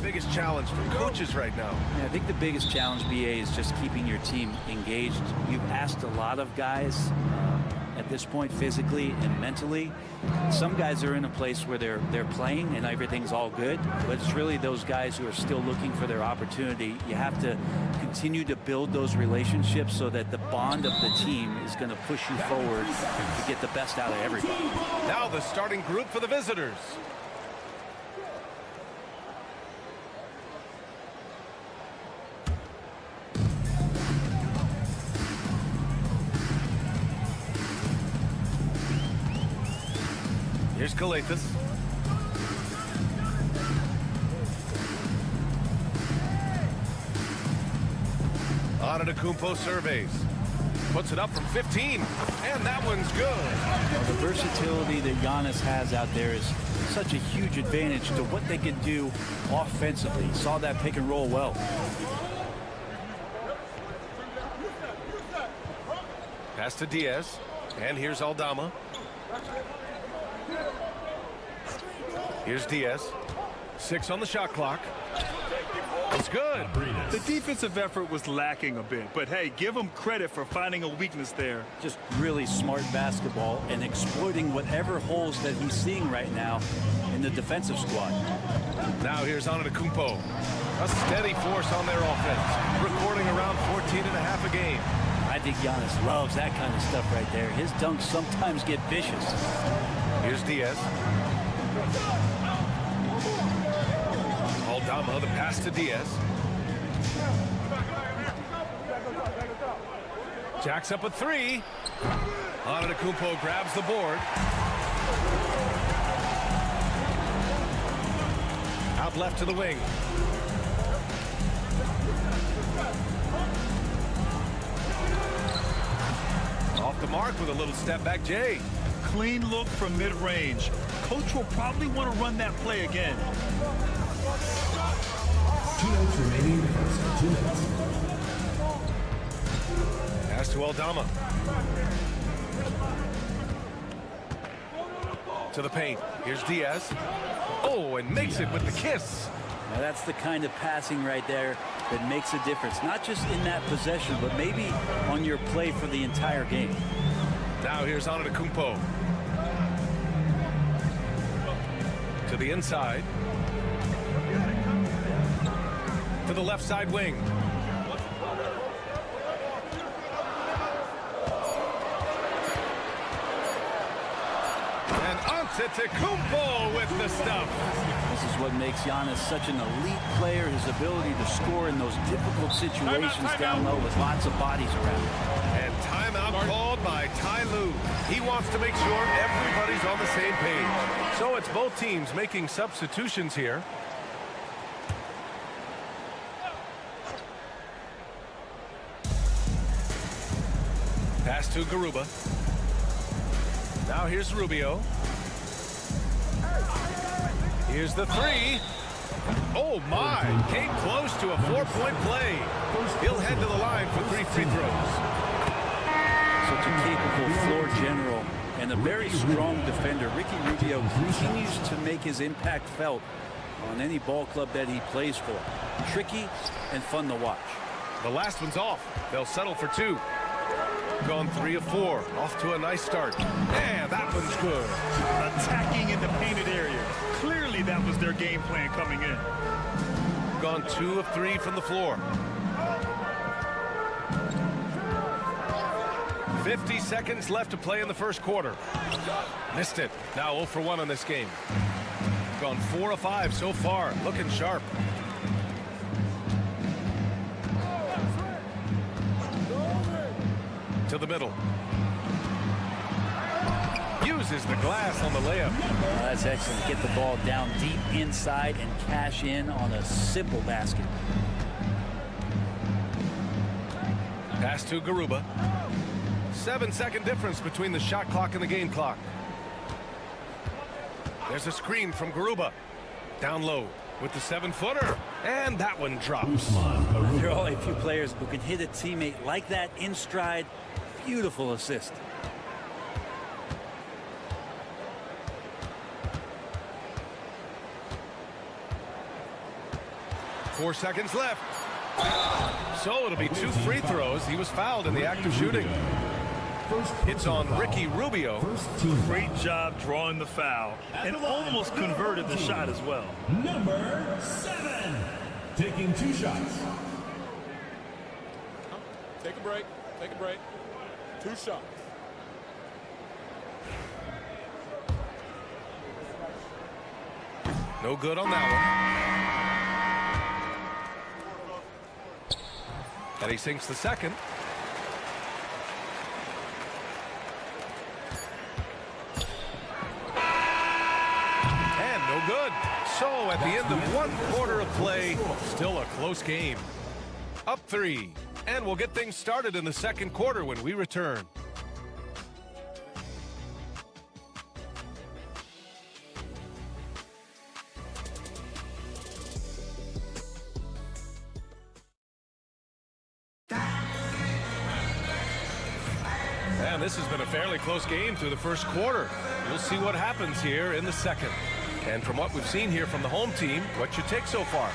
Biggest challenge for coaches right now? Yeah, I think the biggest challenge, BA, is just keeping your team engaged. You've asked a lot of guys at this point, physically and mentally. Some guys are in a place where they're playing and everything's all good, but it's really those guys who are still looking for their opportunity. You have to continue to build those relationships so that the bond of the team is going to push you forward to get the best out of everybody. Now the starting group for the visitors. Here's Kalathis. Antetokounmpo surveys. Puts it up from 15, and that one's good. Well, the versatility that Giannis has out there is such a huge advantage to what they can do offensively. Saw that pick and roll well. Pass to Diaz, and here's Aldama. Here's Diaz. 6 on the shot clock. It's good. The defensive effort was lacking a bit, but hey, give him credit for finding a weakness there. Just really smart basketball and exploiting whatever holes that he's seeing right now in the defensive squad. Now here's Antetokounmpo. A steady force on their offense, recording around 14.5 a game. I think Giannis loves that kind of stuff right there. His dunks sometimes get vicious. Here's Diaz. Aldama, the pass to Diaz. Jacks up a 3. Antetokounmpo grabs the board. Out left to the wing. Off the mark with a little step back, Jay. Clean look from mid-range. Coach will probably want to run that play again. 2 minutes remaining. 2 minutes. Pass to Aldama. To the paint. Here's Diaz. Oh, and makes it with the kiss. Now that's the kind of passing right there that makes a difference. Not just in that possession, but maybe on your play for the entire game. Now here's Antetokounmpo. To the inside. To the left side wing. And Antetokounmpo with the stuff. This is what makes Giannis such an elite player, his ability to score in those difficult situations down low with lots of bodies around. And timeout called by Ty Lue. He wants to make sure everybody's on the same page. So it's both teams making substitutions here. Pass to Garuba. Now here's Rubio. Here's the 3. Oh my, came close to a 4-point play. He'll head to the line for 3 free throws. Such a capable floor general and a very strong defender. Ricky Rubio continues to make his impact felt on any ball club that he plays for. Tricky and fun to watch. The last one's off. They'll settle for 2. Gone 3 of 4. Off to a nice start. Yeah, that one's good. Attacking in the painted area. Clearly that was their game plan coming in. Gone 2 of 3 from the floor. 50 seconds left to play in the first quarter. Missed it. Now 0 for 1 on this game. Gone 4 of 5 so far. Looking sharp. To the middle. Uses the glass on the layup. That's excellent. Get the ball down deep inside and cash in on a simple basket. Pass to Garuba. 7-second difference between the shot clock and the game clock. There's a screen from Garuba. Down low with the 7-footer. And that one drops. There are only a few players who can hit a teammate like that in stride. Beautiful assist. 4 seconds left. So it'll be 2 free throws. He was fouled in the act of shooting. It's on Ricky Rubio. Great job drawing the foul and almost converted the shot as well. Number 7, taking 2 shots. Take a break. Take a break. 2 shots. No good on that one. And he sinks the second. And no good. So at the end of 1 quarter of play, still a close game. Up 3. And we'll get things started in the second quarter when we return. And this has been a fairly close game through the first quarter. We'll see what happens here in the second. And from what we've seen here from the home team, what's your take so far?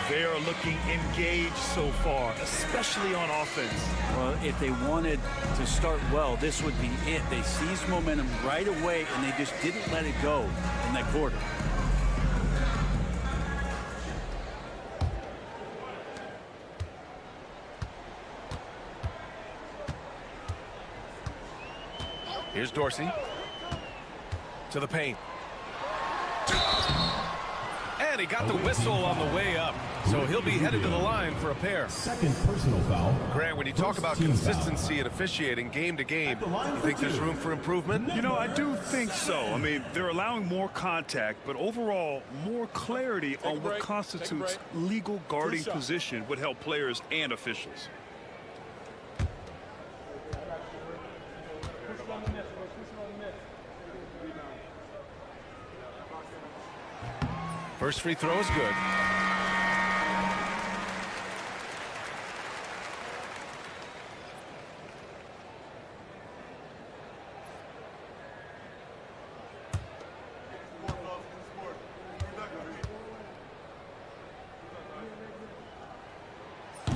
They are looking engaged so far, especially on offense. Well, if they wanted to start well, this would be it. They seized momentum right away, and they just didn't let it go in that quarter. Here's Dorsey. To the paint. And he got the whistle on the way up. So he'll be headed to the line for a pair. Second personal foul. Grant, when you talk about consistency and officiating game to game, you think there's room for improvement? You know, I do think so. I mean, they're allowing more contact, but overall, more clarity on what constitutes legal guarding position would help players and officials. First free throw is good.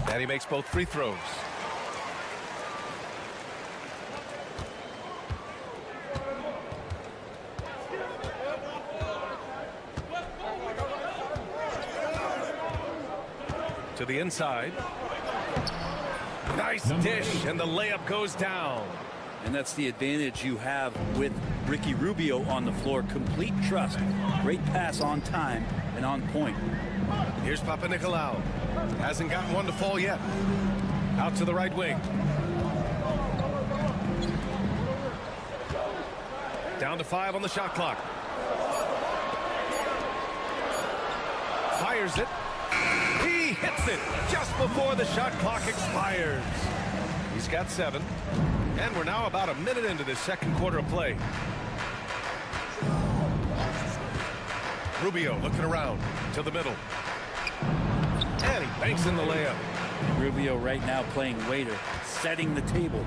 And he makes both free throws. To the inside. Nice dish, and the layup goes down. And that's the advantage you have with Ricky Rubio on the floor. Complete trust. Great pass on time and on point. Here's Papanikolaou. Hasn't gotten one to fall yet. Out to the right wing. Down to 5 on the shot clock. Fires it. He hits it just before the shot clock expires. He's got 7. And we're now about a minute into this second quarter of play. Rubio looking around to the middle. And he banks in the layup. Rubio right now playing waiter, setting the table.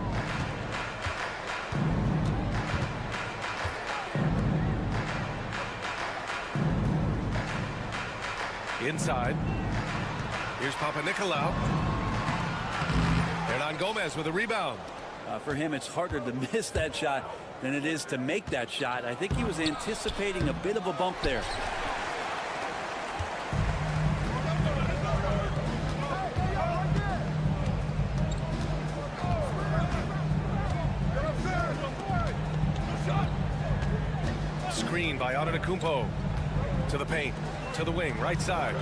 Inside. Here's Papanikolaou. Hernan Gomez with a rebound. For him, it's harder to miss that shot than it is to make that shot. I think he was anticipating a bit of a bump there. Screen by Antetokounmpo. To the paint. To the wing. Right side.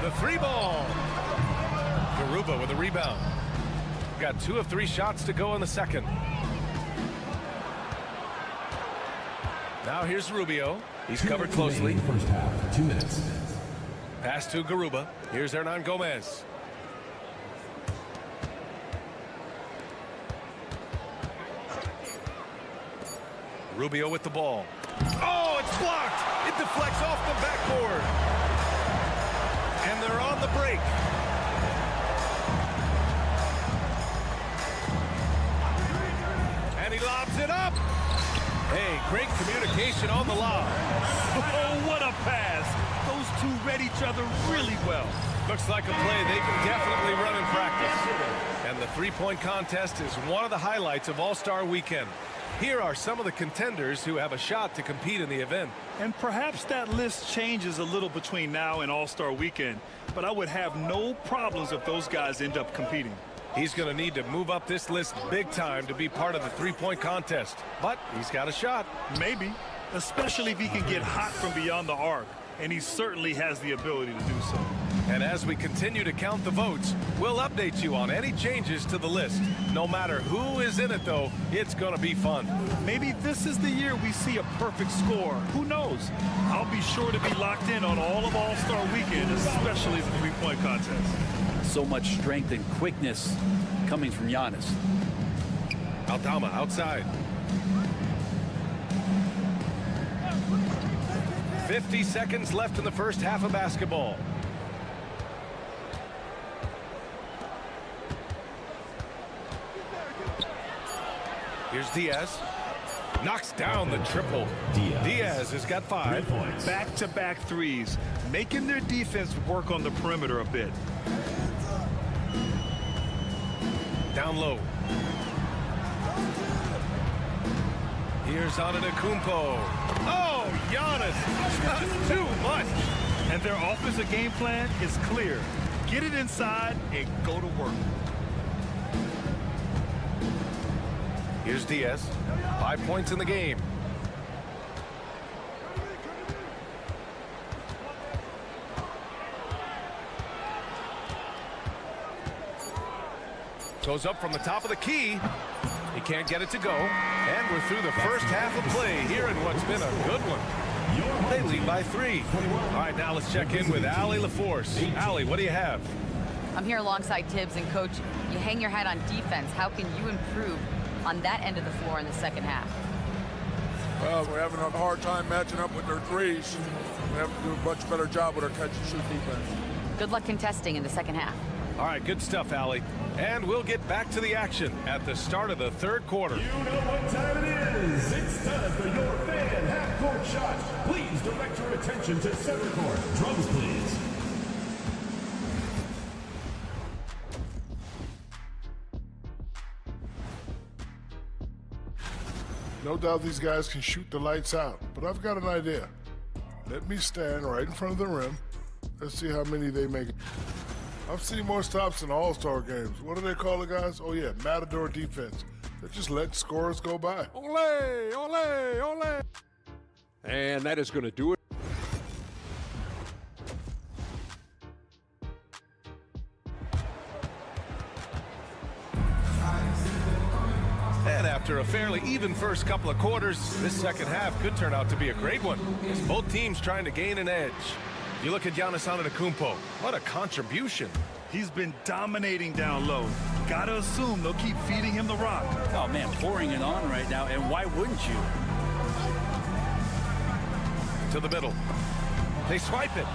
The 3 ball. Garuba with a rebound. Got 2 of 3 shots to go in the second. Now here's Rubio. He's covered closely. First half, 2 minutes. Pass to Garuba. Here's Hernan Gomez. Rubio with the ball. Oh, it's blocked. It deflects off the backboard. And they're on the break. And he lobs it up. Hey, great communication on the lob. Oh, what a pass. Those two read each other really well. Looks like a play they can definitely run in practice. And the three-point contest is one of the highlights of All-Star Weekend. Here are some of the contenders who have a shot to compete in the event. And perhaps that list changes a little between now and All-Star Weekend, but I would have no problems if those guys end up competing. He's going to need to move up this list big time to be part of the three-point contest. But he's got a shot. Maybe, especially if he can get hot from beyond the arc, and he certainly has the ability to do so. And as we continue to count the votes, we'll update you on any changes to the list. No matter who is in it, though, it's going to be fun. Maybe this is the year we see a perfect score. Who knows? I'll be sure to be locked in on all of All-Star Weekend, especially the three-point contest. So much strength and quickness coming from Giannis. Aldama outside. 50 seconds left in the first half of basketball. Here's Diaz. Knocks down the triple. Diaz has got 5. Back-to-back threes, making their defense work on the perimeter a bit. Down low. Here's Antetokounmpo. Oh, Giannis, just too much. And their offensive game plan is clear. Get it inside and go to work. Here's Diaz. 5 points in the game. Goes up from the top of the key. He can't get it to go. And we're through the first half of play here in what's been a good one. They lead by 3. All right, now let's check in with Allie LaForce. Allie, what do you have? I'm here alongside Tibbs, and Coach, you hang your hat on defense. How can you improve on that end of the floor in the second half? Well, we're having a hard time matching up with their threes. We have to do a much better job with our catch-and-shoot defense. Good luck contesting in the second half. All right, good stuff, Allie. And we'll get back to the action at the start of the third quarter. You know what time it is. It's time for your fan half-court shot. Please direct your attention to center court. Drums, please. No doubt these guys can shoot the lights out, but I've got an idea. Let me stand right in front of the rim. Let's see how many they make. I've seen more stops in All-Star games. What do they call it, guys? Oh, yeah, Matador defense. They just let scores go by. Ole, ole, ole. And that is going to do it. And after a fairly even first couple of quarters, this second half could turn out to be a great one, as both teams trying to gain an edge. You look at Giannis Antetokounmpo. What a contribution. He's been dominating down low. Gotta assume they'll keep feeding him the rock. Oh, man, pouring it on right now, and why wouldn't you? To the middle. They swipe it.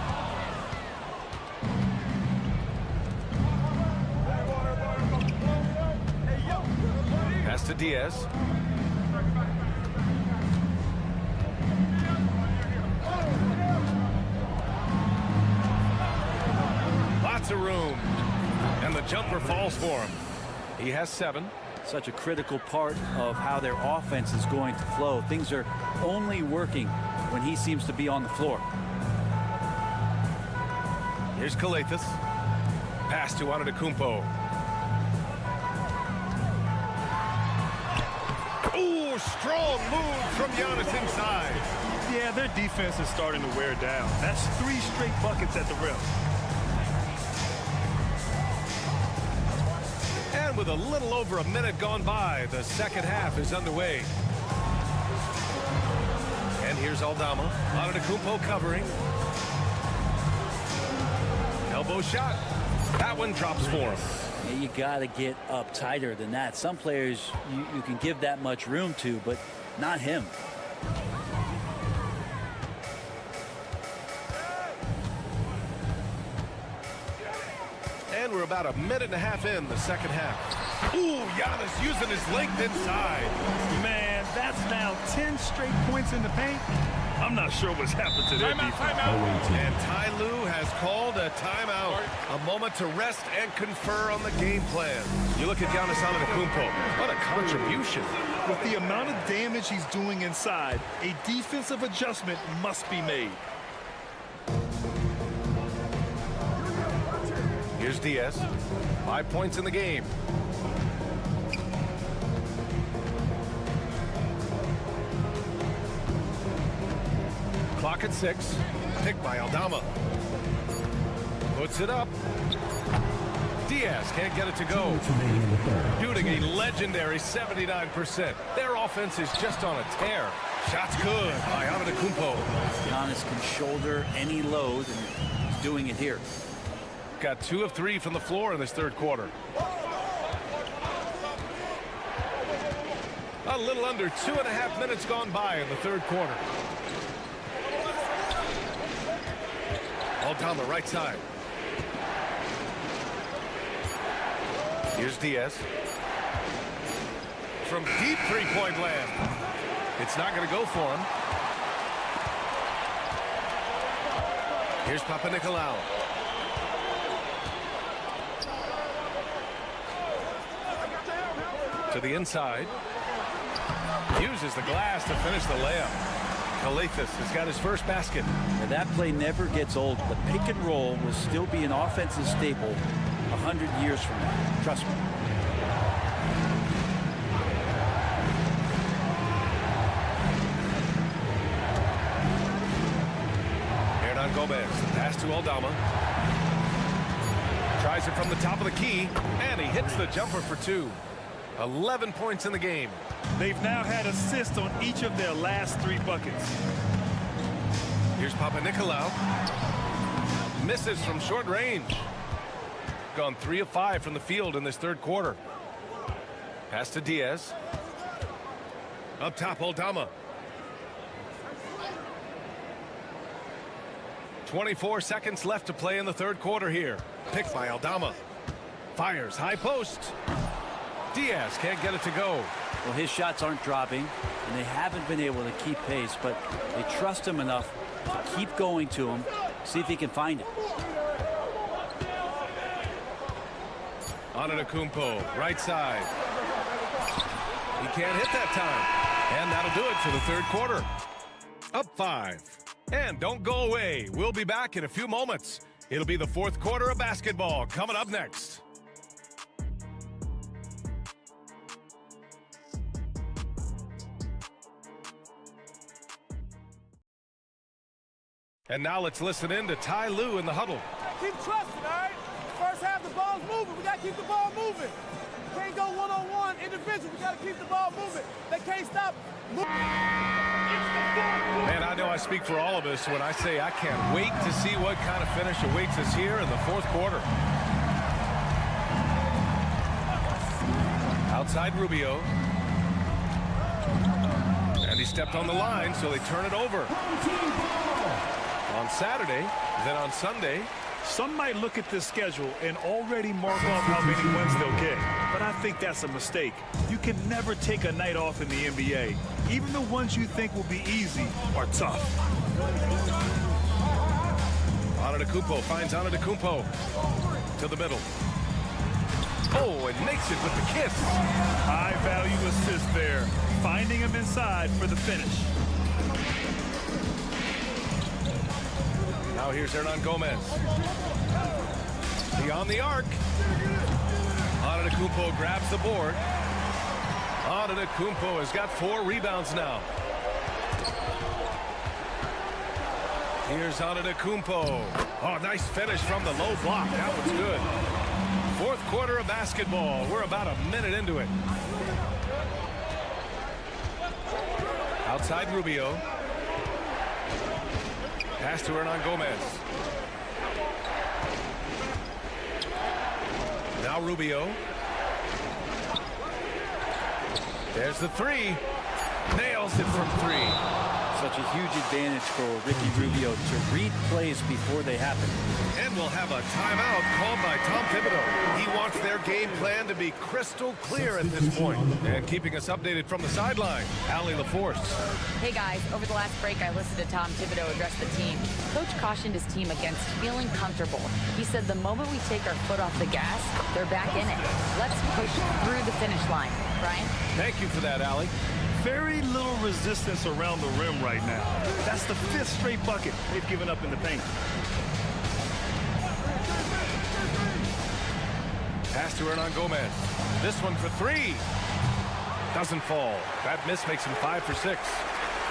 Pass to Diaz. Lots of room. And the jumper falls for him. He has 7. Such a critical part of how their offense is going to flow. Things are only working when he seems to be on the floor. Here's Kalathis. Pass to Antetokounmpo. Ooh, strong move from Giannis inside. Yeah, their defense is starting to wear down. That's 3 straight buckets at the rim. And with a little over a minute gone by, the second half is underway. And here's Aldama. Antetokounmpo covering. Elbow shot. That one drops for him. Yeah, you got to get up tighter than that. Some players you can give that much room to, but not him. And we're about a minute and a half in the second half. Ooh, Giannis using his length inside. Man, that's now 10 straight points in the paint. I'm not sure what's happened to their defense. And Ty Lue has called a timeout. A moment to rest and confer on the game plan. You look at Giannis Antetokounmpo. What a contribution. With the amount of damage he's doing inside, a defensive adjustment must be made. Here's Diaz. 5 points in the game. Clock at 6. Picked by Aldama. Puts it up. Diaz can't get it to go. Shooting a legendary 79%. Their offense is just on a tear. Shots good by Antetokounmpo. Giannis can shoulder any load, and he's doing it here. Got 2 of 3 from the floor in this third quarter. A little under 2.5 minutes gone by in the third quarter. All down the right side. Here's Diaz. From deep three-point land. It's not going to go for him. Here's Papanikolaou. To the inside. Uses the glass to finish the layup. Kalathis has got his first basket. And that play never gets old. The pick and roll will still be an offensive staple 100 years from now. Trust me. Hernan Gomez. Pass to Aldama. Tries it from the top of the key. And he hits the jumper for 2. 11 points in the game. They've now had assists on each of their last 3 buckets. Here's Papanikolaou. Misses from short range. Gone 3 of 5 from the field in this third quarter. Pass to Diaz. Up top, Aldama. 24 seconds left to play in the third quarter here. Picked by Aldama. Fires high post. Diaz can't get it to go. Well, his shots aren't dropping, and they haven't been able to keep pace, but they trust him enough to keep going to him, see if he can find it. Antetokounmpo, right side. He can't hit that time. And that'll do it for the third quarter. Up 5. And don't go away. We'll be back in a few moments. It'll be the fourth quarter of basketball coming up next. And now let's listen in to Ty Lue in the huddle. Keep trusting, all right? First half, the ball's moving. We got to keep the ball moving. Can't go one-on-one individual. We got to keep the ball moving. They can't stop moving. Man, I know I speak for all of us when I say I can't wait to see what kind of finish awaits us here in the fourth quarter. Outside Rubio. And he stepped on the line, so they turn it over. On Saturday, then on Sunday. Some might look at this schedule and already mark off how many wins they'll get. But I think that's a mistake. You can never take a night off in the NBA. Even the ones you think will be easy are tough. Antetokounmpo finds Antetokounmpo to the middle. Oh, and makes it with the kiss. High value assist there. Finding him inside for the finish. Now here's Hernan Gomez. Beyond the arc. Antetokounmpo grabs the board. Antetokounmpo has got 4 rebounds now. Here's Antetokounmpo. Oh, nice finish from the low block. That was good. Fourth quarter of basketball. We're about a minute into it. Outside Rubio. Pass to Hernan Gomez. Now Rubio. There's the 3. Nails it from 3. Such a huge advantage for Ricky Rubio to read plays before they happen. And we'll have a timeout called by Tom Thibodeau. their game plan to be crystal clear at this point. And keeping us updated from the sideline, Allie LaForce. Hey guys, over the last break, I listened to Tom Thibodeau address the team. Coach cautioned his team against feeling comfortable. He said the moment we take our foot off the gas, they're back in it. Let's push through the finish line. Brian? Thank you for that, Allie. Very little resistance around the rim right now. That's the 5th straight bucket they've given up in the paint. Pass to Hernan Gomez. This one for 3. Doesn't fall. That miss makes him 5 for 6.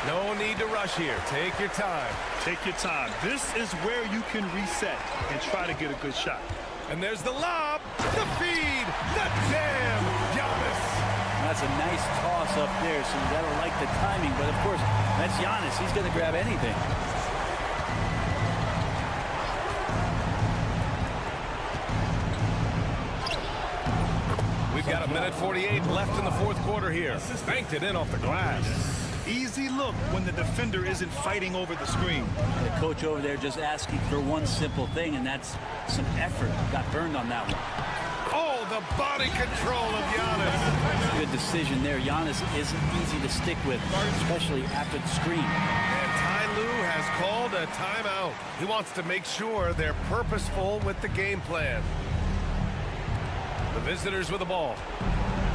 No need to rush here. Take your time. Take your time. This is where you can reset and try to get a good shot. And there's the lob, the feed, the jam. Giannis. That's a nice toss up there, so you got to like the timing. But, of course, that's Giannis. He's going to grab anything. We've got 1:48 left in the 4th quarter here. Banked it in off the glass. Easy look when the defender isn't fighting over the screen. The coach over there just asking for one simple thing, and that's some effort. Got burned on that one. Oh, the body control of Giannis. Good decision there. Giannis isn't easy to stick with, especially after the screen. And Ty Lue has called a timeout. He wants to make sure they're purposeful with the game plan. The visitors with the ball,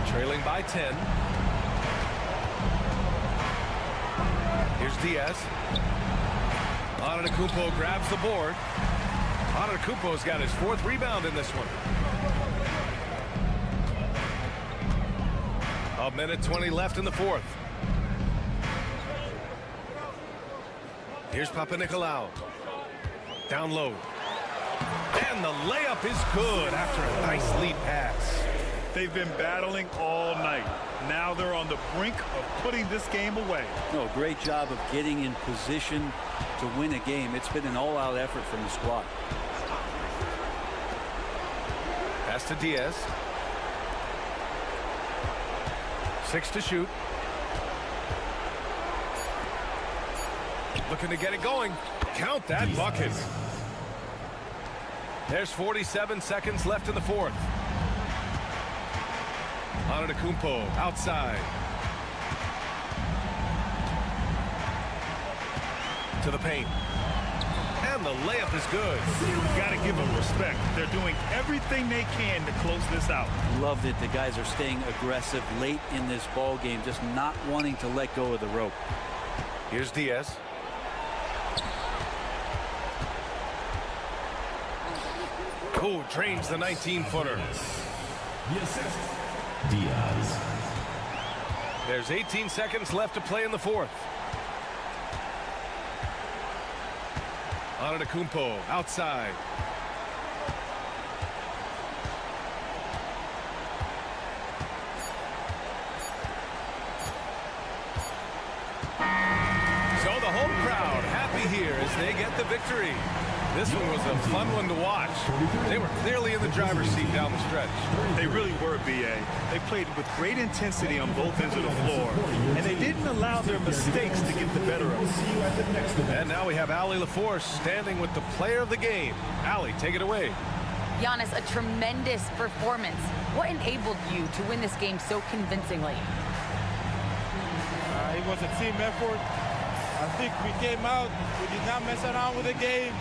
trailing by 10. Here's Diaz. Antetokounmpo grabs the board. Antetokounmpo's got his 4th rebound in this one. 1:20 left in the 4th. Here's Papanikolaou. Down low. And the layup is good after a nice lead pass. They've been battling all night. Now they're on the brink of putting this game away. No, great job of getting in position to win a game. It's been an all-out effort from the squad. Pass to Diaz. 6 to shoot. Looking to get it going. Count that bucket. There's 47 seconds left in the 4th. Antetokounmpo outside. To the paint. And the layup is good. Got to give them respect. They're doing everything they can to close this out. Loved it. The guys are staying aggressive late in this ball game, just not wanting to let go of the rope. Here's Diaz. Who drains the 19-footer. The assist, Diaz. There's 18 seconds left to play in the 4th. Antetokounmpo outside. So the home crowd happy here as they get the victory. This one was a fun one to watch. They were clearly in the driver's seat down the stretch. They really were, B.A. They played with great intensity on both ends of the floor, and they didn't allow their mistakes to get the better of them. And now we have Allie LaForce standing with the player of the game. Allie, take it away. Giannis, a tremendous performance. What enabled you to win this game so convincingly? It was a team effort. I think we came out, we did not mess around with the game.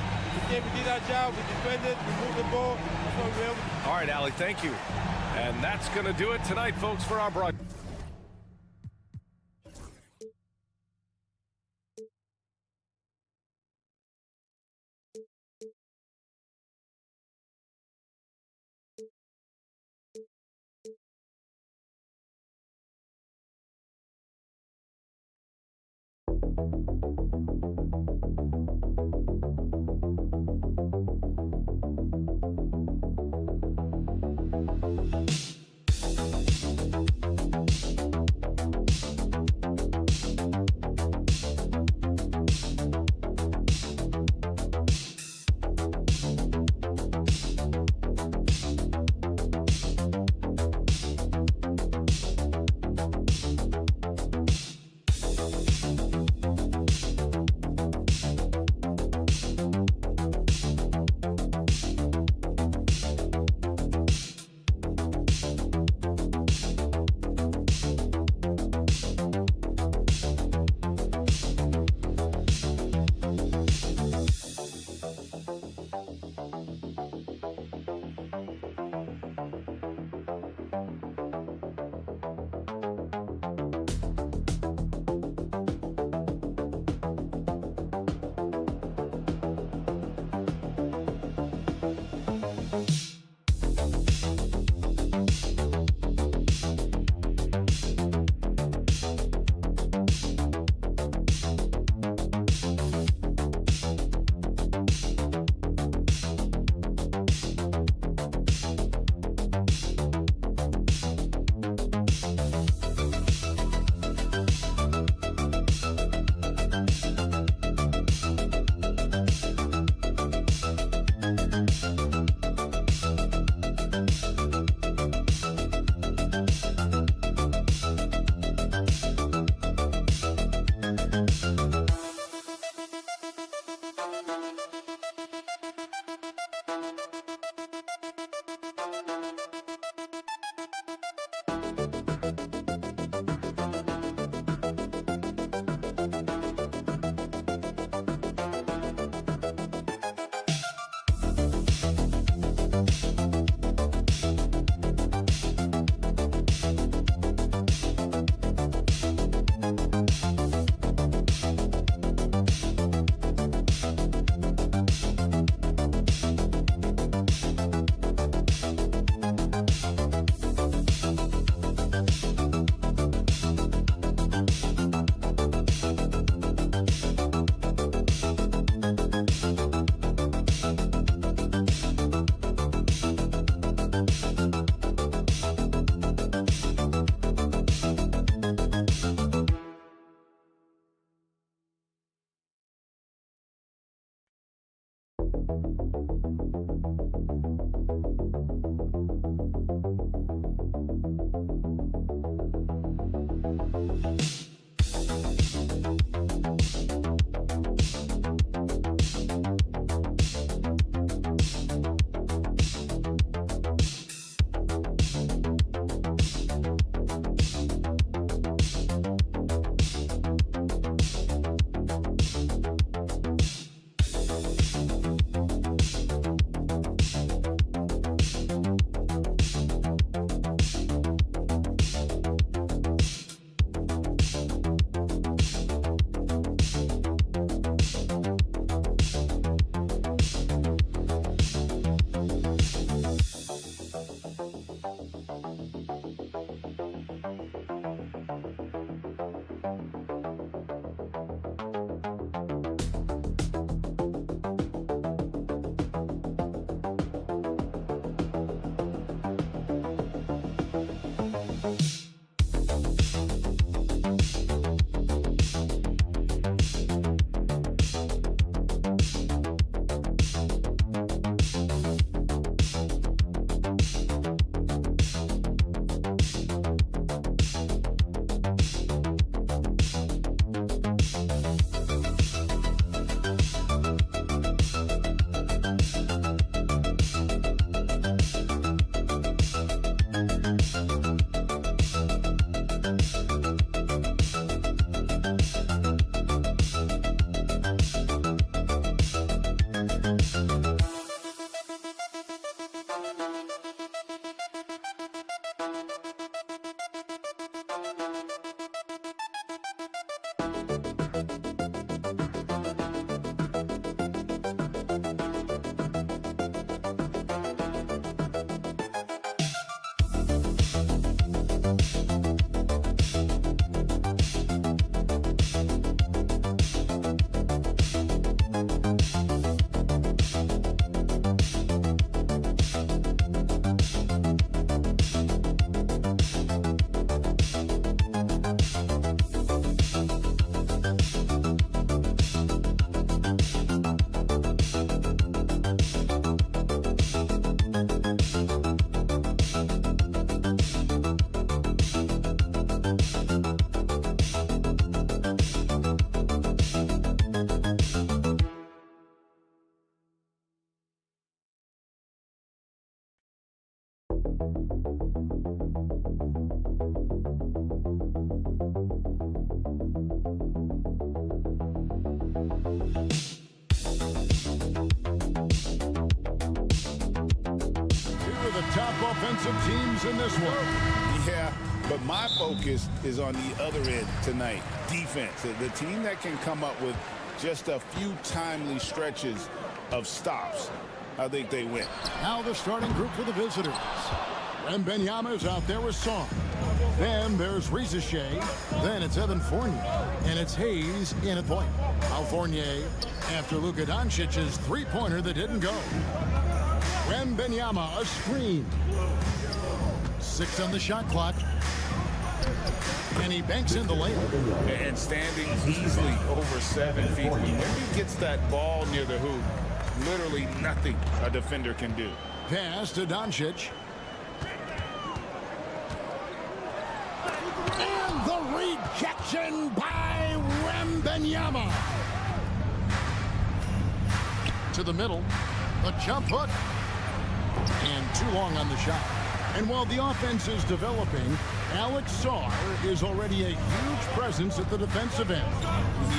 We did our job, we defended, we moved the ball. That's what we were able to do. All right, Allie, thank you. And that's going to do it tonight, folks, for our broadcast. top offensive teams in this one. Yeah, but my focus is on the other end tonight, defense. The team that can come up with just a few timely stretches of stops, I think they win. Now the starting group for the visitors. Wembanyama's out there with Song. Then there's Reza Shea. Then it's Evan Fournier. And it's Hayes in at point. Now Fournier after Luka Doncic's three-pointer that didn't go. Wembanyama, a screen. 6 on the shot clock. And he banks in the layup. And standing easily over 7 feet. When he gets that ball near the hoop, literally nothing a defender can do. Pass to Doncic. And the rejection by Wembanyama. To the middle. A jump hook. And too long on the shot. And while the offense is developing, Alex Sarr is already a huge presence at the defensive end.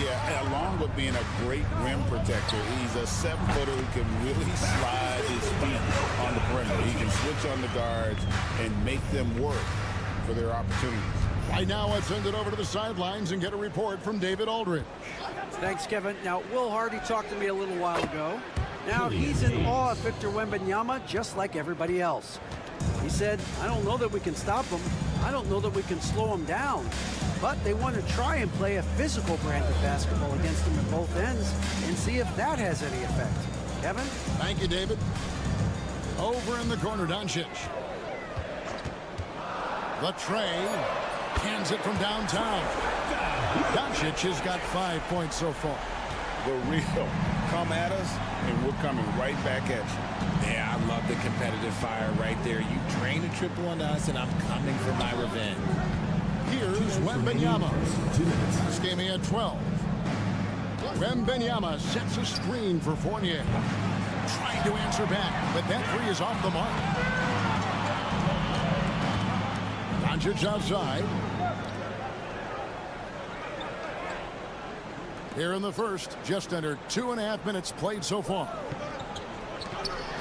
Yeah, along with being a great rim protector, he's a 7-footer who can really slide his feet on the perimeter. He can switch on the guards and make them work for their opportunities. Right now, let's send it over to the sidelines and get a report from David Aldridge. Thanks, Kevin. Now, Will Hardy talked to me a little while ago. Now, he's in awe of Victor Wembanyama, just like everybody else. He said, I don't know that we can stop him. I don't know that we can slow him down. But they want to try and play a physical brand of basketball against him at both ends and see if that has any effect. Kevin? Thank you, David. Over in the corner, Doncic. The tray. Hands it from downtown. Doncic has got 5 points so far. The real. Come at us, and we're coming right back at you. Yeah, I love the competitive fire right there. You drain a triple on us, and I'm coming for my revenge. Here's Wembanyama. This game he had 12. Wembanyama sets a screen for Fournier. Trying to answer back, but that three is off the mark. Doncic outside. Here in the first, just under 2.5 minutes played so far.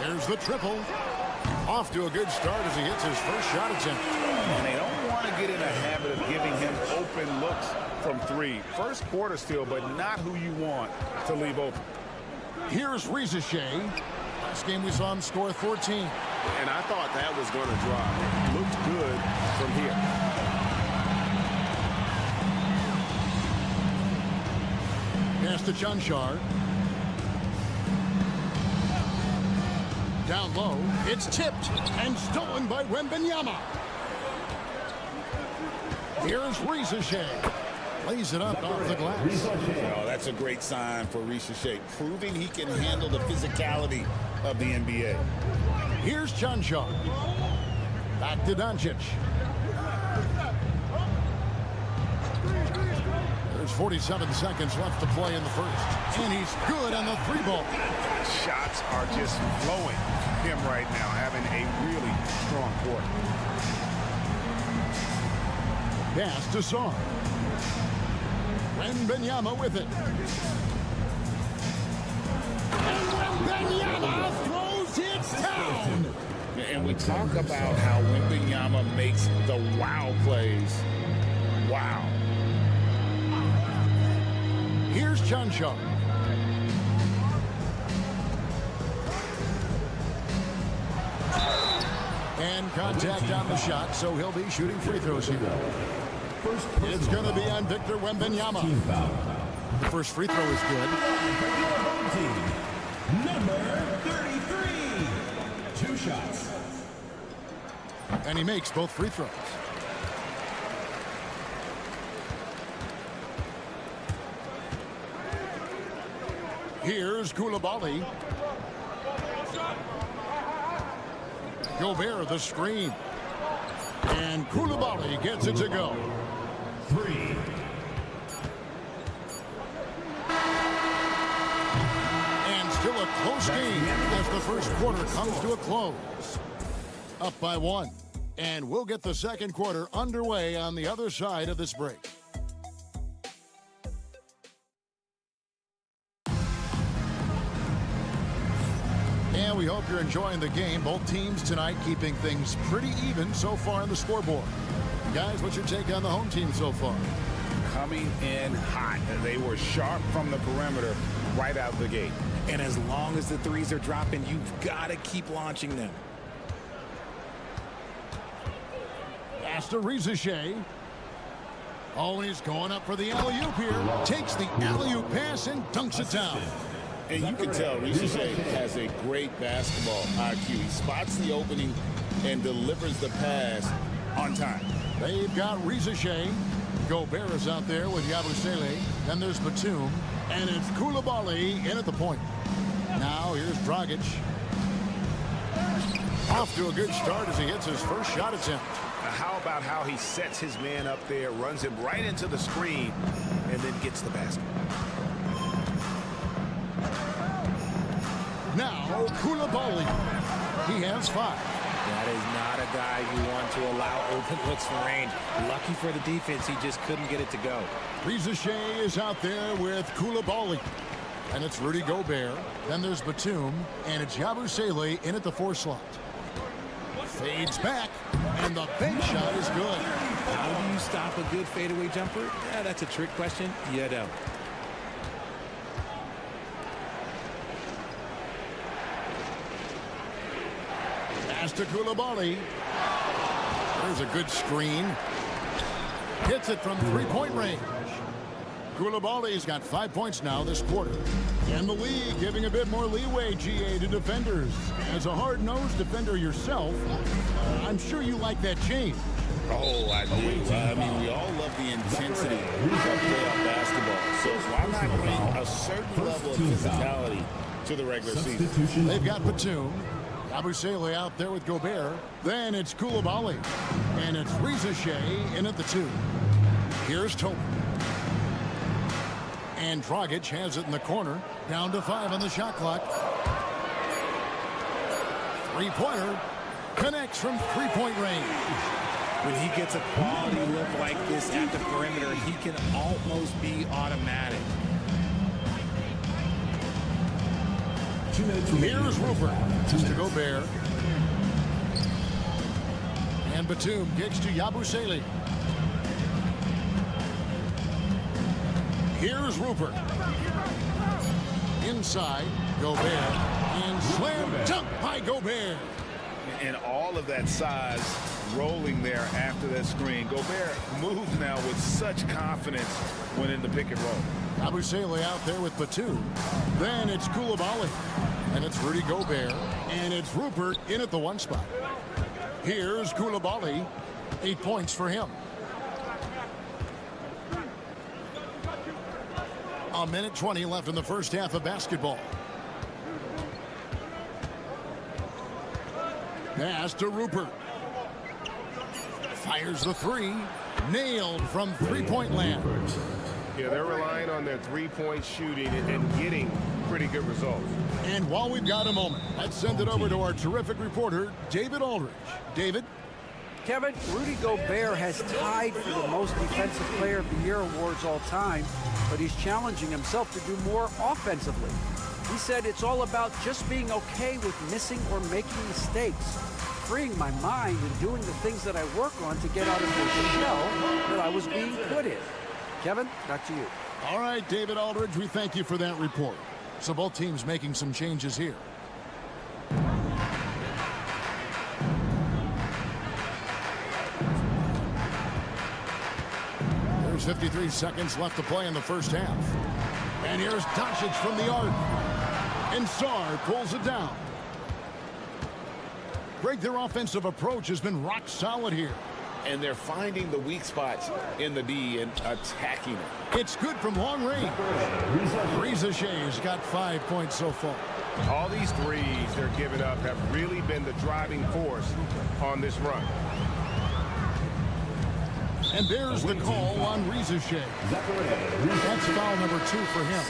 There's the triple. Off to a good start as he hits his first shot attempt. And they don't want to get in a habit of giving him open looks from three. First quarter still, but not who you want to leave open. Here's Shea. Last game we saw him score 14. And I thought that was going to drop. It looked good from here. Pass to Chanchar. Down low. It's tipped and stolen by Wembanyama. Here's Shea. Lays it up off the glass. Oh, that's a great sign for Shea, proving he can handle the physicality of the NBA. Here's Chanchar. Back to Doncic. There's 47 seconds left to play in the first. And he's good on the three ball. Shots are just flowing from him right now, having a really strong quarter. Pass to Song. Wembanyama with it. And Wembanyama throws it down. And we talk about how Wembanyama makes the wow plays. Wow. Here's Chanchar. And contact on the shot, so he'll be shooting free throws here. It's going to be on Victor Wembanyama. The first free throw is good. Number 33. 2 shots. And he makes both free throws. Here's Koulibaly. Gobert the screen. And Koulibaly gets it to go. 3. And still a close game as the first quarter comes to a close. Up by 1. And we'll get the second quarter underway on the other side of this break. And we hope you're enjoying the game. Both teams tonight keeping things pretty even so far on the scoreboard. Guys, what's your take on the home team so far? Coming in hot. They were sharp from the perimeter right out of the gate. And as long as the threes are dropping, you've got to keep launching them. Pass to Shea. Oh, and he's going up for the alley-oop here. Takes the alley-oop pass and dunks it down. And you can tell Shea has a great basketball IQ. He spots the opening and delivers the pass on time. They've got Shea. Gobert is out there with Yabusele. Then there's Batum. And it's Koulibaly in at the point. Now here's Dragic. Off to a good start as he hits his first shot attempt. Now, how about how he sets his man up there, runs him right into the screen, and then gets the basket. Now Koulibaly. He has 5. That is not a guy you want to allow open looks from range. Lucky for the defense, he just couldn't get it to go. Shea is out there with Koulibaly. And it's Rudy Gobert. Then there's Batum. And it's Yabusele in at the 4 slot. Fades back. And the bank shot is good. How do you stop a good fadeaway jumper? Yeah, that's a trick question. You don't. Pass to Koulibaly. There's a good screen. Hits it from 3-point range. Koulibaly's got 5 points now this quarter. And the league giving a bit more leeway, GA, to defenders. As a hard-nosed defender yourself, I'm sure you like that change. Oh, I do. I mean, we all love the intensity of playoff basketball. So why not bring a certain level of physicality to the regular season? They've got Batum. Yabusele out there with Gobert. Then it's Koulibaly. And it's Reza Shea in at the 2. Here's Tobin. And Dragic has it in the corner. Down to 5 on the shot clock. Three-pointer. Connects from three-point range. When he gets a quality look like this at the perimeter, he can almost be automatic. Here's Rupert. Just to Gobert. And Batum kicks to Yabusele. Here's Rupert. Inside, Gobert. And slam dunk by Gobert. And all of that size rolling there after that screen. Gobert moves now with such confidence when in the pick and roll. Yabusele out there with Batum. Then it's Koulibaly. And it's Rudy Gobert. And it's Rupert in at the 1 spot. Here's Koulibaly. 8 points for him. A minute 20 left in the first half of basketball. Pass to Rupert. Fires the 3. Nailed from three-point land. Yeah, they're relying on their three-point shooting and getting pretty good results. And while we've got a moment, let's send it over to our terrific reporter, David Aldridge. David? Kevin, Rudy Gobert has tied for the most Defensive Player of the Year awards all time, but he's challenging himself to do more offensively. He said it's all about just being okay with missing or making mistakes, freeing my mind and doing the things that I work on to get out of the shell that I was being put in. Kevin, back to you. All right, David Aldridge, we thank you for that report. So both teams making some changes here. There's 53 seconds left to play in the first half. And here's Doncic from the arc. And Sarr pulls it down. Greg, their offensive approach has been rock solid here. And they're finding the weak spots in the D and attacking it. It's good from long range. Reza Shea's got 5 points so far. All these threes they're giving up have really been the driving force on this run. And there's the call on Reza Shea. That's foul number 2 for him.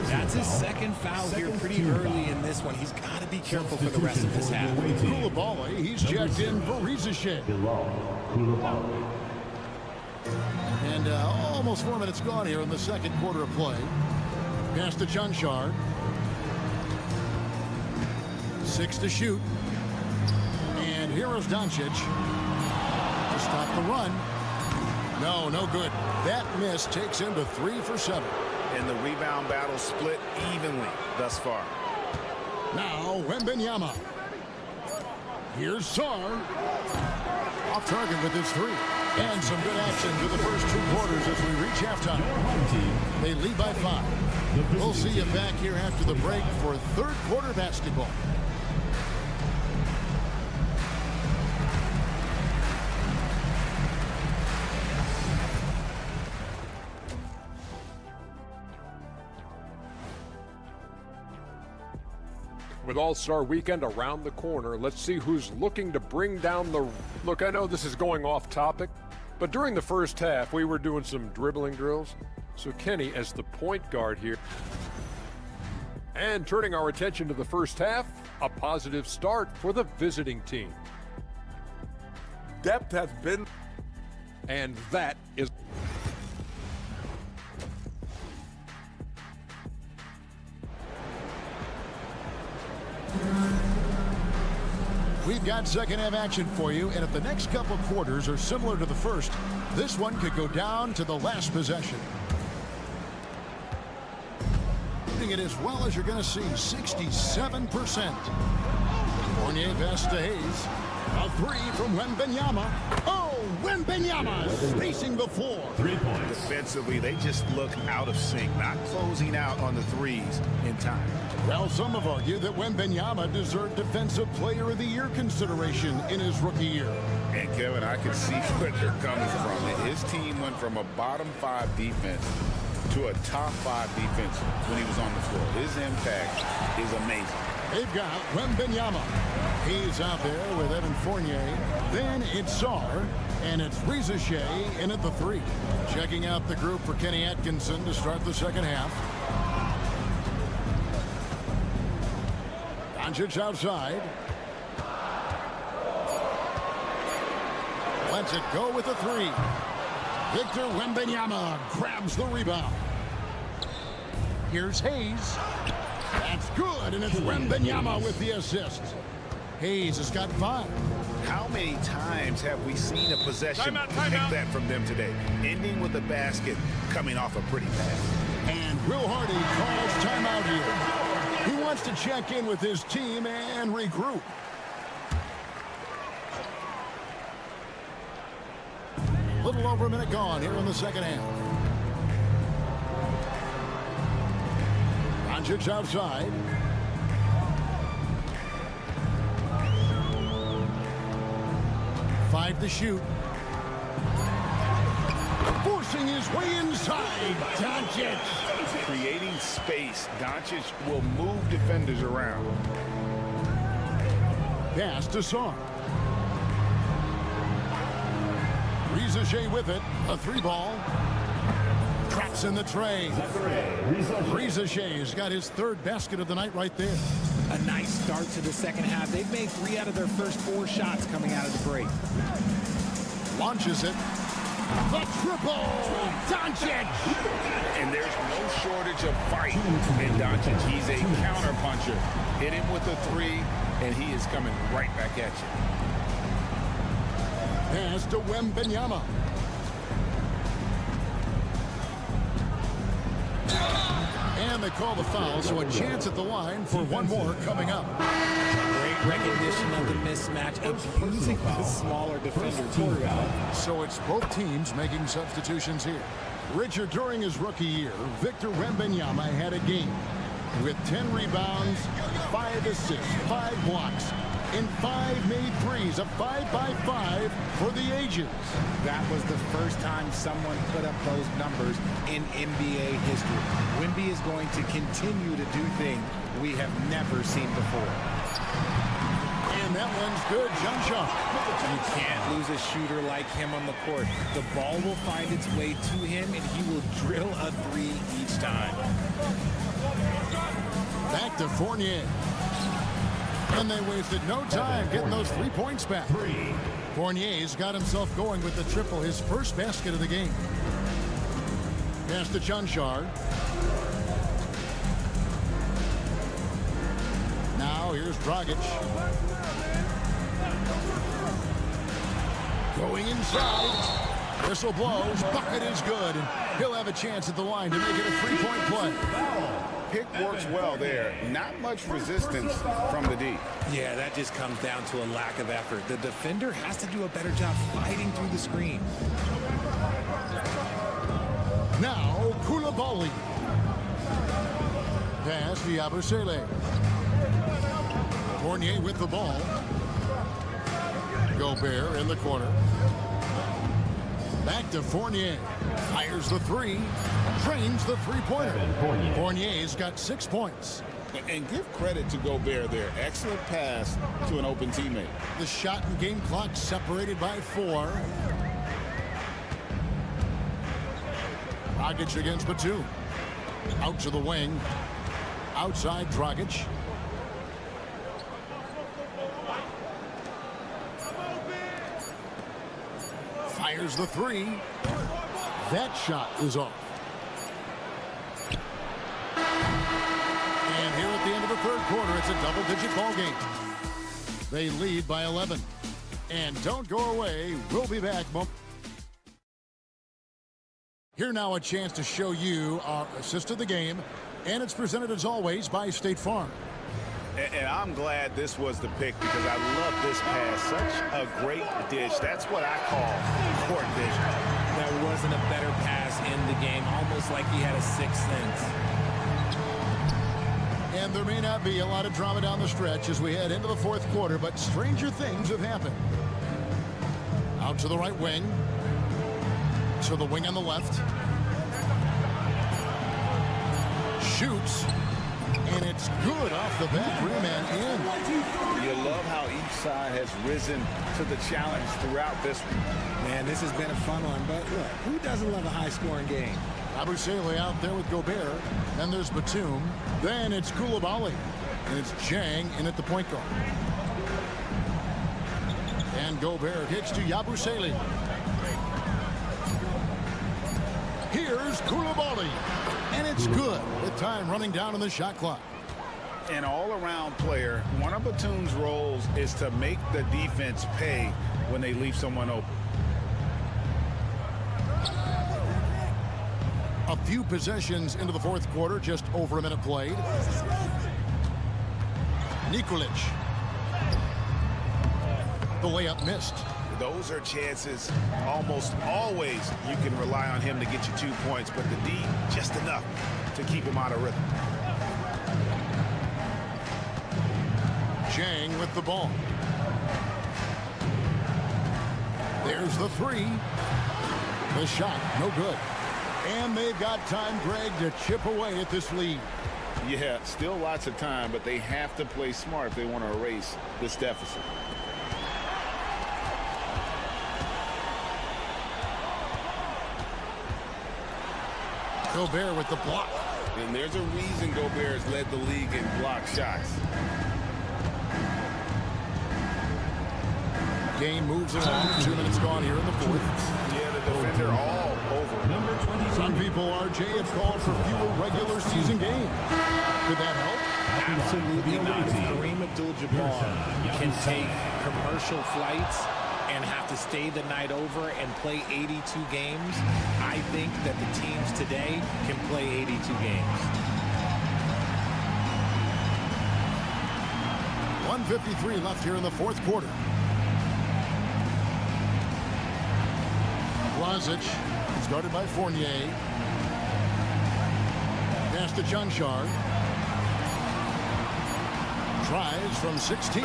That's his second foul here pretty early in this one. He's got to be careful for the rest of this half. Koulibaly, he's checked in for Reza Shea. And almost 4 minutes gone here in the second quarter of play. Pass to Chanchar. 6 to shoot. And here is Doncic to stop the run. No good. That miss takes him to 3 for 7. And the rebound battle split evenly thus far. Now Wembanyama. Here's Sarr. Off target with his 3. And some good action to the first 2 quarters as we reach halftime. They lead by 5. We'll see you back here after the break for third quarter basketball. With All-Star Weekend around the corner, let's see who's looking to bring down the... Look, I know this is going off topic, but during the first half, we were doing some dribbling drills. So Kenny, as the point guard here. And turning our attention to the first half, a positive start for the visiting team. Depth has been... And that is... We've got second half action for you, and if the next couple quarters are similar to the first, this one could go down to the last possession. Shooting it as well as you're going to see, 67%. Fournier pass to Hayes. A 3 from Wembanyama. Oh! Wembanyama spacing the floor. 3 points. Defensively, they just look out of sync, not closing out on the threes in time. Well, some have argued that Wembanyama deserved Defensive Player of the Year consideration in his rookie year. And Kevin, I can see where they're coming from. His team went from a bottom 5 defense to a top 5 defense when he was on the floor. His impact is amazing. They've got Wembanyama. He's out there with Evan Fournier. Then it's Sarr, and it's Shea in at the 3. Checking out the group for Kenny Atkinson to start the second half. Doncic outside. Lets it go with the 3. Victor Wembanyama grabs the rebound. Here's Hayes. That's good, and it's Wembanyama with the assist. Hayes has got 5. How many times have we seen a possession like that from them today? Ending with a basket, coming off a pretty pass. And Will Hardy calls timeout here. He wants to check in with his team and regroup. A little over a minute gone here in the second half. Doncic outside. Five to shoot. Forcing his way inside. Doncic. Creating space. Doncic will move defenders around. Pass to Sarr. Shea with it. A 3 ball. Traps in the tray. Shea's got his 3rd basket of the night right there. A nice start to the second half. They've made 3 out of their first 4 shots coming out of the break. Launches it. The triple. Doncic. And there's no shortage of fight in Doncic. He's a counterpuncher. Hit him with a 3, and he is coming right back at you. Pass to Wembanyama. And they call the foul, so a chance at the line for one more coming up. Great recognition of the mismatch, abusing the smaller defender team. So it's both teams making substitutions here. Richard, during his rookie year, Victor Wembanyama had a game with 10 rebounds, 5 assists, 5 blocks, and 5 made threes, a 5-by-5 for the ages. That was the first time someone put up those numbers in NBA history. Wemby is going to continue to do things we have never seen before. And that one's good, jump shot. You can't lose a shooter like him on the court. The ball will find its way to him, and he will drill a 3 each time. Back to Fournier. And they wasted no time getting those 3 points back. Fournier's got himself going with the triple, his first basket of the game. Pass to Chunchard. Now here's Dragic. Going inside. Whistle blows. Bucket is good. And he'll have a chance at the line to make it a 3-point play. Pick works well there. Not much resistance from the D. Yeah, that just comes down to a lack of effort. The defender has to do a better job fighting through the screen. Now, Koulibaly. Pass to Yabusele. Fournier with the ball. Gobert in the corner. Back to Fournier. Fires the 3. Drains the 3-pointer. Fournier's got 6 points. And give credit to Gobert there. Excellent pass to an open teammate. The shot and game clock separated by 4. Dragic against Batum. Out to the wing. Outside Dragic. Fires the 3. That shot is off. And here at the end of the 3rd quarter, it's a double-digit ball game. They lead by 11. And don't go away. We'll be back. Here now a chance to show you our assist of the game. And it's presented as always by State Farm. And I'm glad this was the pick because I love this pass. Such a great dish. That's what I call court vision. There wasn't a better pass in the game, almost like he had a sixth sense. And there may not be a lot of drama down the stretch as we head into the fourth quarter, but stranger things have happened. Out to the right wing. To the wing on the left. Shoots. And it's good off the back rim and in. You love how each side has risen to the challenge throughout this one. Man, this has been a fun one, but look, who doesn't love a high-scoring game? Abusele out there with Gobert. Then there's Batum. Then it's Koulibaly. And it's Jang in at the point guard. And Gobert hits to Yabusele. Here's Koulibaly. And it's good with time running down on the shot clock. An all-around player, one of Batum's roles is to make the defense pay when they leave someone open. A few possessions into the fourth quarter, just over a minute played. Nikolic. The layup missed. Those are chances almost always you can rely on him to get you 2 points, but the D, just enough to keep him out of rhythm. Jang with the ball. There's the three. The shot, no good. And they've got time, Greg, to chip away at this lead. Yeah, still lots of time, but they have to play smart if they want to erase this deficit. Gobert with the block. And there's a reason Gobert has led the league in block shots. Game moves along. 2 minutes gone here in the fourth. Yeah, the defender all over. Some people, RJ, have called for fewer regular season games. Could that help? Absolutely not. Kareem Abdul-Jabbar can take commercial flights and have to stay the night over and play 82 games. I think that the teams today can play 82 games. 1:53 left here in the fourth quarter. Lazic is guarded by Fournier. Pass to Jonshar. Tries from 16.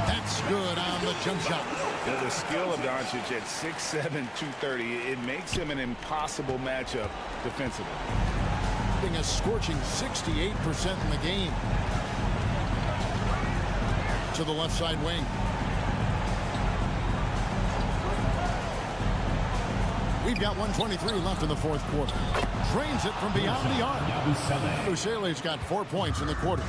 That's good on the jump shot. The skill of Doncic at 6'7", 230, it makes him an impossible matchup defensively. Being a scorching 68% in the game. To the left side wing. We've got 1:23 left in the fourth quarter. Drains it from beyond the arc. Busele's got 4 points in the quarter.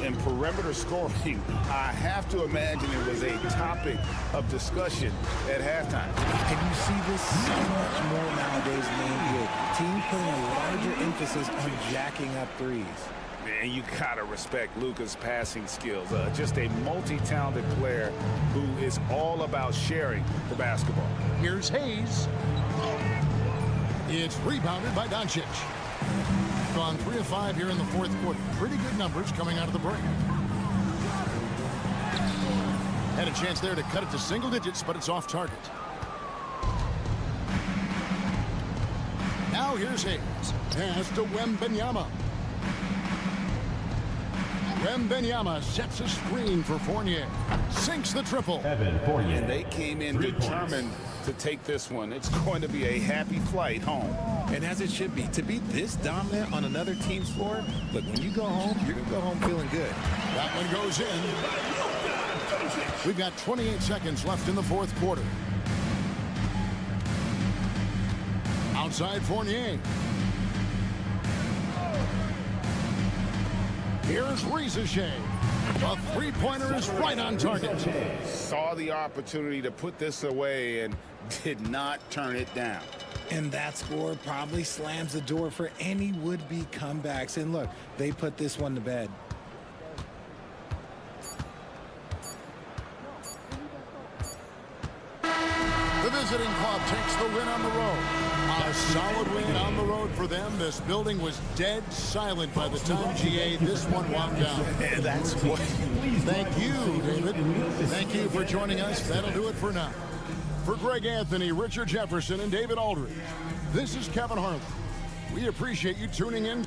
And perimeter scoring, I have to imagine it was a topic of discussion at halftime. And you see this so much more nowadays in the NBA. Teams putting a larger emphasis on jacking up threes. Man, you gotta respect Luka's passing skills. Just a multi-talented player who is all about sharing the basketball. Here's Hayes. It's rebounded by Doncic. Gone 3 of 5 here in the fourth quarter. Pretty good numbers coming out of the break. Had a chance there to cut it to single digits, but it's off target. Now here's Hayes. Pass to Wembanyama. Wembanyama sets a screen for Fournier. Sinks the triple. And they came in determined to take this one. It's going to be a happy flight home. And as it should be. To be this dominant on another team's floor, look, when you go home, you're going to go home feeling good. That one goes in. We've got 28 seconds left in the fourth quarter. Outside Fournier. Here's Rizachet. A three-pointer is right on target. Saw the opportunity to put this away and did not turn it down. And that score probably slams the door for any would-be comebacks. And look, they put this one to bed. The visiting club takes the win on the road. A solid win on the road for them. This building was dead silent by the time, GA, this one wound down. That's what. Thank you, David. Thank you for joining us. That'll do it for now. For Greg Anthony, Richard Jefferson, and David Aldridge, this is Kevin Harlan. We appreciate you tuning in.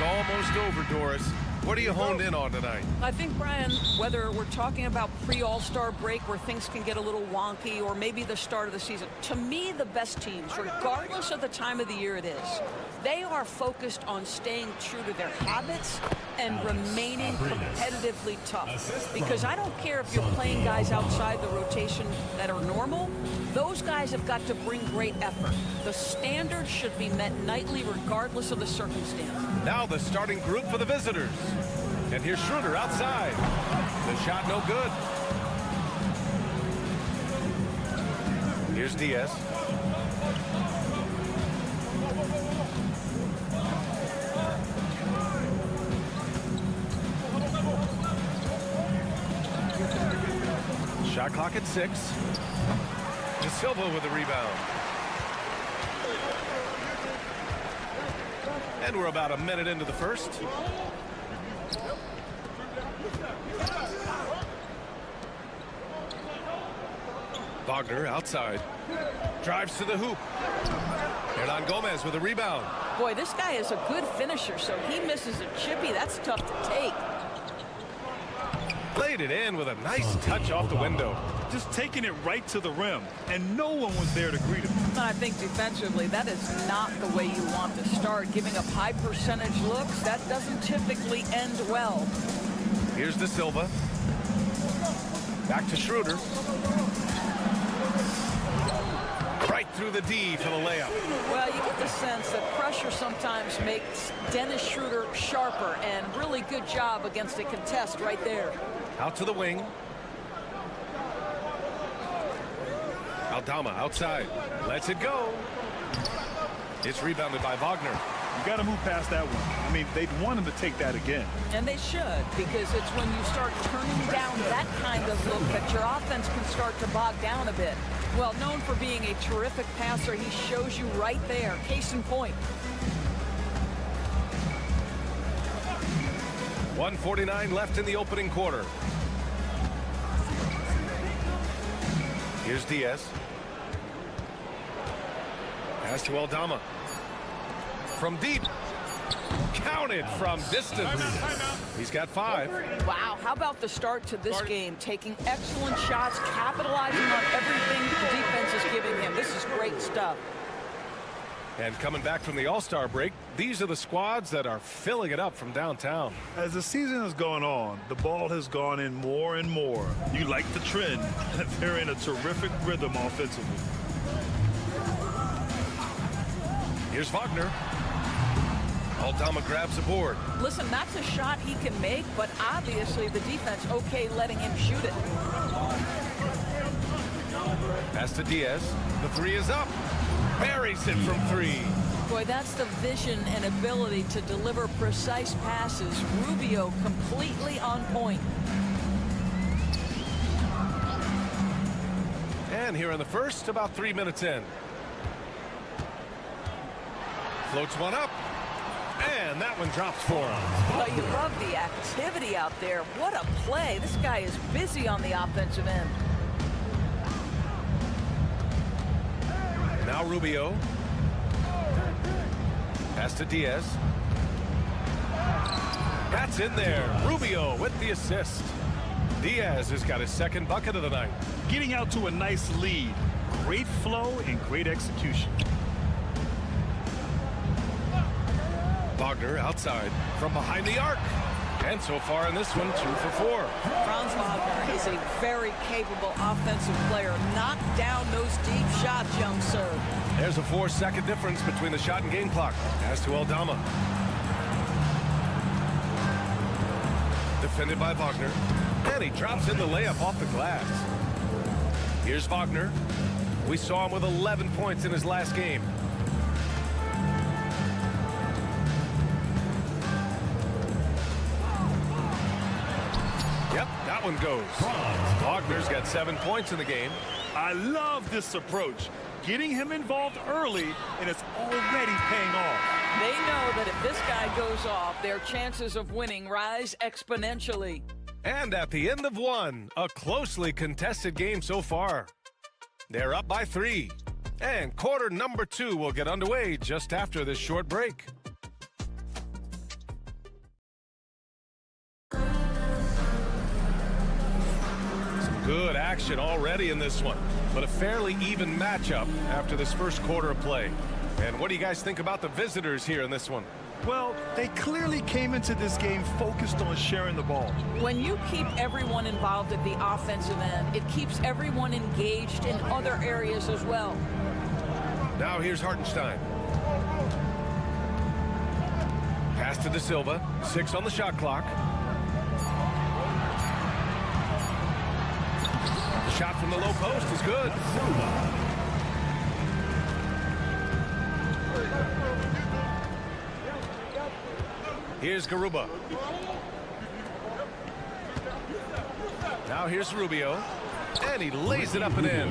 almost over, Doris. What are you honed in on tonight? I think, Brian, whether we're talking about pre-All-Star break where things can get a little wonky or maybe the start of the season, to me, the best teams, regardless of the time of the year it is, they are focused on staying true to their habits and remaining competitively tough. Because I don't care if you're playing guys outside the rotation that are normal, those guys have got to bring great effort. The standard should be met nightly regardless of the circumstance. Now the starting group for the visitors. And here's Schroeder outside. The shot no good. Here's Diaz. Shot clock at 6. De Silva with the rebound. And we're about a minute into the first. Wagner outside. Drives to the hoop. Hernan Gomez with a rebound. Boy, this guy is a good finisher, so he misses a chippy. That's tough to take. Played it in with a nice touch off the window. Just taking it right to the rim, and no one was there to greet him. I think defensively, that is not the way you want to start. Giving up high percentage looks, that doesn't typically end well. Here's De Silva. Back to Schroeder. Right through the D for the layup. Well, you get the sense that pressure sometimes makes Dennis Schroeder sharper, and really good job against a contest right there. Out to the wing. Aldama outside. Lets it go. It's rebounded by Wagner. You got to move past that one. I mean, they'd want him to take that again. And they should, because it's when you start turning down that kind of look that your offense can start to bog down a bit. Well, known for being a terrific passer, he shows you right there. Case in point. 1:49 left in the opening quarter. Here's Diaz. Pass to Aldama. From deep. Counted from distance. He's got 5. Wow, how about the start to this game? Taking excellent shots, capitalizing on everything the defense is giving him. This is great stuff. And coming back from the All-Star break, these are the squads that are filling it up from downtown. As the season has gone on, the ball has gone in more and more. You like the trend. They're in a terrific rhythm offensively. Here's Wagner. Aldama grabs the board. Listen, that's a shot he can make, but obviously the defense okay letting him shoot it. Pass to Diaz. The 3 is up. Buries it from 3. Boy, that's the vision and ability to deliver precise passes. Rubio completely on point. And here in the first, about 3 minutes in. Floats one up. And that one drops for him. Well, you love the activity out there. What a play. This guy is busy on the offensive end. Now Rubio. Pass to Diaz. That's in there. Rubio with the assist. Diaz has got his second bucket of the night. Getting out to a nice lead. Great flow and great execution. Wagner outside from behind the arc. And so far in this one, 2 for 4. Franz Wagner is a very capable offensive player. Knock down those deep shots, young sir. There's a 4-second difference between the shot and game clock. Pass to Aldama. Defended by Wagner. And he drops in the layup off the glass. Here's Wagner. We saw him with 11 points in his last game. Yep, that one goes. Wagner's got 7 points in the game. I love this approach. Getting him involved early, and it's already paying off. They know that if this guy goes off, their chances of winning rise exponentially. And at the end of one, a closely contested game so far. They're up by 3. And quarter number 2 will get underway just after this short break. Good action already in this one, but a fairly even matchup after this first quarter of play. And what do you guys think about the visitors here in this one? Well, they clearly came into this game focused on sharing the ball. When you keep everyone involved at the offensive end, it keeps everyone engaged in other areas as well. Now here's Hartenstein. Pass to De Silva. 6 on the shot clock. Shot from the low post is good. Here's Garuba. Now here's Rubio. And he lays it up and in.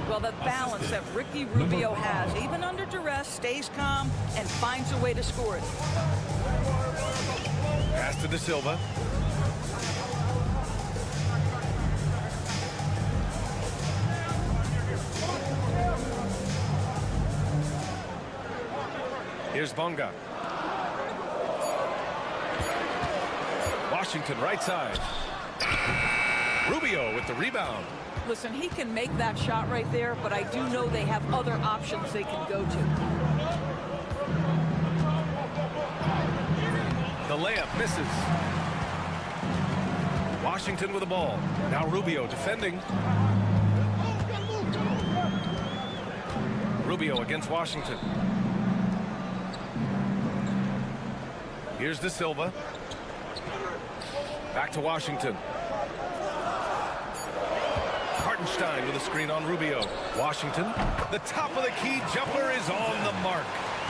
Well, the balance that Ricky Rubio has, even under duress, stays calm and finds a way to score it. Pass to De Silva. Here's Bonga. Washington right side. Rubio with the rebound. Listen, he can make that shot right there, but I do know they have other options they can go to. The layup misses. Washington with the ball. Now Rubio defending. Rubio against Washington. Here's De Silva. Back to Washington. Hartenstein with a screen on Rubio. Washington. The top of the key jumper is on the mark.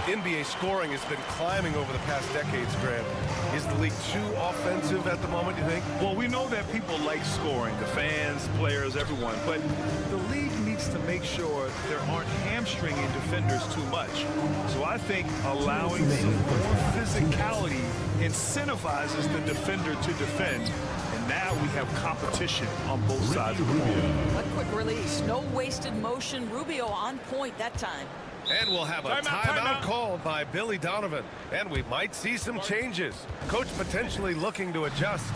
NBA scoring has been climbing over the past decades, Grant. Is the league too offensive at the moment, you think? Well, we know that people like scoring, the fans, players, everyone, but the league needs to make sure there aren't hamstringing defenders too much. So I think allowing some more physicality incentivizes the defender to defend. And now we have competition on both sides of the ball. A quick release, no wasted motion. Rubio on point that time. And we'll have a timeout called by Billy Donovan. And we might see some changes. Coach potentially looking to adjust.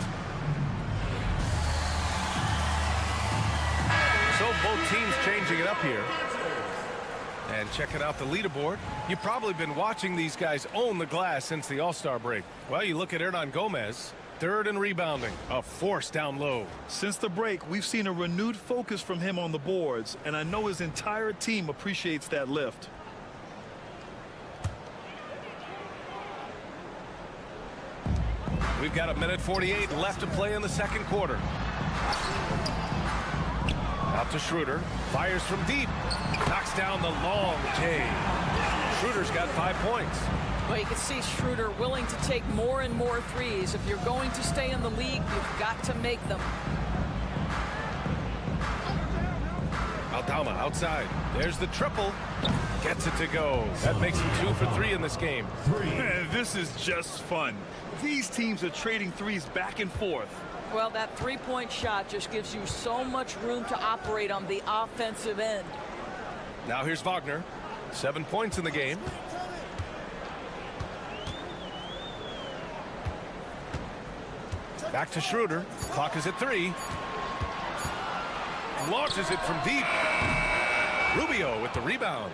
So both teams changing it up here. And checking out the leaderboard. You've probably been watching these guys own the glass since the All-Star break. Well, you look at Hernan Gomez. Third in rebounding, a force down low. Since the break, we've seen a renewed focus from him on the boards, and I know his entire team appreciates that lift. We've got 1:48 left to play in the second quarter. Out to Schroeder, fires from deep, knocks down the long J. Schroeder's got 5 points. Well, you can see Schroeder willing to take more and more threes. If you're going to stay in the league, you've got to make them. Aldama outside. There's the triple. Gets it to go. That makes him 2 for 3 in this game. Man, this is just fun. These teams are trading threes back and forth. Well, that three-point shot just gives you so much room to operate on the offensive end. Now here's Wagner. 7 points in the game. Back to Schroeder. Clock is at 3. Launches it from deep. Rubio with the rebound.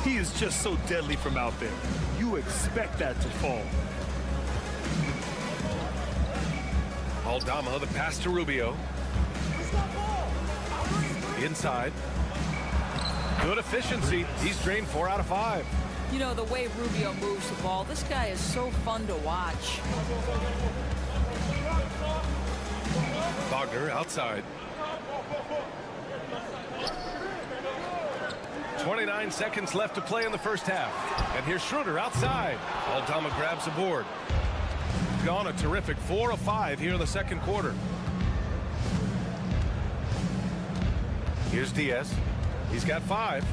He is just so deadly from out there. You expect that to fall. Aldama, the pass to Rubio. Inside. Good efficiency. He's drained 4 out of 5. You know, the way Rubio moves the ball, this guy is so fun to watch. Wagner outside. 29 seconds left to play in the first half. And here's Schroeder outside. Aldama grabs the board. Gone a terrific 4 of 5 here in the second quarter. Here's Diaz. He's got 5.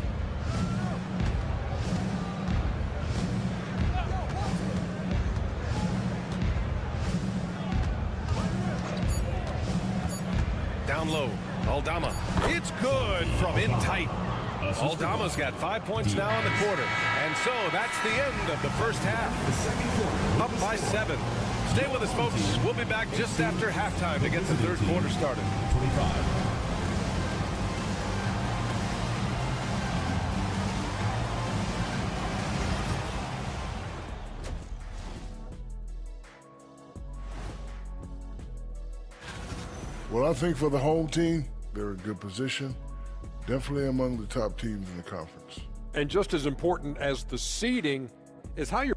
Down low. Aldama. It's good from in tight. Aldama's got 5 points now in the quarter. And so that's the end of the first half. Up by 7. Stay with us, folks. We'll be back just after halftime to get the third quarter started. Well, I think for the home team, they're in good position. Definitely among the top teams in the conference. And just as important as the seeding is how you're...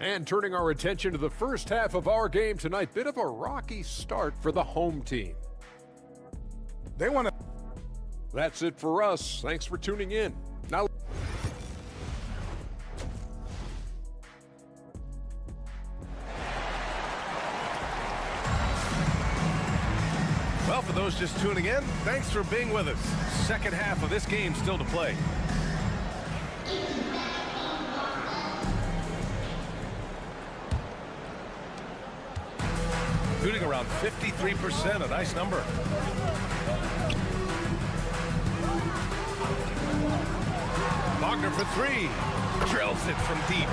And turning our attention to the first half of our game tonight, bit of a rocky start for the home team. They want to... That's it for us. Thanks for tuning in. Now... Well, for those just tuning in, thanks for being with us. Second half of this game still to play. Shooting around 53%, a nice number. Wagner for 3. Drills it from deep.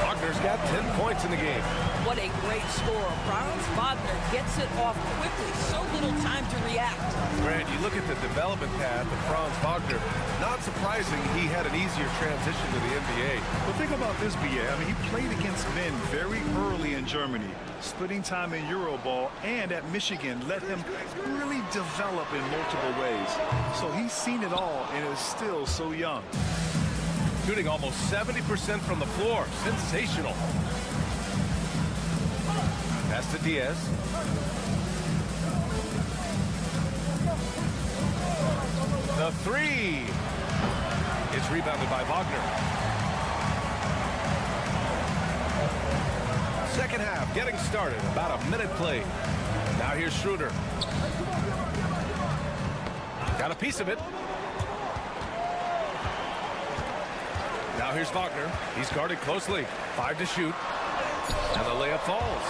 Wagner's got 10 points in the game. What a great score. Franz Wagner gets it off quickly. So little time to react. Grant, you look at the development path of Franz Wagner. Not surprising he had an easier transition to the NBA. But think about this, BA. I mean, he played against men very early in Germany, splitting time in Euroball, and at Michigan let him really develop in multiple ways. So he's seen it all and is still so young. Shooting almost 70% from the floor. Sensational. Pass to Diaz. The three. It's rebounded by Wagner. Second half getting started. About a minute played. Now here's Schroeder. Got a piece of it. Now here's Wagner. He's guarded closely. 5 to shoot. And the layup falls.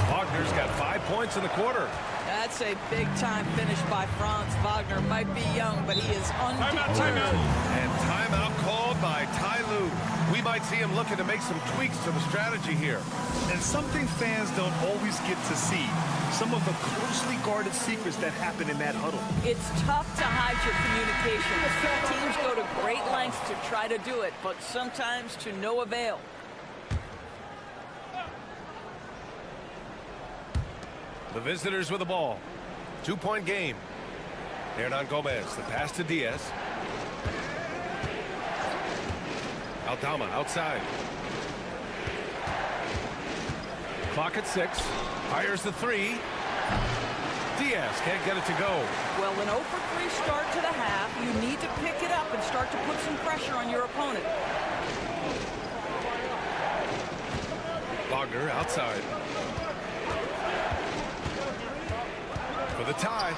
Wagner's got 5 points in the quarter. That's a big-time finish by Franz Wagner. Might be young, but he is undeterred. Timeout. And timeout called by Ty Lue. We might see him looking to make some tweaks to the strategy here. And something fans don't always get to see. Some of the closely guarded secrets that happen in that huddle. It's tough to hide your communication. Teams go to great lengths to try to do it, but sometimes to no avail. The visitors with the ball. 2-point game. Hernan Gomez, the pass to Diaz. Aldama outside. Clock at 6. Fires the three. Diaz can't get it to go. Well, an 0 for 3 start to the half. You need to pick it up and start to put some pressure on your opponent. Wagner outside. For the tie.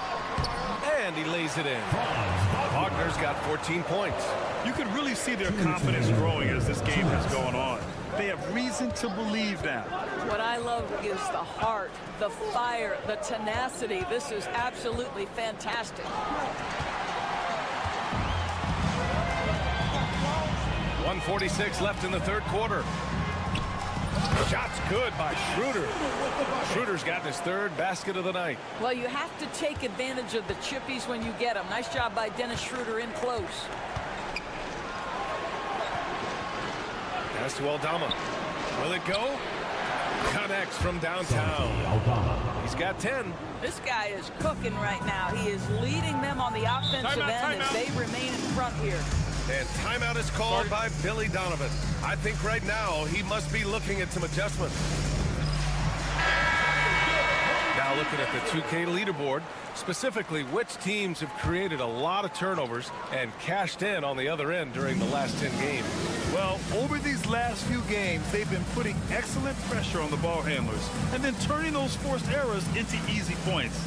And he lays it in. Wagner's got 14 points. You can really see their confidence growing as this game has gone on. They have reason to believe now. What I love is the heart, the fire, the tenacity. This is absolutely fantastic. 1:46 left in the third quarter. Shot's good by Schroeder. Schroeder's gotten his third basket of the night. Well, you have to take advantage of the chippies when you get them. Nice job by Dennis Schroeder in close. Pass to Aldama. Will it go? Connects from downtown. He's got 10. This guy is cooking right now. He is leading them on the offensive end as they remain in front here. And timeout is called by Billy Donovan. I think right now he must be looking at some adjustments. Now looking at the 2K leaderboard, specifically which teams have created a lot of turnovers and cashed in on the other end during the last 10 games. Well, over these last few games, they've been putting excellent pressure on the ball handlers and then turning those forced errors into easy points.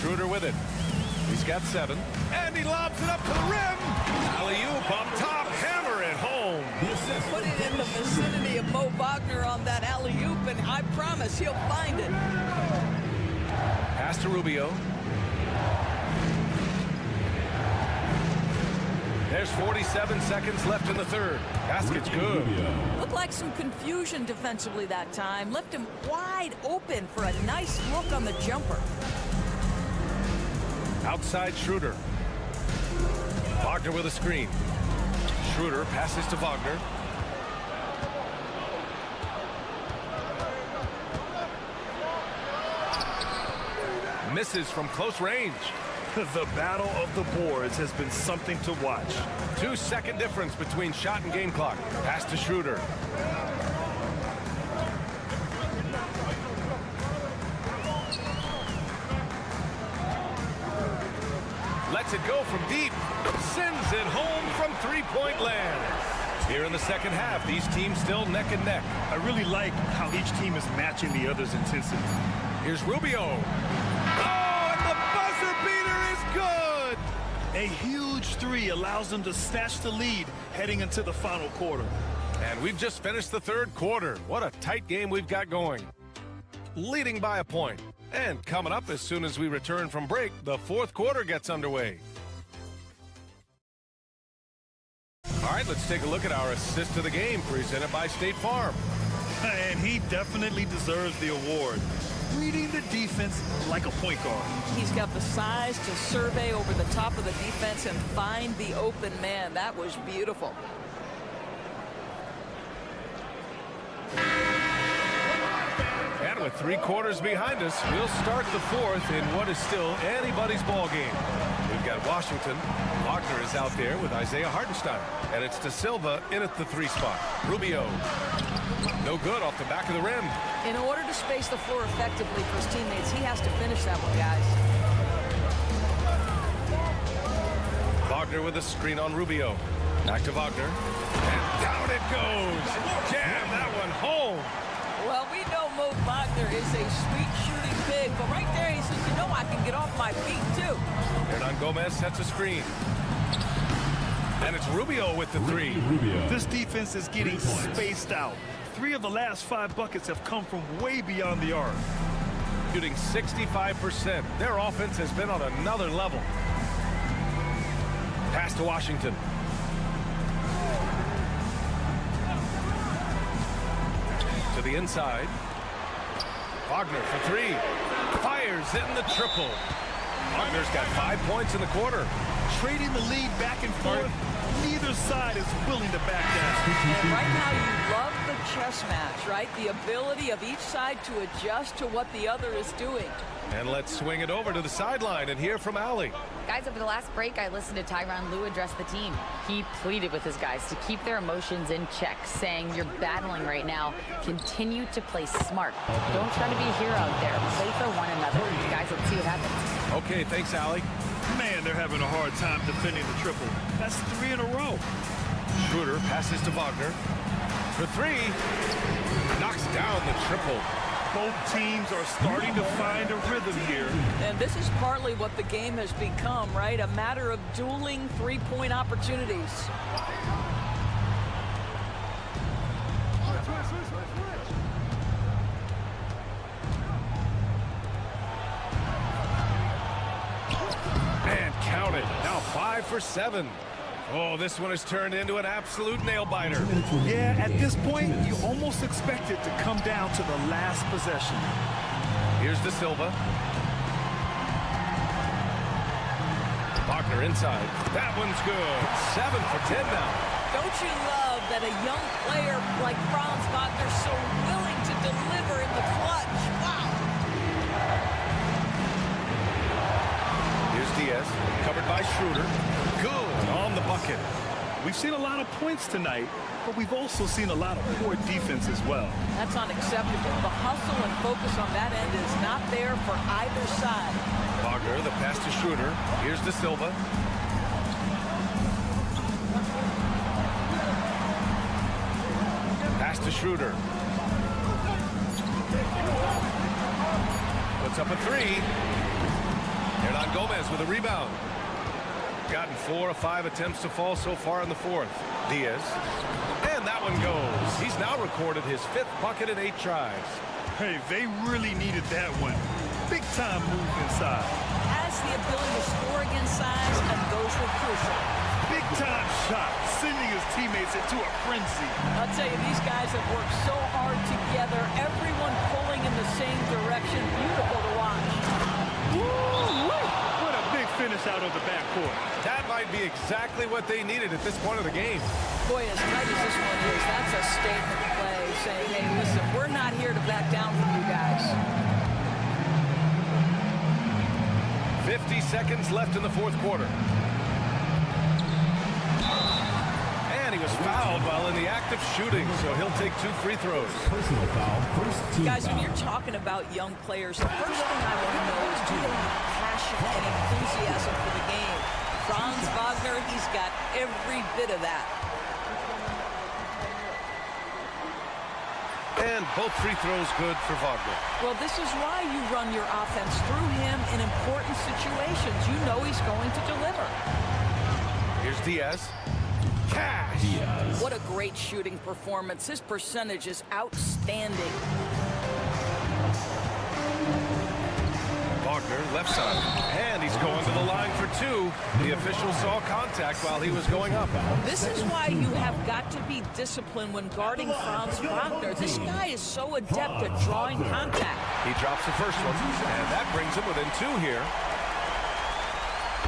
Schroeder with it. He's got 7. And he lobs it up to the rim. Alley-oop up top. Hammer it home. Put it in the vicinity of Mo Wagner on that alley-oop, and I promise he'll find it. Pass to Rubio. There's 47 seconds left in the third. Basket's good. Looked like some confusion defensively that time. Left him wide open for a nice look on the jumper. Outside Schroeder. Wagner with a screen. Schroeder passes to Wagner. Misses from close range. The battle of the boards has been something to watch. 2-second difference between shot and game clock. Pass to Schroeder. Lets it go from deep. Sends it home from three-point land. Here in the second half, these teams still neck and neck. I really like how each team is matching the other's intensity. Here's Rubio. Oh, and the buzzer beater is good. A huge three allows them to snatch the lead heading into the final quarter. And we've just finished the third quarter. What a tight game we've got going. Leading by a point. And coming up as soon as we return from break, the fourth quarter gets underway. All right, let's take a look at our assist of the game presented by State Farm. And he definitely deserves the award. Reading the defense like a point guard. He's got the size to survey over the top of the defense and find the open man. That was beautiful. And with 3 quarters behind us, we'll start the 4th in what is still anybody's ball game. We've got Washington. Wagner is out there with Isaiah Hartenstein. And it's De Silva in at the 3 spot. Rubio. No good off the back of the rim. In order to space the floor effectively for his teammates, he has to finish that one, guys. Wagner with a screen on Rubio. Back to Wagner. And down it goes. Jam that one home. Well, we know Mo Wagner is a sweet shooting big, but right there he says, you know, I can get off my feet too. Hernan Gomez sets a screen. And it's Rubio with the 3. This defense is getting spaced out. 3 of the last 5 buckets have come from way beyond the arc. Shooting 65%. Their offense has been on another level. Pass to Washington. To the inside. Wagner for 3. Fires in the triple. Wagner's got 5 points in the quarter. Trading the lead back and forth, neither side is willing to back down. And right now you love the chess match, right? The ability of each side to adjust to what the other is doing. And let's swing it over to the sideline and hear from Allie. Guys, over the last break, I listened to Tyronn Lue address the team. He pleaded with his guys to keep their emotions in check, saying, you're battling right now. Continue to play smart. Don't try to be a hero out there. Play for one another. Guys, let's see what happens. Okay, thanks, Allie. Man, they're having a hard time defending the triple. That's 3 in a row. Schroeder passes to Wagner. For 3. Knocks down the triple. Both teams are starting to find a rhythm here. And this is partly what the game has become, right? A matter of dueling 3-point opportunities. And count it. Now 5 for 7. Oh, this one has turned into an absolute nail-biter. Yeah, at this point, you almost expect it to come down to the last possession. Here's De Silva. Wagner inside. That one's good. 7 for 10 now. Don't you love that a young player like Franz Wagner is so willing to deliver in the clutch? Wow. Here's Diaz, covered by Schroeder. Good on the bucket. We've seen a lot of points tonight, but we've also seen a lot of poor defense as well. That's unacceptable. The hustle and focus on that end is not there for either side. Wagner, the pass to Schroeder. Here's De Silva. Pass to Schroeder. Puts up a 3. Hernan Gomez with a rebound. Gotten 4 of 5 attempts to fall so far in the 4th. Diaz. And that one goes. He's now recorded his 5th bucket in 8 tries. Hey, they really needed that one. Big time move inside. Has the ability to score against size, and those were crucial. Big time shot, sending his teammates into a frenzy. I'll tell you, these guys have worked so hard together. Everyone pulling in the same direction. Beautiful to watch. Woo-wee! What a big finish out of the backcourt. That might be exactly what they needed at this point of the game. Boy, as tight as this one is, that's a statement play saying, hey, listen, we're not here to back down from you guys. 50 seconds left in the 4th quarter. And he was fouled while in the act of shooting, so he'll take 2 free throws. Personal foul, first team Guys, when foul. you're talking about young players, the first thing I want to know is, do they have passion and enthusiasm for the game? Franz Wagner, he's got every bit of that. And both free throws good for Wagner. Well, this is why you run your offense through him in important situations. You know he's going to deliver. Here's Diaz. Cash! Diaz. What a great shooting performance. His percentage is outstanding. Wagner, left side. And he's going to the line for two. The official saw contact while he was going up. This is why you have got to be disciplined when guarding Franz Wagner. This guy is so adept at drawing contact. He drops the first one, and that brings him within two here.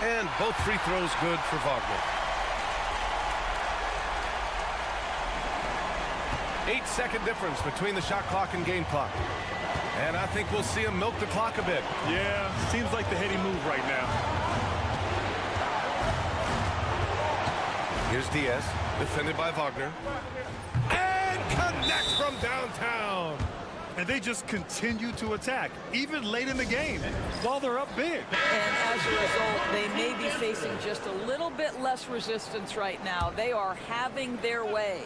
And both free throws good for Wagner. 8-second difference between the shot clock and game clock. And I think we'll see him milk the clock a bit. Yeah, seems like the heady move right now. Here's Diaz, defended by Wagner. And connects from downtown. And they just continue to attack, even late in the game, while they're up big. And as a result, they may be facing just a little bit less resistance right now. They are having their way.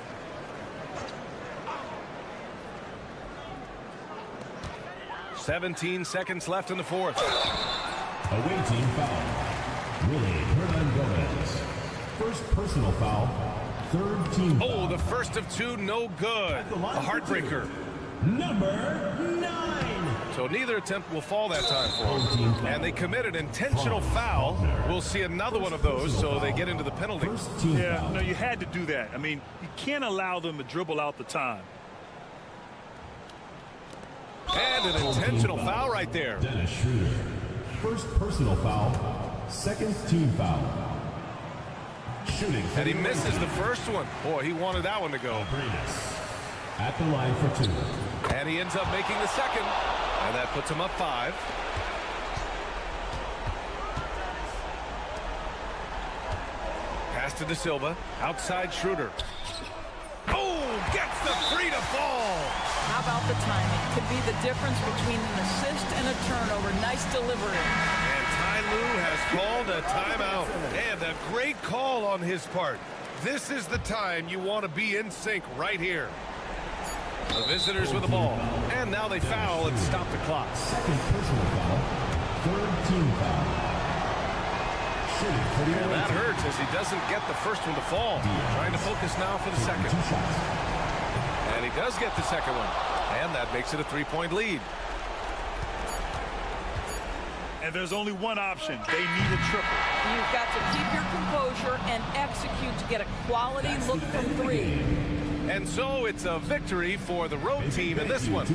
"17 seconds left in the fourth. Away team foul. Willie Hernan-Gomez. First personal foul. Third team foul. Oh, the first of two, no good. A heartbreaker. Number 9. So neither attempt will fall that time for them. And they committed intentional foul. We'll see another one of those, so they get into the penalty. Yeah, no, you had to do that. I mean, you can't allow them to dribble out the time. And an intentional foul right there. Dennis Schroeder. First personal foul. Second team foul. Shooting. And he misses the first one. Boy, he wanted that one to go. At the line for two. And he ends up making the second. And that puts him up 5. Pass to De Silva. Outside Schroeder. Oh, gets the 3 to fall. How about the timing? Could be the difference between an assist and a turnover. Nice delivery. And Ty Lue has called a timeout. And a great call on his part. This is the time you want to be in sync right here. The visitors with the ball. And now they foul and stop the clock. Second personal foul. Third team foul. Shooting for the And that hurts as he doesn't get the first one to fall. Trying to focus now for the second. And he does get the second one. And that makes it a 3-point lead. And there's only one option. They need a triple. You've got to keep your composure and execute to get a quality look from 3. And so it's a victory for the road team in this one.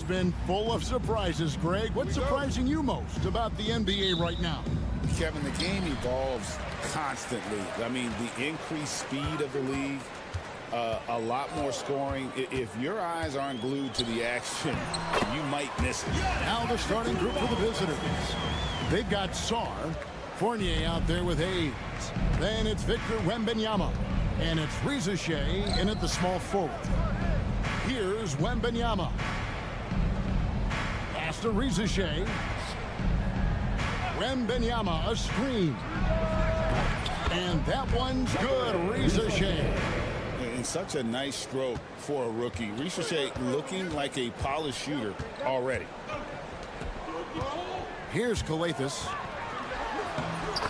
Been full of surprises, Greg. What's surprising you most about the NBA right now? Kevin, the game evolves constantly. I mean, the increased speed of the league, a lot more scoring. If your eyes aren't glued to the action, you might miss it. Now the starting group for the visitors. They've got Sarr, Fournier out there with Hayes. Then it's Victor Wembanyama. And it's Riza Shea in at the small forward. Here's Wembanyama. To Riza Shea. Wembanyama, a screen. And that one's good, Riza Shea. And such a nice stroke for a rookie. Riza Shea looking like a polished shooter already. Here's Calathis.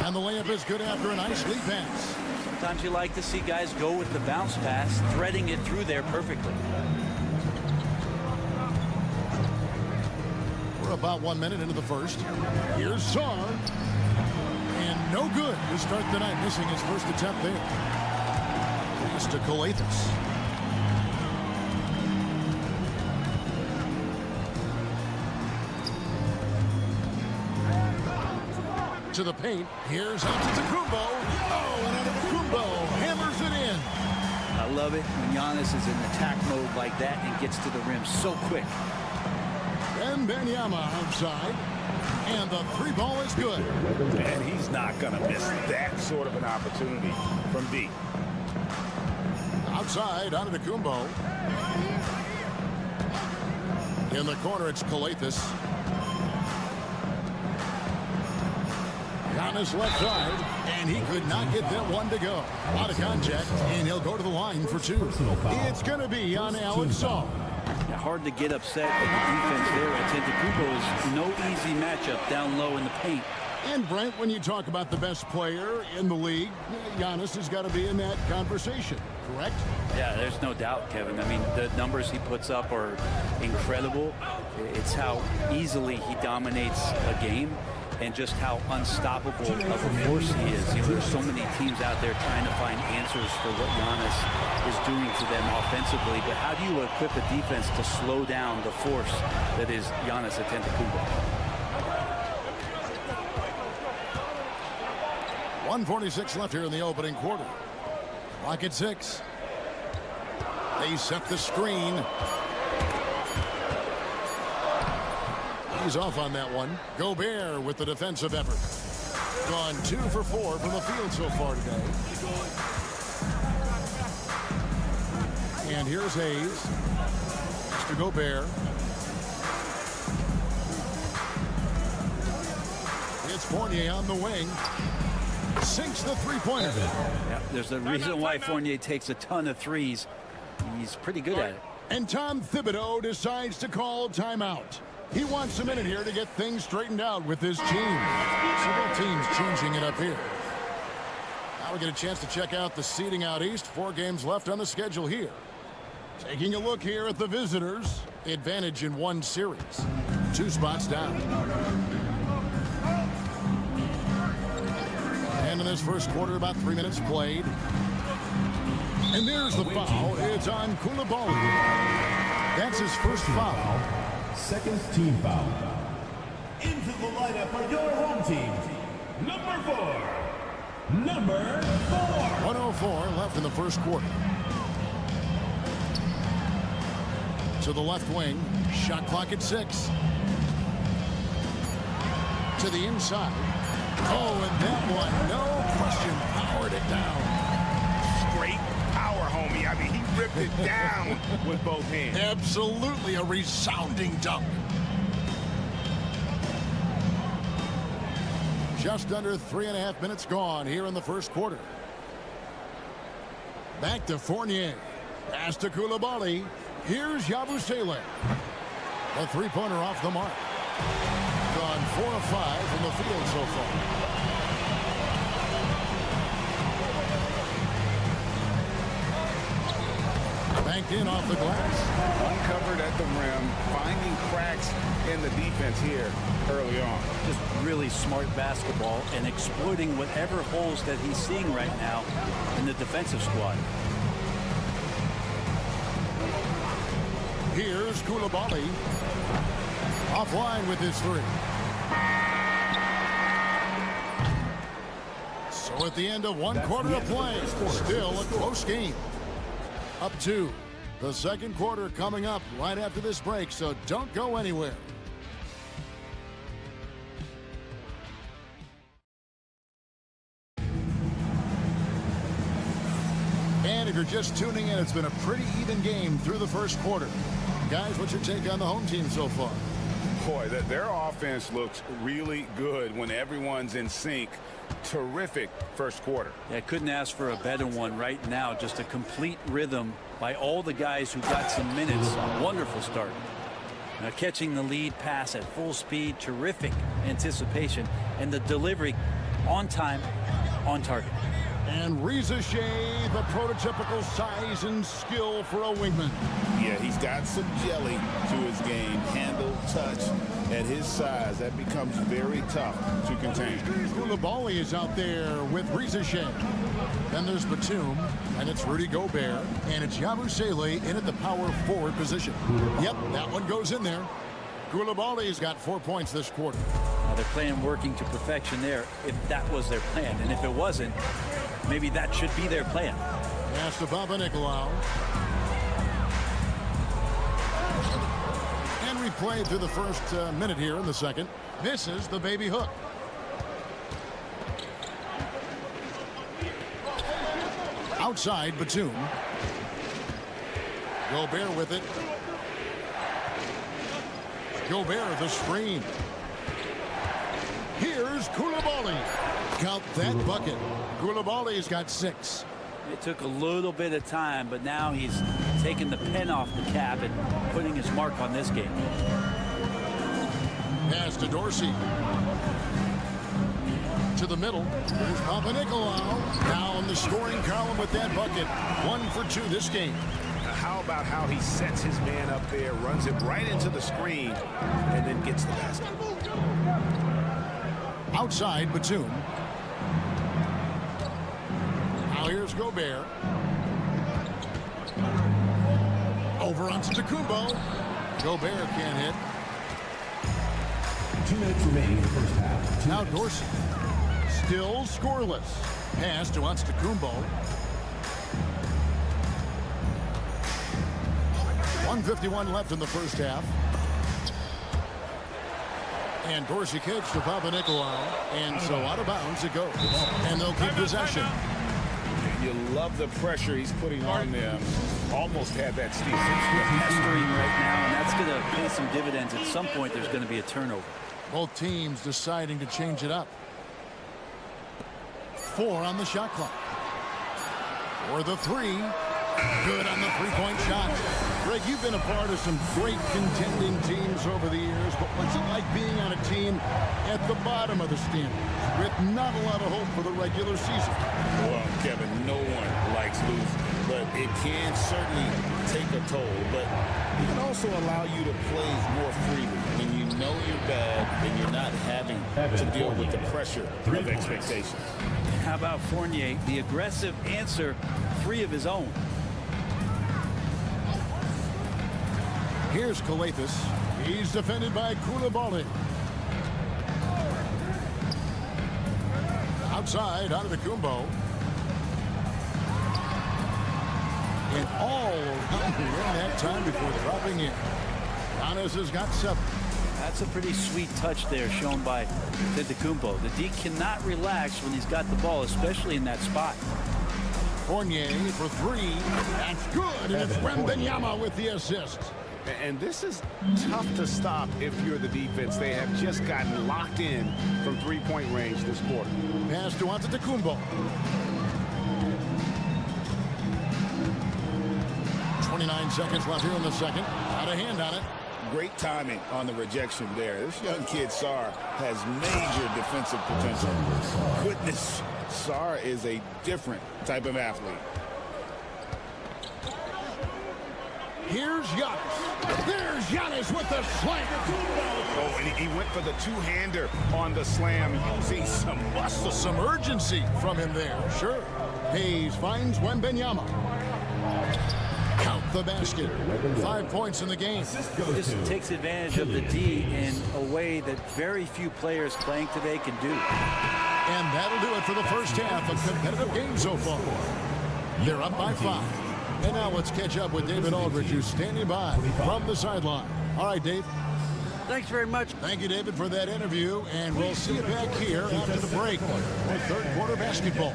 And the layup is good after a nice lead pass. Sometimes you like to see guys go with the bounce pass, threading it through there perfectly. About 1 minute into the first. Here's Sarr. And no good to start the night, missing his first attempt there. Pass to Calathis. To the paint. Here's Antetokounmpo. Oh, and Antetokounmpo hammers it in. I love it when Giannis is in attack mode like that and gets to the rim so quick. Wembanyama outside, and the three ball is good. And he's not going to miss that sort of an opportunity from deep. Outside, Antetokounmpo. In the corner, it's Calathis. On his left side, and he could not get that one to go. Out of contact, and he'll go to the line for two. It's going to be on Alex Sarr. hard to get upset at the defense there. Antetokounmpo is no easy matchup down low in the paint. And Brent, when you talk about the best player in the league, Giannis has got to be in that conversation, correct? Yeah, there's no doubt, Kevin. I mean, the numbers he puts up are incredible. It's how easily he dominates a game and just how unstoppable of a force he is. You know, there's so many teams out there trying to find answers for what Giannis is doing to them offensively, but how do you equip a defense to slow down the force that is Giannis Antetokounmpo? 1:46 left here in the opening quarter. Clock at 6. They set the screen. He's off on that one. Gobert with the defensive effort. Gone 2 for 4 from the field so far today. And here's Hayes. To Gobert. It's Fournier on the wing. Sinks the three-pointer. Yeah, there's a reason why Fournier takes a ton of threes. He's pretty good at it. And Tom Thibodeau decides to call timeout. He wants a minute here to get things straightened out with his team. Several teams changing it up here. Now we get a chance to check out the seeding out east. 4 games left on the schedule here. Taking a look here at the visitors. Advantage in 1 series. 2 spots down. And in this first quarter, about 3 minutes played. And there's the foul. It's on Koulibaly. That's his first foul. Second team foul. Into the lineup for your home team. Number 4. 1:04 left in the first quarter. To the left wing. Shot clock at 6. To the inside. Oh, and that one, no question, powered it down. Straight power, homie. I mean, he ripped it down with both hands. Absolutely a resounding dunk. Just under 3.5 minutes gone here in the first quarter. Back to Fournier. Pass to Koulibaly. Here's Yabusele. The three-pointer off the mark. Gone 4 of 5 from the field so far. Banked in off the glass. Uncovered at the rim, finding cracks in the defense here early on. Just really smart basketball and exploiting whatever holes that he's seeing right now in the defensive squad. Here's Koulibaly. Offline with his 3. So at the end of 1 quarter of play, still a close game. Up 2. The second quarter coming up right after this break, so don't go anywhere. And if you're just tuning in, it's been a pretty even game through the first quarter. Guys, what's your take on the home team so far? Boy, their offense looks really good when everyone's in sync. Terrific first quarter. Yeah, couldn't ask for a better one right now. Just a complete rhythm by all the guys who got some minutes. Wonderful start. Now catching the lead pass at full speed. Terrific anticipation. And the delivery on time, on target. And Reza Shea, the prototypical size and skill for a wingman. Yeah, he's got some jelly to his game. Handle, touch, at his size, that becomes very tough to contain. Koulibaly is out there with Reza Shea. Then there's Batum, and it's Rudy Gobert, and it's Yabusele in at the power forward position. Yep, that one goes in there. Koulibaly's got 4 points this quarter. Now they're playing working to perfection there if that was their plan. And if it wasn't, maybe that should be their plan. Pass to Papanikolaou. And replayed through the first minute here in the second. Misses the baby hook. Outside, Batum. Gobert with it. Gobert, the screen. Here's Koulibaly. Count that bucket. Koulibaly's got 6. It took a little bit of time, but now he's taking the pen off the cap and putting his mark on this game. Pass to Dorsey. To the middle. Here's Papanikolaou. Now in the scoring column with that bucket. 1 for 2 this game. How about how he sets his man up there, runs it right into the screen, and then gets the basket. Outside, Batum. Now here's Gobert. Over on Antetokounmpo. Gobert can't hit. 2 minutes remaining in the first half. Now Dorsey. Still scoreless. Pass to Antetokounmpo. 1:51 left in the first half. And Dorsey kicks to Papanikolaou. And so out of bounds it goes. And they'll keep possession. You love the pressure he's putting on them. Almost had that steal. Pestering right now, and that's going to pay some dividends. At some point, there's going to be a turnover. Both teams deciding to change it up. 4 on the shot clock. For the 3. Good on the three-point shot. Greg, you've been a part of some great contending teams over the years, but what's it like being on a team at the bottom of the standings with not a lot of hope for the regular season? Well, Kevin, no one likes losing, but it can certainly take a toll. But it can also allow you to play more freely when you know you're bad and you're not having to deal with the pressure of expectations. How about Fournier? The aggressive answer, 3 of his own. Here's Kalathis. He's defended by Koulibaly. Outside, Antetokounmpo. And all around the rim that time before dropping in. Giannis has got 7. That's a pretty sweet touch there shown by Antetokounmpo. The D cannot relax when he's got the ball, especially in that spot. Fournier for 3. That's good. And it's Wembanyama with the assist. And this is tough to stop if you're the defense. They have just gotten locked in from three-point range this quarter. Pass to Antetokounmpo. 29 seconds left here in the second. Got a hand on it. Great timing on the rejection there. This young kid, Sarr, has major defensive potential. Goodness, Sarr is a different type of athlete. Here's Giannis. There's Giannis with the slam. Oh, and he went for the two-hander on the slam, using some muscle. Some urgency from him there, sure. Hayes finds Wembanyama. Count the basket. 5 points in the game. This takes advantage of the D in a way that very few players playing today can do. And that'll do it for the first half of competitive game so far. They're up by 5. And now let's catch up with David Aldridge, who's standing by from the sideline. All right, Dave. Thanks very much. Thank you, David, for that interview. And we'll see you back here after the break with third quarter basketball.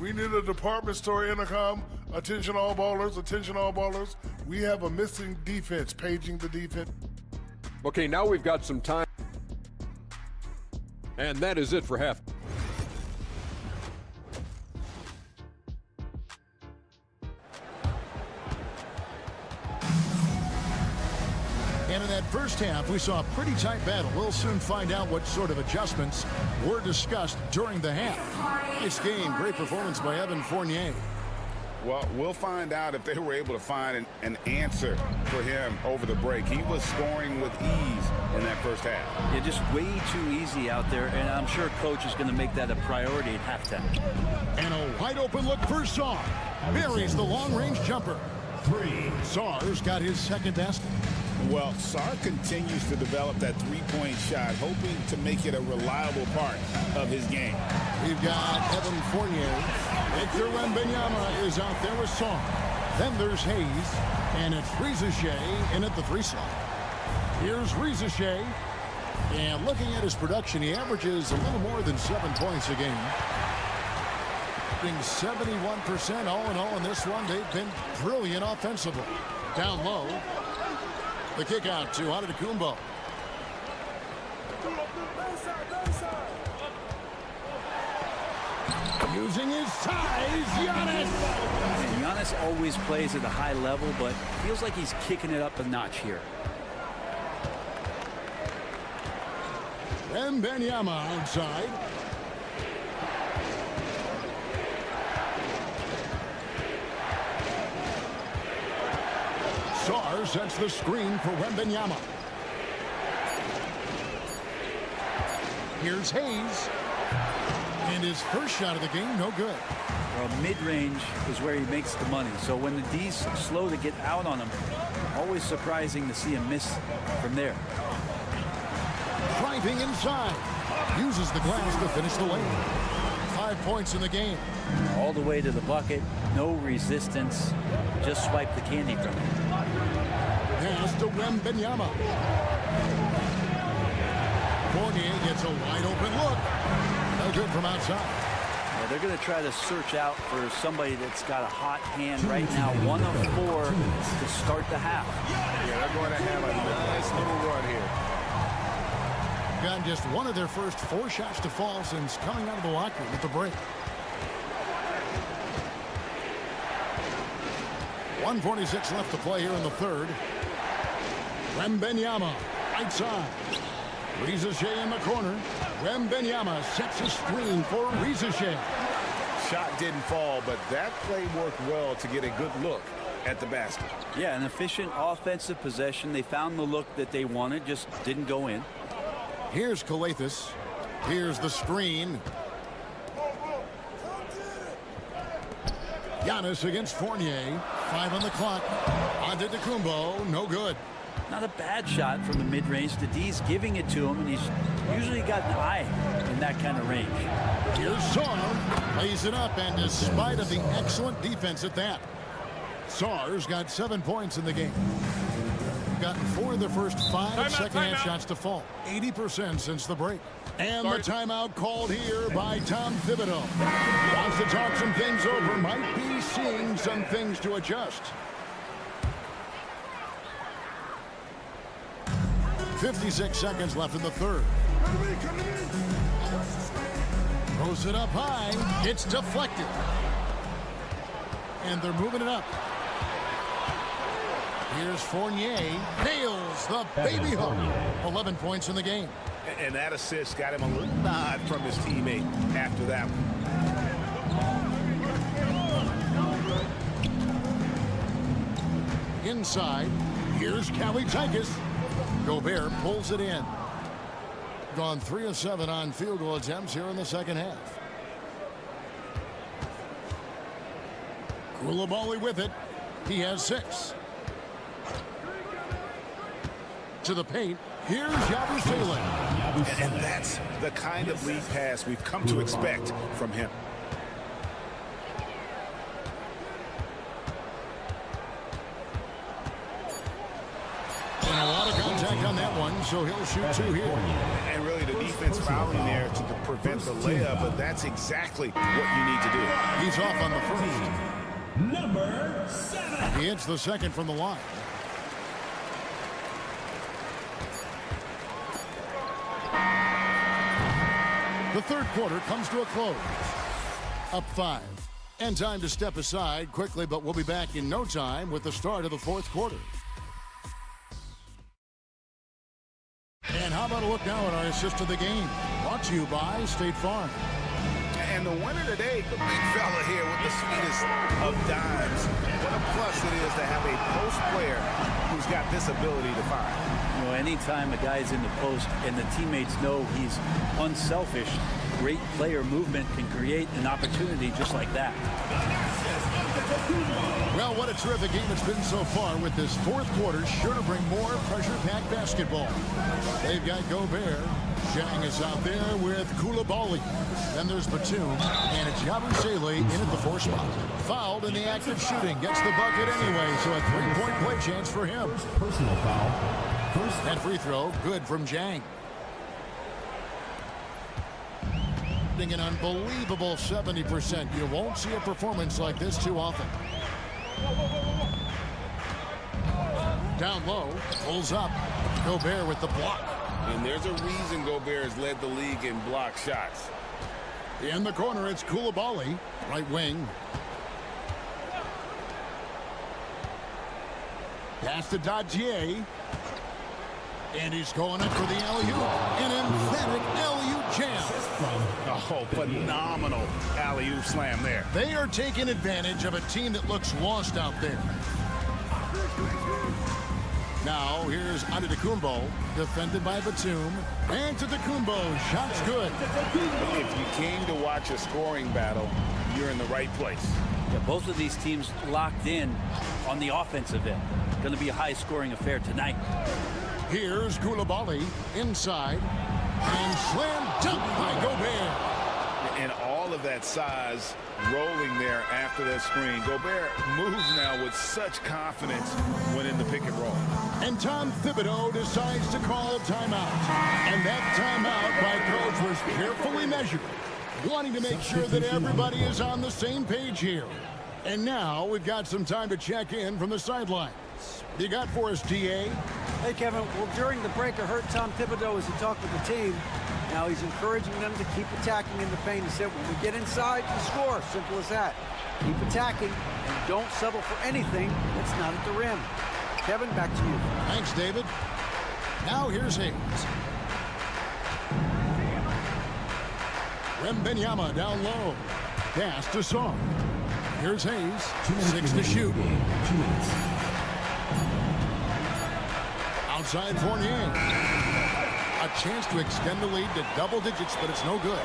We need a department store intercom. Attention all ballers, attention all ballers. We have a missing defense, paging the defense. Okay, now we've got some time. And that is it for half. And in that first half, we saw a pretty tight battle. We'll soon find out what sort of adjustments were discussed during the half. Nice game, great performance by Evan Fournier. Well, we'll find out if they were able to find an answer for him over the break. He was scoring with ease in that first half. Yeah, just way too easy out there, and I'm sure coach is going to make that a priority at halftime. And a wide open look for Sarr. Buries the long-range jumper. 3. Sarr's got his second basket. Well, Sarr continues to develop that three-point shot, hoping to make it a reliable part of his game. We've got Evan Fournier. Victor Wembanyama is out there with Sarr. Then there's Hayes, and it's Rizachet in at the 3 slot. Here's Rizachet, and looking at his production, he averages a little more than 7 points a game. Being 71% all in all in this one. They've been brilliant offensively. Down low. The kick out to Antetokounmpo. Using his size, Giannis. And Giannis always plays at a high level, but feels like he's kicking it up a notch here. Wembanyama outside. Sarr sets the screen for Wembanyama. Here's Hayes. And his first shot of the game, no good. Well, mid-range is where he makes the money. So when the D's slow to get out on him, always surprising to see him miss from there. Driving inside. Uses the glass to finish the lane. 5 points in the game. All the way to the bucket. No resistance. Just swipe the candy from him. Pass to Wembanyama. Fournier gets a wide open look. No good from outside. Yeah, they're going to try to search out for somebody that's got a hot hand right now. 1 of 4 to start the half. Yeah, they're going to have a nice little run here. Got just one of their first 4 shots to fall since coming out of the locker room at the break. 1:46 left to play here in the third. Wembanyama, right side. Rizachet in the corner. Wembanyama sets a screen for Rizachet. Shot didn't fall, but that play worked well to get a good look at the basket. Yeah, an efficient offensive possession. They found the look that they wanted, just didn't go in. Here's Kalathis. Here's the screen. Giannis against Fournier. 5 on the clock. Antetokounmpo, no good. Not a bad shot from the mid-range. The D's giving it to him, and he's usually got an eye in that kind of range. Here's Sarr. Lays it up, and despite of the excellent defense at that, Sarr's got 7 points in the game. Gotten 4 of their first 5 second-half shots to fall. 80% since the break. And the timeout called here by Tom Thibodeau. Wants to talk some things over. Might be seeing some things to adjust. 56 seconds left in the third. Throws it up high. It's deflected. And they're moving it up. Here's Fournier. Nails the baby hook. 11 points in the game. And that assist got him a little nod from his teammate after that one. Inside. Here's Kalaitakis. Gobert pulls it in. Gone 3 of 7 on field goal attempts here in the second half. Koulibaly with it. He has 6. To the paint. Here's Yabusele. And that's the kind of lead pass we've come to expect from him. And a lot of contact on that one, so he'll shoot 2 here. And really the defense fouling there to prevent the layup, but that's exactly what you need to do. He's off on the first. Number 7. He hits the second from the line. The third quarter comes to a close. Up 5. And time to step aside quickly, but we'll be back in no time with the start of the fourth quarter. And how about a look now at our assist of the game? Brought to you by State Farm. And the winner today, the big fella here with the sweetest of dimes. What a plus it is to have a post player who's got this ability to find. You know, anytime a guy's in the post and the teammates know he's unselfish, great player movement can create an opportunity just like that. Well, what a terrific game it's been so far, with this fourth quarter sure to bring more pressure-packed basketball. They've got Gobert. Zhang is out there with Koulibaly. Then there's Batum, and it's Yabusele in at the 4 spot. Fouled in the act of shooting. Gets the bucket anyway, so a 3-point play chance for him. Personal foul. That free throw, good from Zhang. An unbelievable 70%. You won't see a performance like this too often. Down low, pulls up. Gobert with the block. And there's a reason Gobert has led the league in block shots. In the corner, it's Koulibaly, right wing. Pass to Dadier. And he's going up for the alley-oop. An emphatic alley-oop jam. Oh, phenomenal alley-oop slam there. They are taking advantage of a team that looks lost out there. Now, here's Antetokounmpo, defended by Batum. Antetokounmpo, shot's good. If you came to watch a scoring battle, you're in the right place. Yeah, both of these teams locked in on the offensive end. Going to be a high-scoring affair tonight. Here's Koulibaly inside. And slam dunk by Gobert. And all of that size rolling there after that screen. Gobert moves now with such confidence when in the pick and roll. And Tom Thibodeau decides to call timeout. And that timeout by coach was carefully measured, wanting to make sure that everybody is on the same page here. And now we've got some time to check in from the sidelines. What do you got for us, TA? Hey, Kevin. Well, during the break, I heard Tom Thibodeau as he talked with the team. Now he's encouraging them to keep attacking in the paint. He said, when we get inside, we score. Simple as that. Keep attacking and don't settle for anything that's not at the rim. Kevin, back to you. Thanks, David. Now here's Hayes. Wembanyama down low. Pass to Song. Here's Hayes. 6 to shoot. Outside Fournier. A chance to extend the lead to double digits, but it's no good.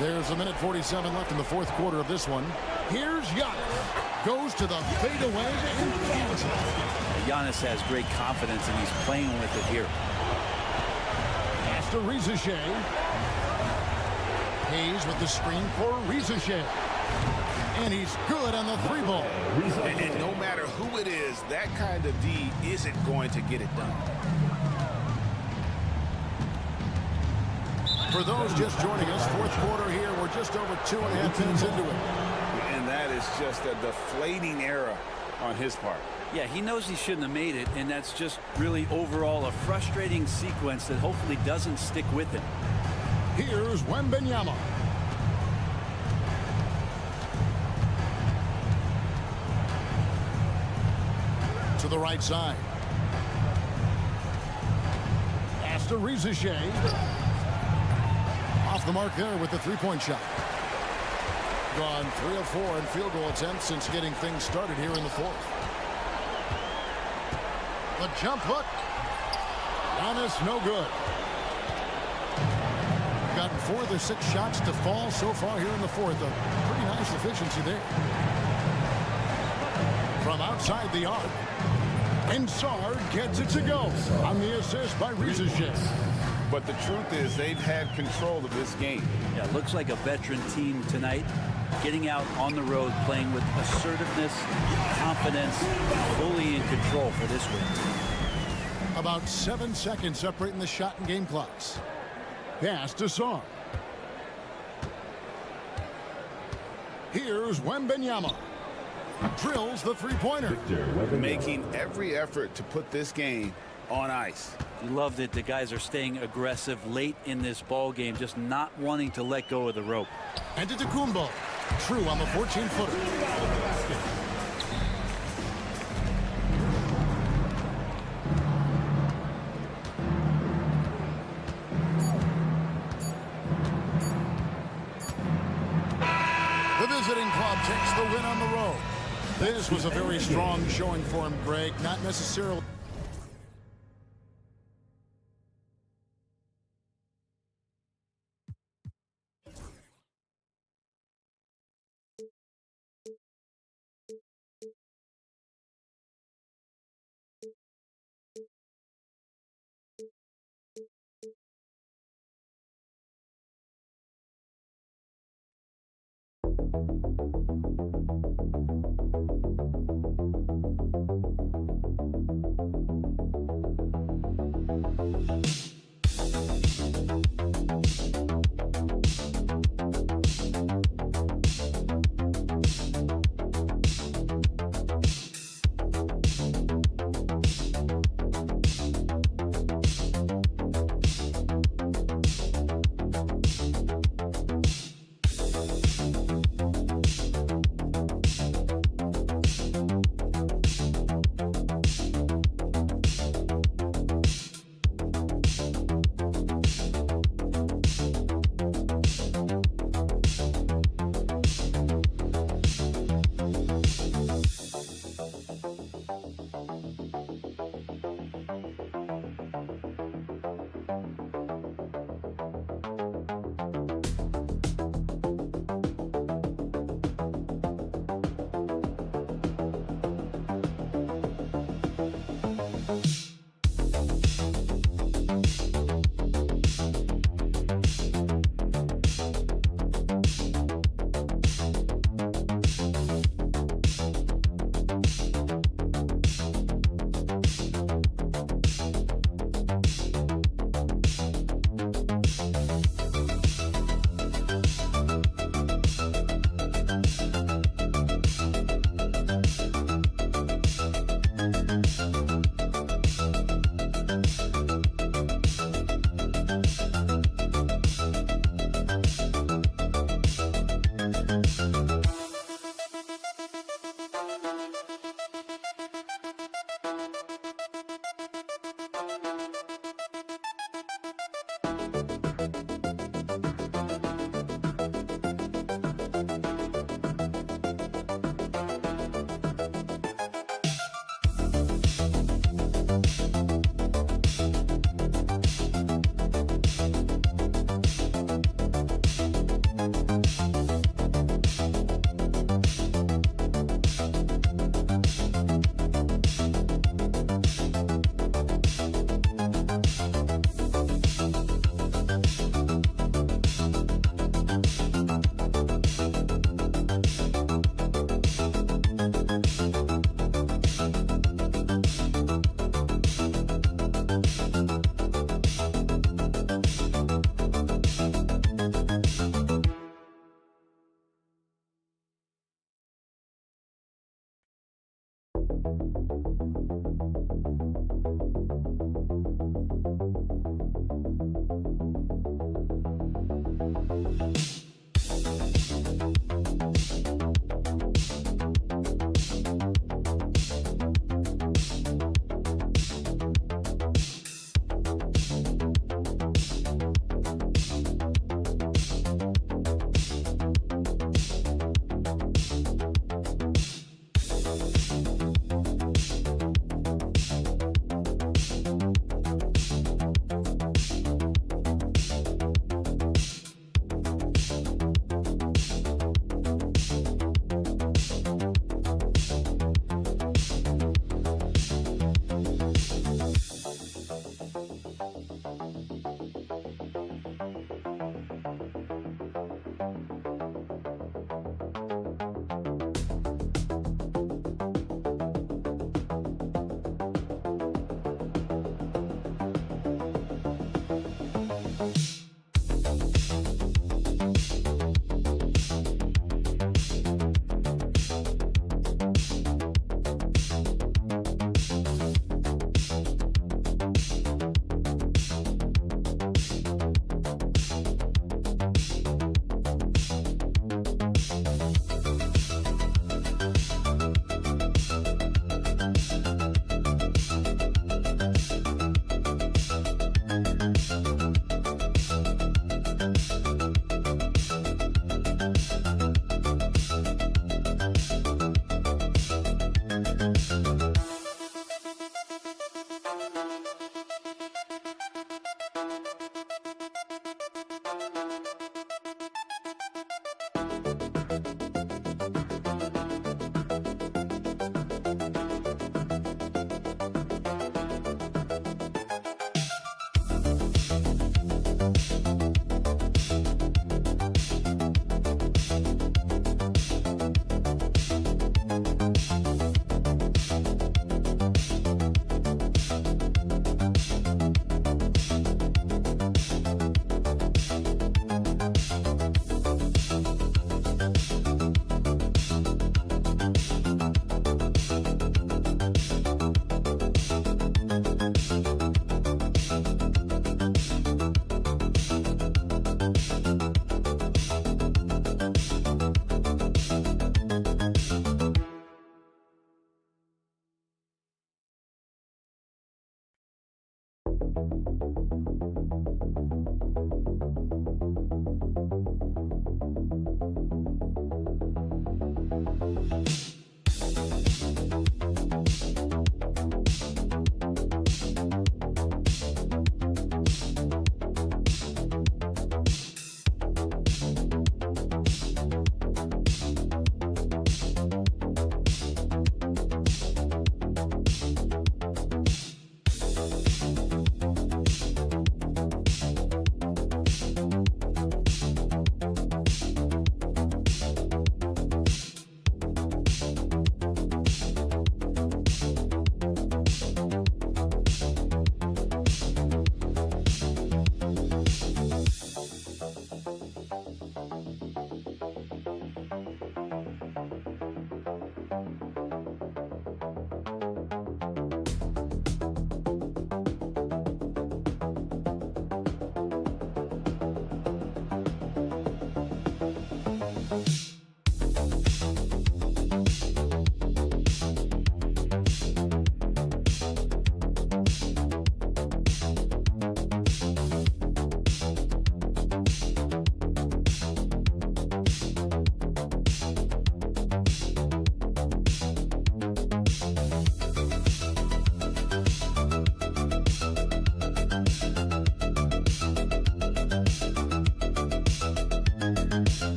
There's a minute 47 left in the fourth quarter of this one. Here's Giannis. Goes to the fadeaway and fans it. Giannis has great confidence, and he's playing with it here. Pass to Rizachet. Hayes with the screen for Rizachet. And he's good on the three ball. And no matter who it is, that kind of D isn't going to get it done. For those just joining us, fourth quarter here, we're just over 2.5 minutes into it. And that is just a deflating error on his part. Yeah, he knows he shouldn't have made it, and that's just really overall a frustrating sequence that hopefully doesn't stick with him. Here's Wembanyama. To the right side. Pass to Rizachet. Off the mark there with the three-point shot. Gone 3 of 4 in field goal attempts since getting things started here in the fourth. The jump hook. Giannis, no good. Got 4 of the 6 shots to fall so far here in the fourth. A pretty nice efficiency there. From outside the arc. And Sard gets it to go on the assist by Rizachet. But the truth is they've had control of this game. Yeah, looks like a veteran team tonight, getting out on the road, playing with assertiveness, confidence, fully in control for this win. About 7 seconds separating the shot and game clocks. Pass to Song. Here's Wembanyama. Drills the three-pointer. Making every effort to put this game on ice. You love that the guys are staying aggressive late in this ball game, just not wanting to let go of the rope. Antetokounmpo. True on the 14-footer. The visiting club takes the win on the road. This was a very strong showing for him, Greg. Not necessarily.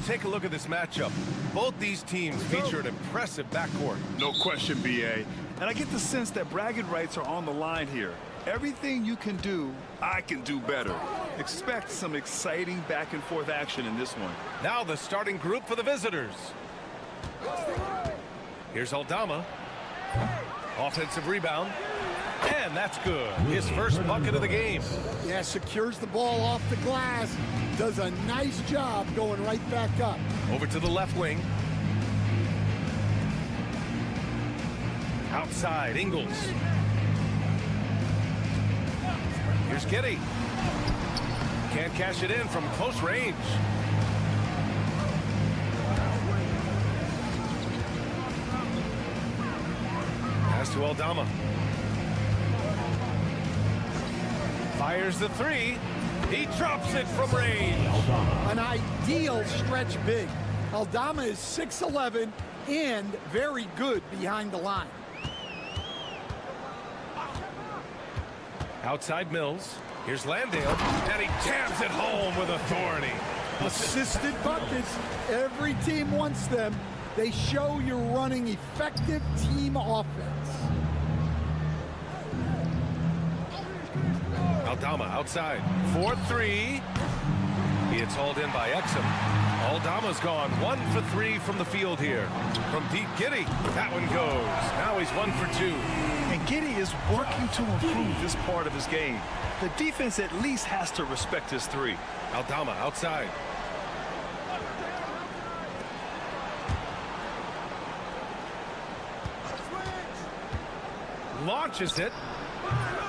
take a look at this matchup. Both these teams feature an impressive backcourt. No question, BA. And I get the sense that bragging rights are on the line here. Everything you can do, I can do better. Expect some exciting back-and-forth action in this one. Now the starting group for the visitors. Here's Aldama. Offensive rebound. And that's good. His first bucket of the game. Yeah, secures the ball off the glass. Does a nice job going right back up. Over to the left wing. Outside, Ingles. Here's Giddy. Can't cash it in from close range. Pass to Aldama. Fires the three. He drops it from range. An ideal stretch big. Aldama is 6'11" and very good behind the line. Outside Mills. Here's Landale. And he jams it home with authority. Assisted buckets. Every team wants them. They show you're running effective team offense. Aldama outside. 4-3. It's hauled in by Exum. Aldama's gone 1 for 3 from the field here. From deep, Giddy. That one goes. Now he's 1 for 2. And Giddy is working to improve this part of his game. The defense at least has to respect his three. Aldama outside. Launches it.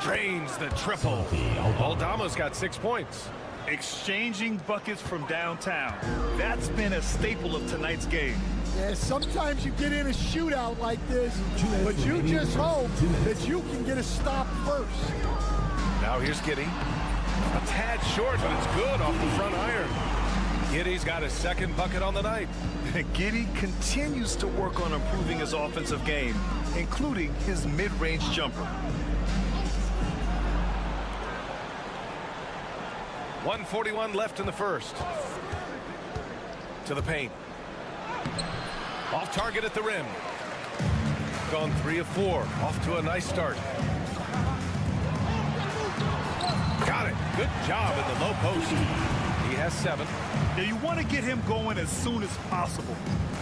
Drains the triple. Aldama's got 6 points. Exchanging buckets from downtown. That's been a staple of tonight's game. Yeah, sometimes you get in a shootout like this, but you just hope that you can get a stop first. Now here's Giddy. A tad short, but it's good off the front iron. Giddy's got his second bucket on the night. Giddy continues to work on improving his offensive game, including his mid-range jumper. 1:41 left in the first. To the paint. Off target at the rim. Gone 3 of 4. Off to a nice start. Got it. Good job in the low post. He has 7. Now you want to get him going as soon as possible.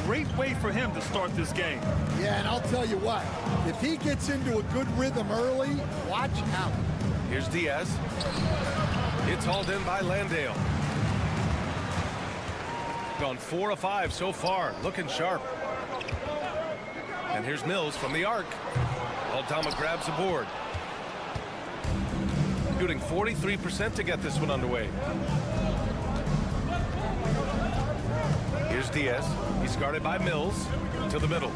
Great way for him to start this game. Yeah, and I'll tell you what, if he gets into a good rhythm early, watch out. Here's Diaz. It's hauled in by Landale. Gone 4 of 5 so far. Looking sharp. And here's Mills from the arc. Aldama grabs the board. Shooting 43% to get this one underway. Here's Diaz. He's guarded by Mills. To the middle.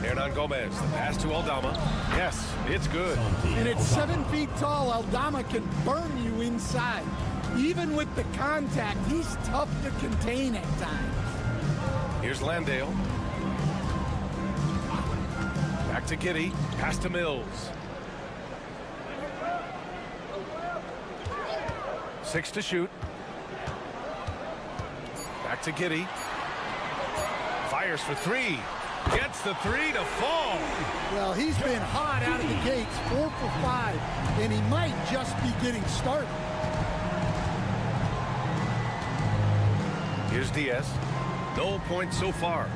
Hernan Gomez. The pass to Aldama. Yes, it's good. And at 7 feet tall, Aldama can burn you inside. Even with the contact, he's tough to contain at times. Here's Landale. Back to Giddy. Pass to Mills. 6 to shoot. Back to Giddy. Fires for 3. Gets the 3 to fall. Well, he's been hot out of the gates, 4 for 5, and he might just be getting started. Here's Diaz. No points so far.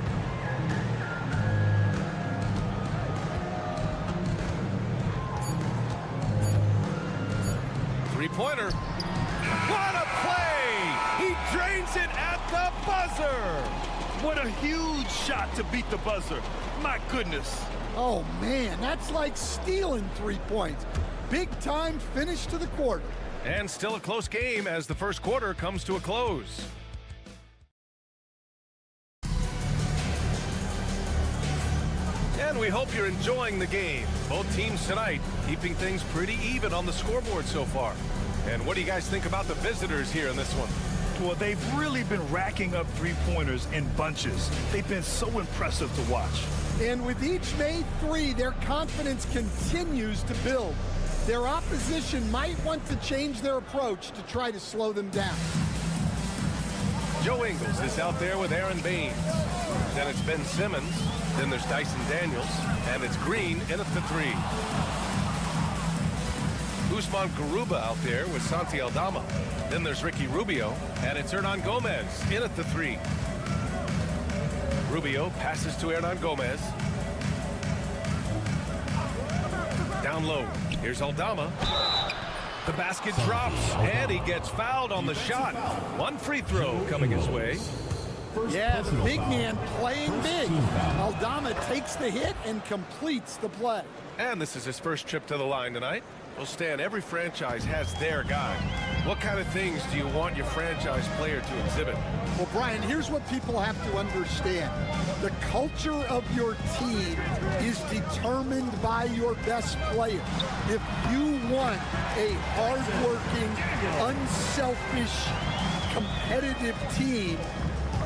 Three-pointer. What a play! He drains it at the buzzer. What a huge shot to beat the buzzer. My goodness. Oh, man, that's like stealing 3 points. Big time finish to the quarter. And still a close game as the first quarter comes to a close. And we hope you're enjoying the game. Both teams tonight keeping things pretty even on the scoreboard so far. And what do you guys think about the visitors here in this one? Well, they've really been racking up three-pointers in bunches. They've been so impressive to watch. And with each made 3, their confidence continues to build. Their opposition might want to change their approach to try to slow them down. Joe Ingles is out there with Aaron Baines. Then it's Ben Simmons. Then there's Dyson Daniels. And it's Green in at the 3. Usman Garuba out there with Santi Aldama. Then there's Ricky Rubio. And it's Hernan Gomez in at the 3. Rubio passes to Hernan Gomez. Down low. Here's Aldama. The basket drops, and he gets fouled on the shot. One free throw coming his way. Yeah, the big man playing big. Aldama takes the hit and completes the play. And this is his first trip to the line tonight. Well, Stan, every franchise has their guy. What kind of things do you want your franchise player to exhibit? Well, Brian, here's what people have to understand. The culture of your team is determined by your best player. If you want a hardworking, unselfish, competitive team,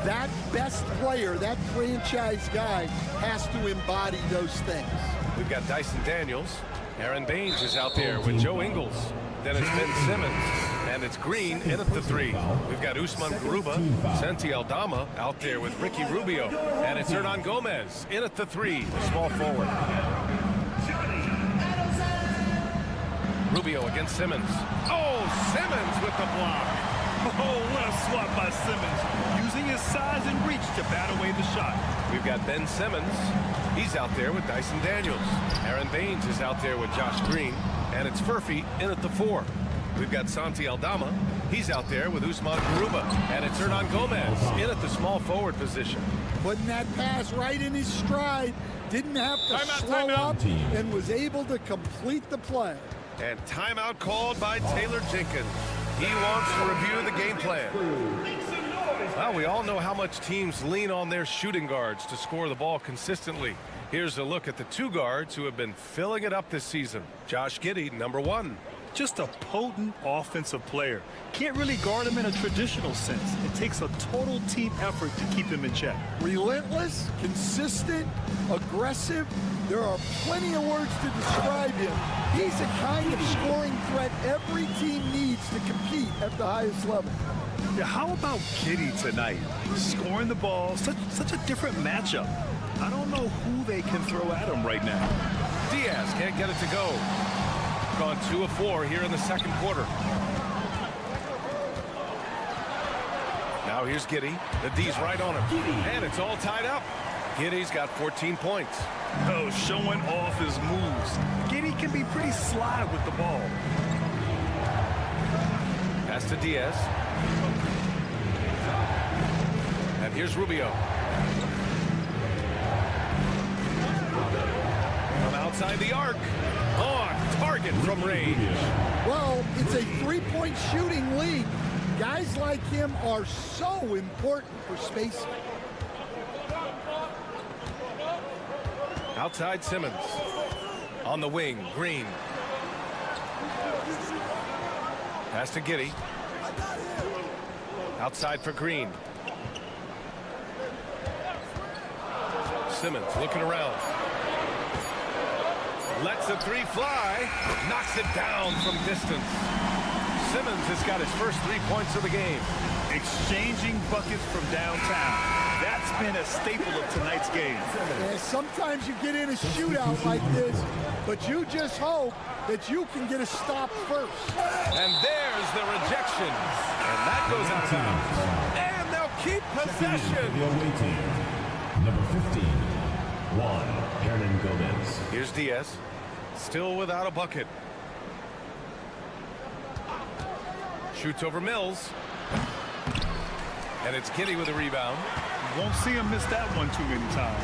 that best player, that franchise guy, has to embody those things. We've got Dyson Daniels. Aaron Baines is out there with Joe Ingles. Then it's Ben Simmons. And it's Green in at the 3. We've got Usman Garuba, Santi Aldama out there with Ricky Rubio. And it's Hernan Gomez in at the 3, the small forward. Rubio against Simmons. Oh, Simmons with the block. Oh, what a swat by Simmons, using his size and reach to bat away the shot. We've got Ben Simmons. He's out there with Dyson Daniels. Aaron Baines is out there with Josh Green. And it's Furphy in at the 4. We've got Santi Aldama. He's out there with Usman Garuba. And it's Hernan Gomez in at the small forward position. Putting that pass right in his stride. Didn't have to slow up and was able to complete the play. And timeout called by Taylor Jenkins. He wants to review the game plan. Well, we all know how much teams lean on their shooting guards to score the ball consistently. Here's a look at the 2 guards who have been filling it up this season. Josh Giddey, number 1. Just a potent offensive player. Can't really guard him in a traditional sense. It takes a total team effort to keep him in check. Relentless, consistent, aggressive. There are plenty of words to describe him. He's a kind of scoring threat every team needs to compete at the highest level. Yeah, how about Giddey tonight? Scoring the ball, such a different matchup. I don't know who they can throw at him right now. Diaz can't get it to go. Gone 2 of 4 here in the second quarter. Now here's Giddey. The D's right on him. And it's all tied up. Giddey's got 14 points. Oh, showing off his moves. Giddey can be pretty sly with the ball. Pass to Diaz. And here's Rubio. From outside the arc. On target from range. Well, it's a 3-point shooting league. Guys like him are so important for spacing. Outside Simmons. On the wing, Green. Pass to Giddey. Outside for Green. Simmons looking around. Lets the 3 fly. Knocks it down from distance. Simmons has got his first 3 points of the game. Exchanging buckets from downtown. That's been a staple of tonight's game. And sometimes you get in a shootout like this, but you just hope that you can get a stop first. And there's the rejection. And that goes out of bounds. And they'll keep possession. The away team, number 15, Juan Hernan Gomez. Here's Diaz. Still without a bucket. Shoots over Mills. And it's Giddey with a rebound. Won't see him miss that one too many times.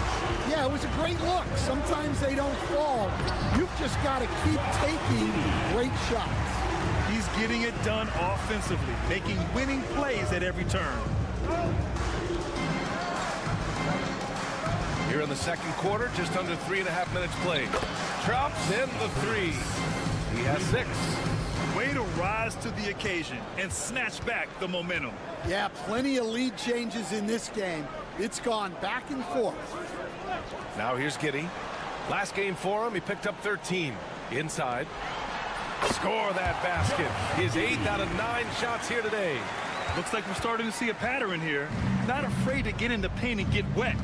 Yeah, it was a great look. Sometimes they don't fall. You've just got to keep taking great shots. He's getting it done offensively, making winning plays at every turn. Here in the second quarter, just under 3.5 minutes played. Drops in the 3. He has 6. Way to rise to the occasion and snatch back the momentum. Yeah, plenty of lead changes in this game. It's gone back and forth. Now here's Giddey. Last game for him, he picked up 13. Inside. Score that basket. His 8th out of 9 shots here today. Looks like we're starting to see a pattern here. Not afraid to get in the paint and get wet.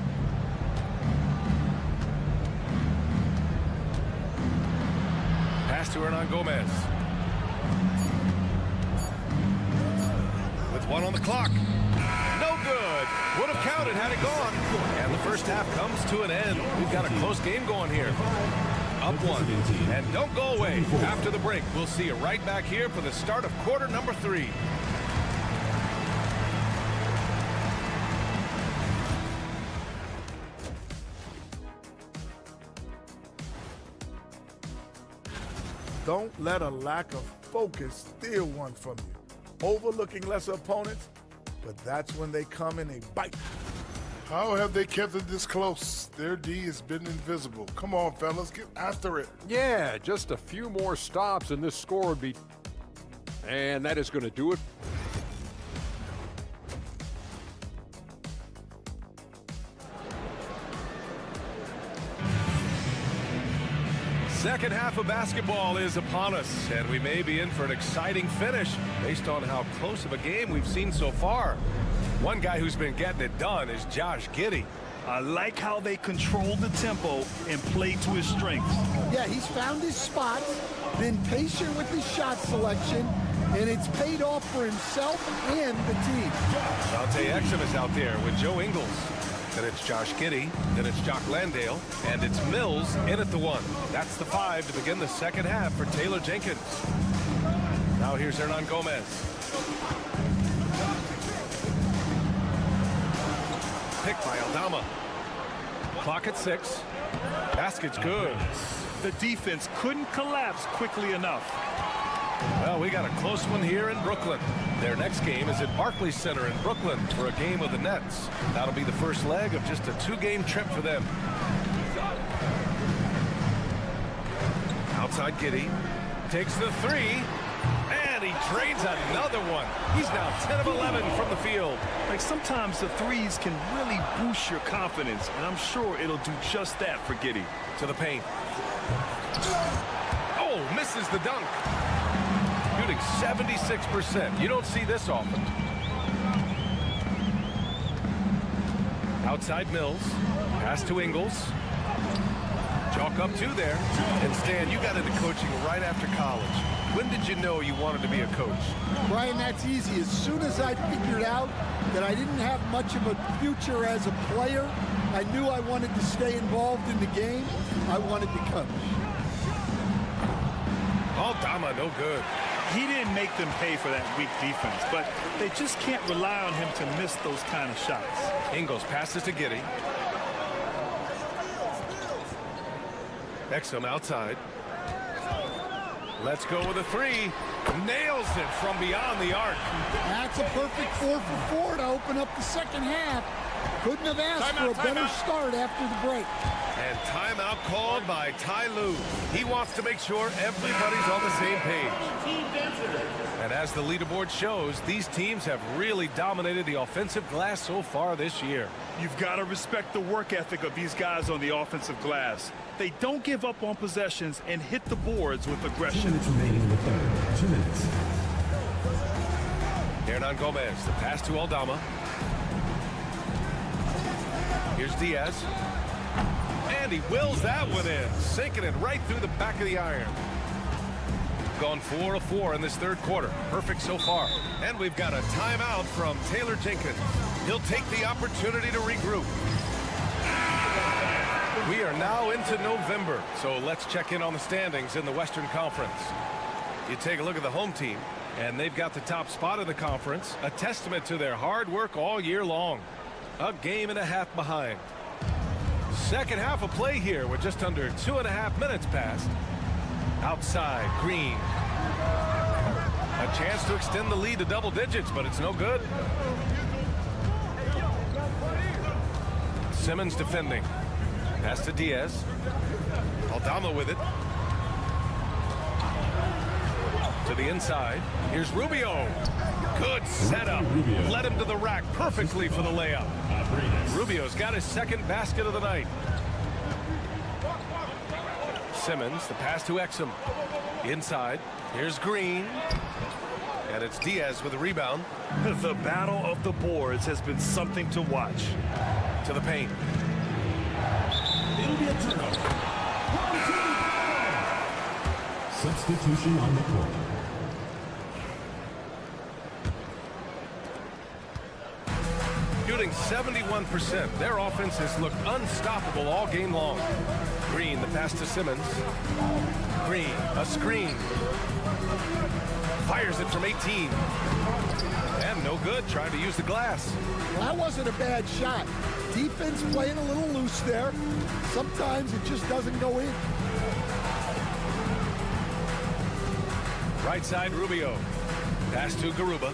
Pass to Hernan Gomez. With 1 on the clock. No good. Would have counted had it gone. And the first half comes to an end. We've got a close game going here. Up 1. And don't go away. After the break, we'll see you right back here for the start of quarter number 3. Don't let a lack of focus steal one from you. Overlooking lesser opponents, but that's when they come and they bite. How have they kept it this close? Their D has been invisible. Come on, fellas, get after it. Yeah, just a few more stops and this score would be... And that is going to do it. Second half of basketball is upon us, and we may be in for an exciting finish based on how close of a game we've seen so far. One guy who's been getting it done is Josh Giddey. I like how they control the tempo and play to his strengths. Yeah, he's found his spots, been patient with his shot selection, and it's paid off for himself and the team. Dante Exum is out there with Joe Ingles. Then it's Josh Giddey, then it's Jock Landale, and it's Mills in at the 1. That's the 5 to begin the second half for Taylor Jenkins. Now here's Hernan Gomez. Picked by Aldama. Clock at 6. Basket's good. The defense couldn't collapse quickly enough. Well, we got a close one here in Brooklyn. Their next game is at Barclays Center in Brooklyn for a game of the Nets. That'll be the first leg of just a 2-game trip for them. Outside Giddey. Takes the 3. And he trades another one. He's now 10 of 11 from the field. Like sometimes the threes can really boost your confidence, and I'm sure it'll do just that for Giddey. To the paint. Oh, misses the dunk. Shooting 76%. You don't see this often. Outside Mills. Pass to Ingles. Chalk up 2 there. And Stan, you got into coaching right after college. When did you know you wanted to be a coach? Brian, that's easy. As soon as I figured out that I didn't have much of a future as a player, I knew I wanted to stay involved in the game. I wanted to coach. Aldama, no good. He didn't make them pay for that weak defense, but they just can't rely on him to miss those kind of shots. Ingles passes to Giddey. Exum outside. Let's go with a 3. Nails it from beyond the arc. That's a perfect 4 for 4 to open up the second half. Couldn't have asked for a better start after the break. And timeout called by Ty Lue. He wants to make sure everybody's on the same page. And as the leaderboard shows, these teams have really dominated the offensive glass so far this year. You've got to respect the work ethic of these guys on the offensive glass. They don't give up on possessions and hit the boards with aggression. 2 minutes remaining in the third. 2 minutes. Hernan Gomez, the pass to Aldama. Here's Diaz. And he wills that one in, sinking it right through the back of the iron. Gone 4 of 4 in this third quarter. Perfect so far. And we've got a timeout from Taylor Jenkins. He'll take the opportunity to regroup. We are now into November, so let's check in on the standings in the Western Conference. You take a look at the home team, and they've got the top spot in the conference, a testament to their hard work all year long. A game and a half behind. Second half of play here with just under 2.5 minutes passed. Outside, Green. A chance to extend the lead to double digits, but it's no good. Simmons defending. Pass to Diaz. Aldama with it. To the inside. Here's Rubio. Good setup. Led him to the rack perfectly for the layup. Rubio's got his second basket of the night. Simmons, the pass to Exum. Inside. Here's Green. And it's Diaz with a rebound. The battle of the boards has been something to watch. To the paint. It'll be a turnover. Substitution on the court. Shooting 71%. Their offense has looked unstoppable all game long. Green, the pass to Simmons. Green, a screen. Fires it from 18. And no good, trying to use the glass. Well, that wasn't a bad shot. Defense playing a little loose there. Sometimes it just doesn't go in. Right side, Rubio. Pass to Garuba.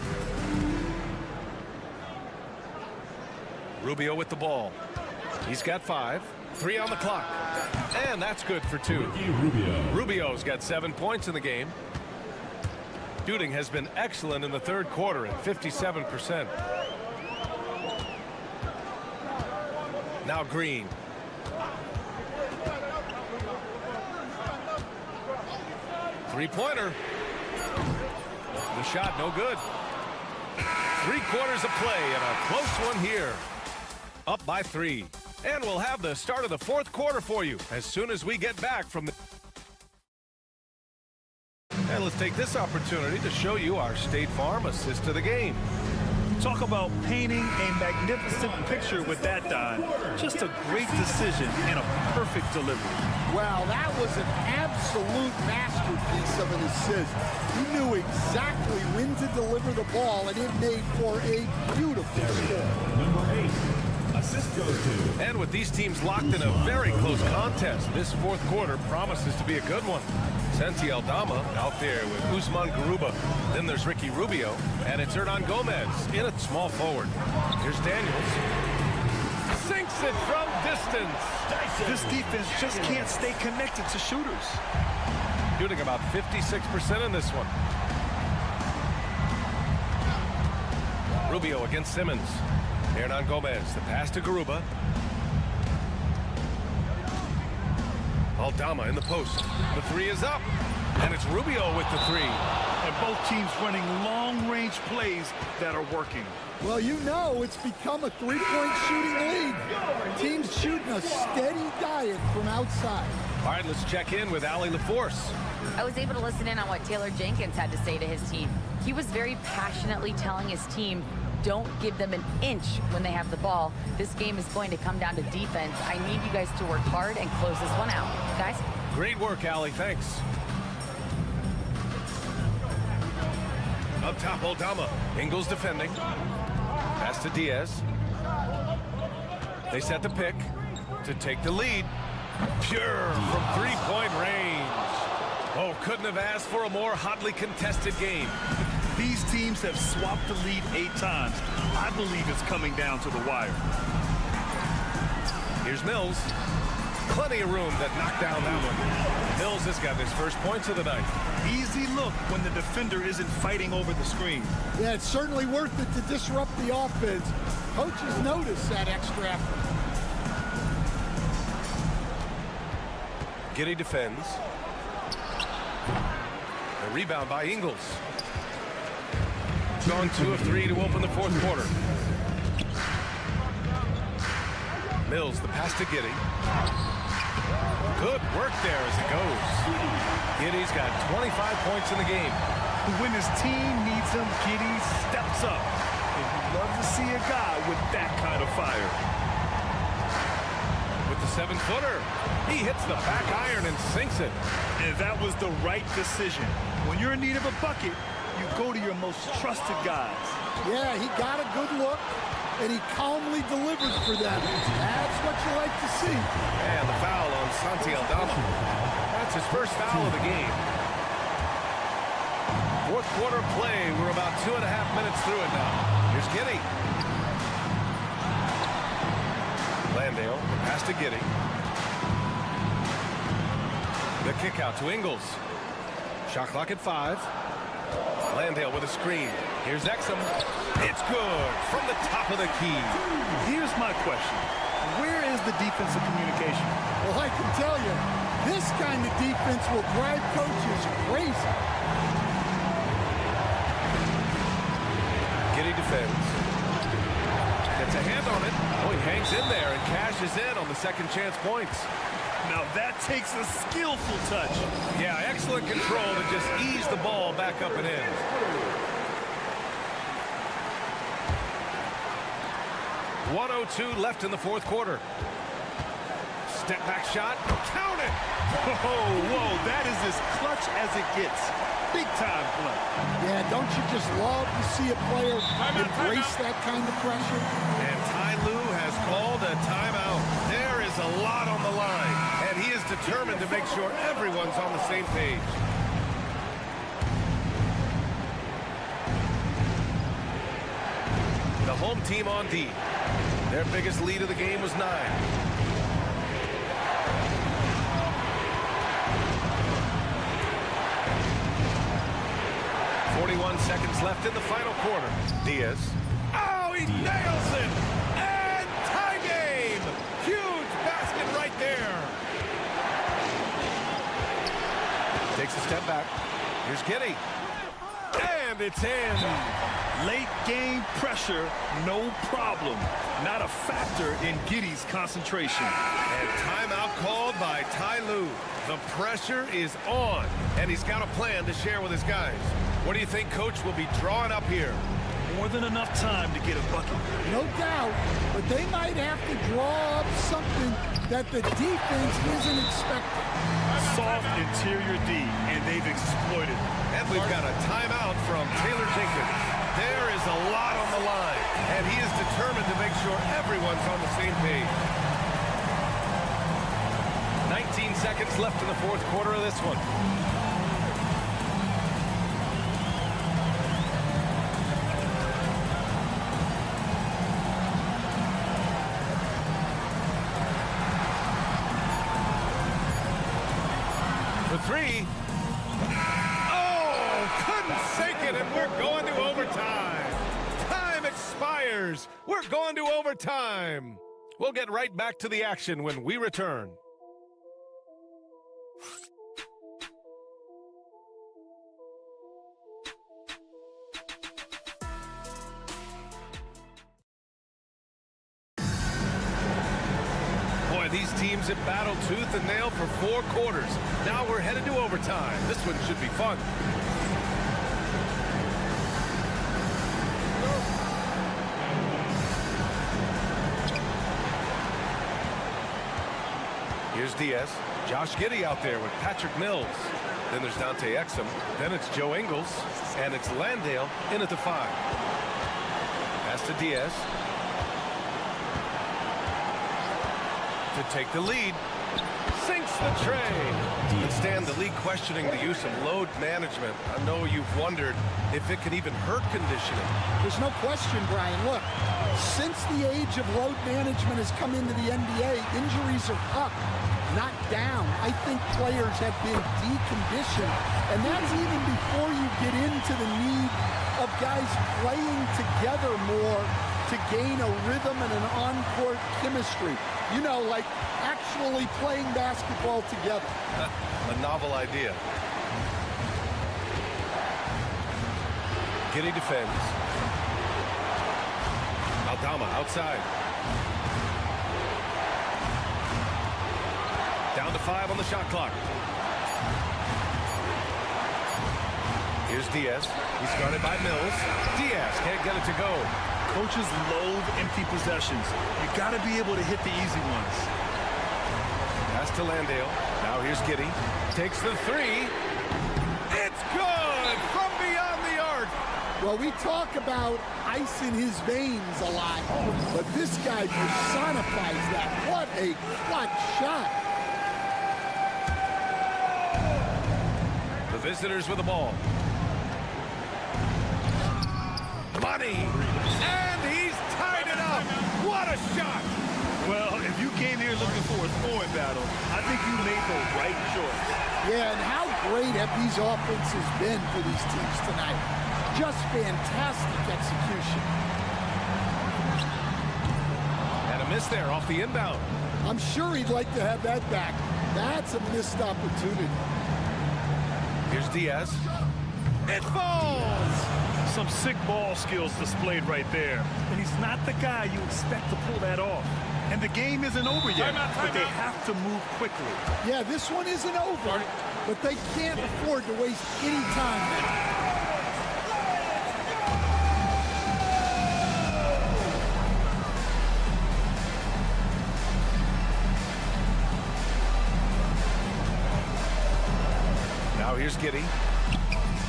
Rubio with the ball. He's got 5. 3 on the clock. And that's good for 2. Rubio's got 7 points in the game. Shooting has been excellent in the third quarter at 57%. Now Green. Three-pointer. The shot no good. 3 quarters of play and a close one here. Up by 3. And we'll have the start of the fourth quarter for you as soon as we get back from the... And let's take this opportunity to show you our State Farm assist to the game. Talk about painting a magnificent picture with that, Don. Just a great decision and a perfect delivery. Well, that was an absolute masterpiece of an assist. He knew exactly when to deliver the ball, and it made for a beautiful score. Number 8. Assist goes to. And with these teams locked in a very close contest, this fourth quarter promises to be a good one. Santi Aldama out there with Usman Garuba. Then there's Ricky Rubio, and it's Hernan Gomez in at small forward. Here's Daniels. Sinks it from distance. This defense just can't stay connected to shooters. Shooting about 56% in this one. Rubio against Simmons. Hernan Gomez, the pass to Garuba. Aldama in the post. The 3 is up. And it's Rubio with the 3. And both teams running long-range plays that are working. Well, you know it's become a three-point shooting league. Teams shooting a steady diet from outside. All right, let's check in with Allie LaForce. I was able to listen in on what Taylor Jenkins had to say to his team. He was very passionately telling his team, don't give them an inch when they have the ball. This game is going to come down to defense. I need you guys to work hard and close this one out. Guys? Great work, Allie. Thanks. Up top, Aldama. Ingles defending. Pass to Diaz. They set the pick to take the lead. Pure from three-point range. Oh, couldn't have asked for a more hotly contested game. These teams have swapped the lead 8 times. I believe it's coming down to the wire. Here's Mills. Plenty of room that knocked down that one. Mills has got his first points of the night. Easy look when the defender isn't fighting over the screen. Yeah, it's certainly worth it to disrupt the offense. Coaches notice that extra effort. Giddey defends. A rebound by Ingles. Gone 2 of 3 to open the fourth quarter. Mills, the pass to Giddey. Good work there as it goes. Giddey's got 25 points in the game. When his team needs him, Giddey steps up. And you love to see a guy with that kind of fire. With the 7-footer, he hits the back iron and sinks it. And that was the right decision. When you're in need of a bucket, you go to your most trusted guys. Yeah, he got a good look, and he calmly delivered for them. That's what you like to see. And the foul on Santi Aldama. That's his first foul of the game. Fourth quarter play. We're about 2.5 minutes through it now. Here's Giddey. Landale, the pass to Giddey. The kick out to Ingles. Shot clock at 5. Landale with a screen. Here's Exum. It's good from the top of the key. Here's my question. Where is the defensive communication? Well, I can tell you, this kind of defense will drive coaches crazy. defends. Gets a hand on it. Oh, he hangs in there and cashes in on the second chance points. Now that takes a skillful touch. Yeah, excellent control to just ease the ball back up and in. .102 left in the fourth quarter. Step back shot. Count it! Whoa, that is as clutch as it gets. Big time play. Yeah, don't you just love to see a player embrace that kind of pressure? And Ty Lue has called a timeout. There is a lot on the line, and he is determined to make sure everyone's on the same page. The home team on D. Their biggest lead of the game was 9. 41 seconds left in the final quarter. Diaz. Oh, he nails it! And tie game! Huge basket right there. Takes a step back. Here's Giddy. And it's in. Late game pressure, no problem. Not a factor in Giddy's concentration. And timeout called by Ty Lue. The pressure is on, and he's got a plan to share with his guys. What do you think Coach will be drawing up here? More than enough time to get a bucket. No doubt, but they might have to draw up something that the defense isn't expecting. Soft interior D, and they've exploited it. And we've got a timeout from Taylor Jenkins. There is a lot on the line, and he is determined to make sure everyone's on the same page. 19 seconds left in the fourth quarter of this one. For 3. Oh, couldn't sink it, and we're going to overtime. Time expires. We're going to overtime. We'll get right back to the action when we return. These teams have battled tooth and nail for 4 quarters. Now we're headed to overtime. This one should be fun. Here's Diaz. Josh Giddey out there with Patrick Mills. Then there's Dante Exum. Then it's Joe Ingles. And it's Landale in at the 5. Pass to Diaz. To take the lead. Sinks the tray. And Stan, the league questioning the use of load management. I know you've wondered if it could even hurt conditioning. There's no question, Brian. Look, since the age of load management has come into the NBA, injuries are up, not down. I think players have been deconditioned, and that's even before you get into the need of guys playing together more to gain a rhythm and an on-court chemistry. You know, like actually playing basketball together. A novel idea. Giddey defends. Aldama outside. Down to 5 on the shot clock. Here's Diaz. He's guarded by Mills. Diaz can't get it to go. Coaches loathe empty possessions. You got to be able to hit the easy ones. Pass to Landale. Now here's Giddey. Takes the 3. It's good from beyond the arc. Well, we talk about ice in his veins a lot, but this guy personifies that. What a clutch shot. The visitors with the ball. Money. And he's tied it up. What a shot. Well, if you came here looking for a scoring battle, I think you made the right choice. Yeah, and how great have these offenses been for these teams tonight? Just fantastic execution. And a miss there off the inbound. I'm sure he'd like to have that back. That's a missed opportunity. Here's Diaz. It falls. Some sick ball skills displayed right there. And he's not the guy you expect to pull that off. And the game isn't over yet, but they have to move quickly. Yeah, this one isn't over, but they can't afford to waste any time. Now here's Giddy.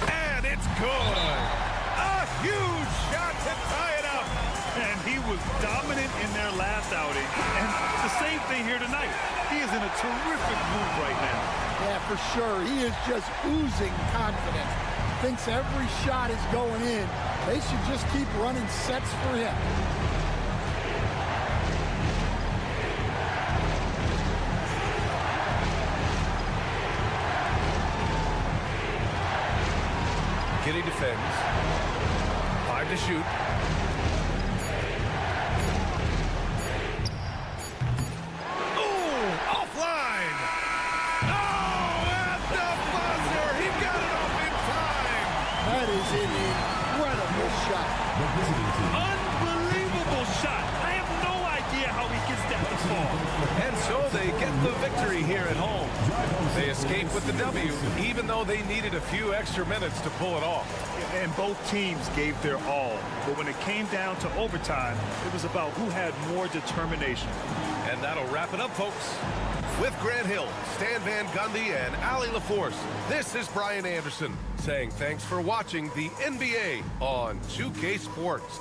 And it's good. A huge shot to tie it up. And he was dominant in their last outing. And the same thing here tonight. He is in a terrific mood right now. Yeah, for sure. He is just oozing confidence. Thinks every shot is going in. They should just keep running sets for him. Giddy defends. 5 to shoot. Oh, offline. Oh, at the buzzer. He got it off in time. That is an incredible shot. Unbelievable shot. I have no idea how he gets that to fall. And so they get the victory here at home. They escape with the W, even though they needed a few extra minutes to pull it off. And both teams gave their all. But when it came down to overtime, it was about who had more determination. And that'll wrap it up, folks. With Grant Hill, Stan Van Gundy, and Ali LaForce, this is Brian Anderson saying thanks for watching the NBA on 2K Sports.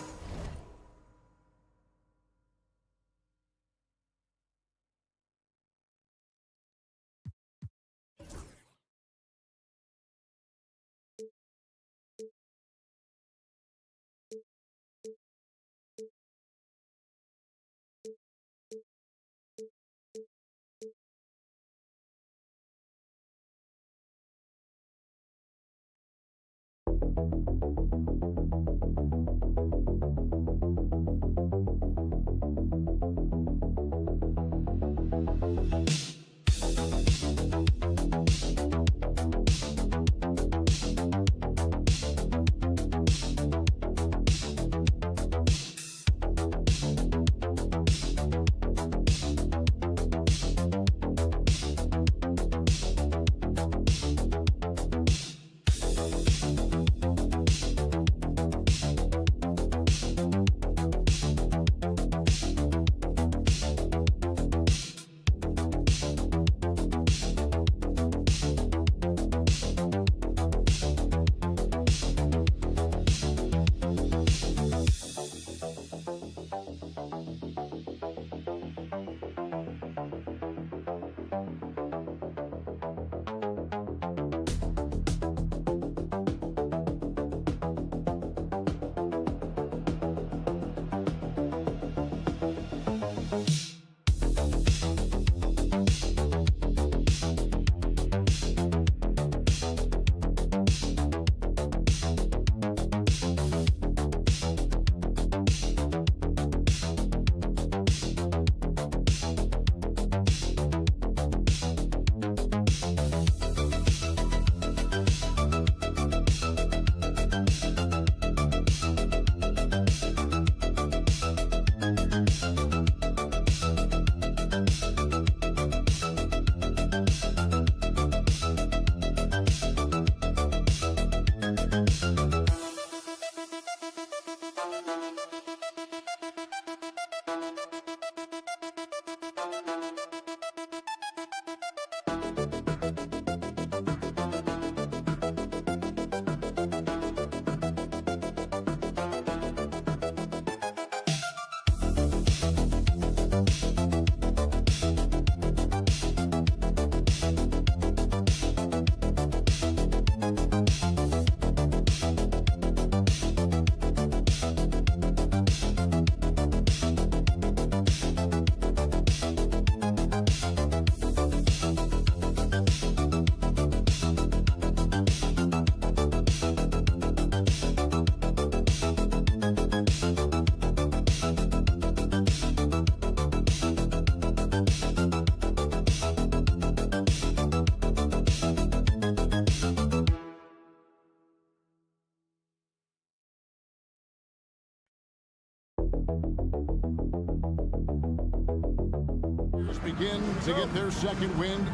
Begin to get their second win,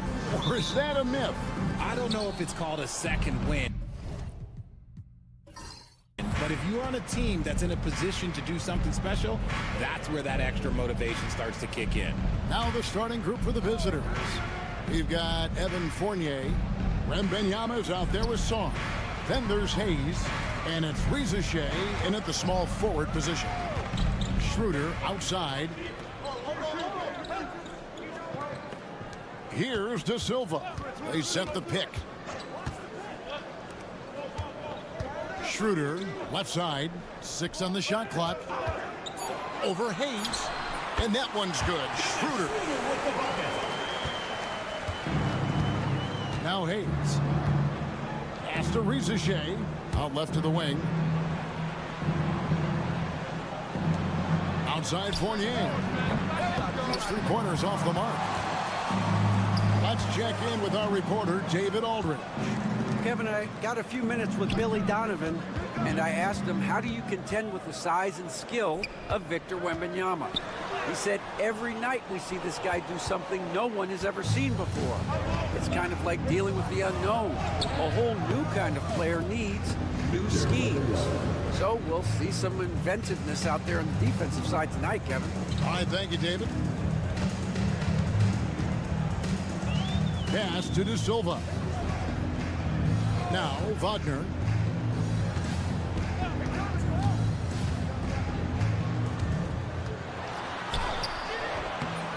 or is that a myth? I don't know if it's called a second win. But if you're on a team that's in a position to do something special, that's where that extra motivation starts to kick in. Now the starting group for the visitors. We've got Evan Fournier. Wembanyama's out there with Song. Then there's Hayes. And it's Reza Shea in at the small forward position. Schroeder outside. Here's De Silva. They set the pick. Schroeder, left side. 6 on the shot clock. Over Hayes. And that one's good. Schroeder. Now Hayes. Pass to Reza Shea. Out left to the wing. Outside Fournier. Those 3-pointers off the mark. Let's check in with our reporter, David Aldridge. Kevin, I got a few minutes with Billy Donovan, and I asked him, how do you contend with the size and skill of Victor Wembanyama? He said, every night we see this guy do something no one has ever seen before. It's kind of like dealing with the unknown. A whole new kind of player needs new schemes. So we'll see some inventiveness out there on the defensive side tonight, Kevin. All right, thank you, David. Pass to De Silva. Now Wagner.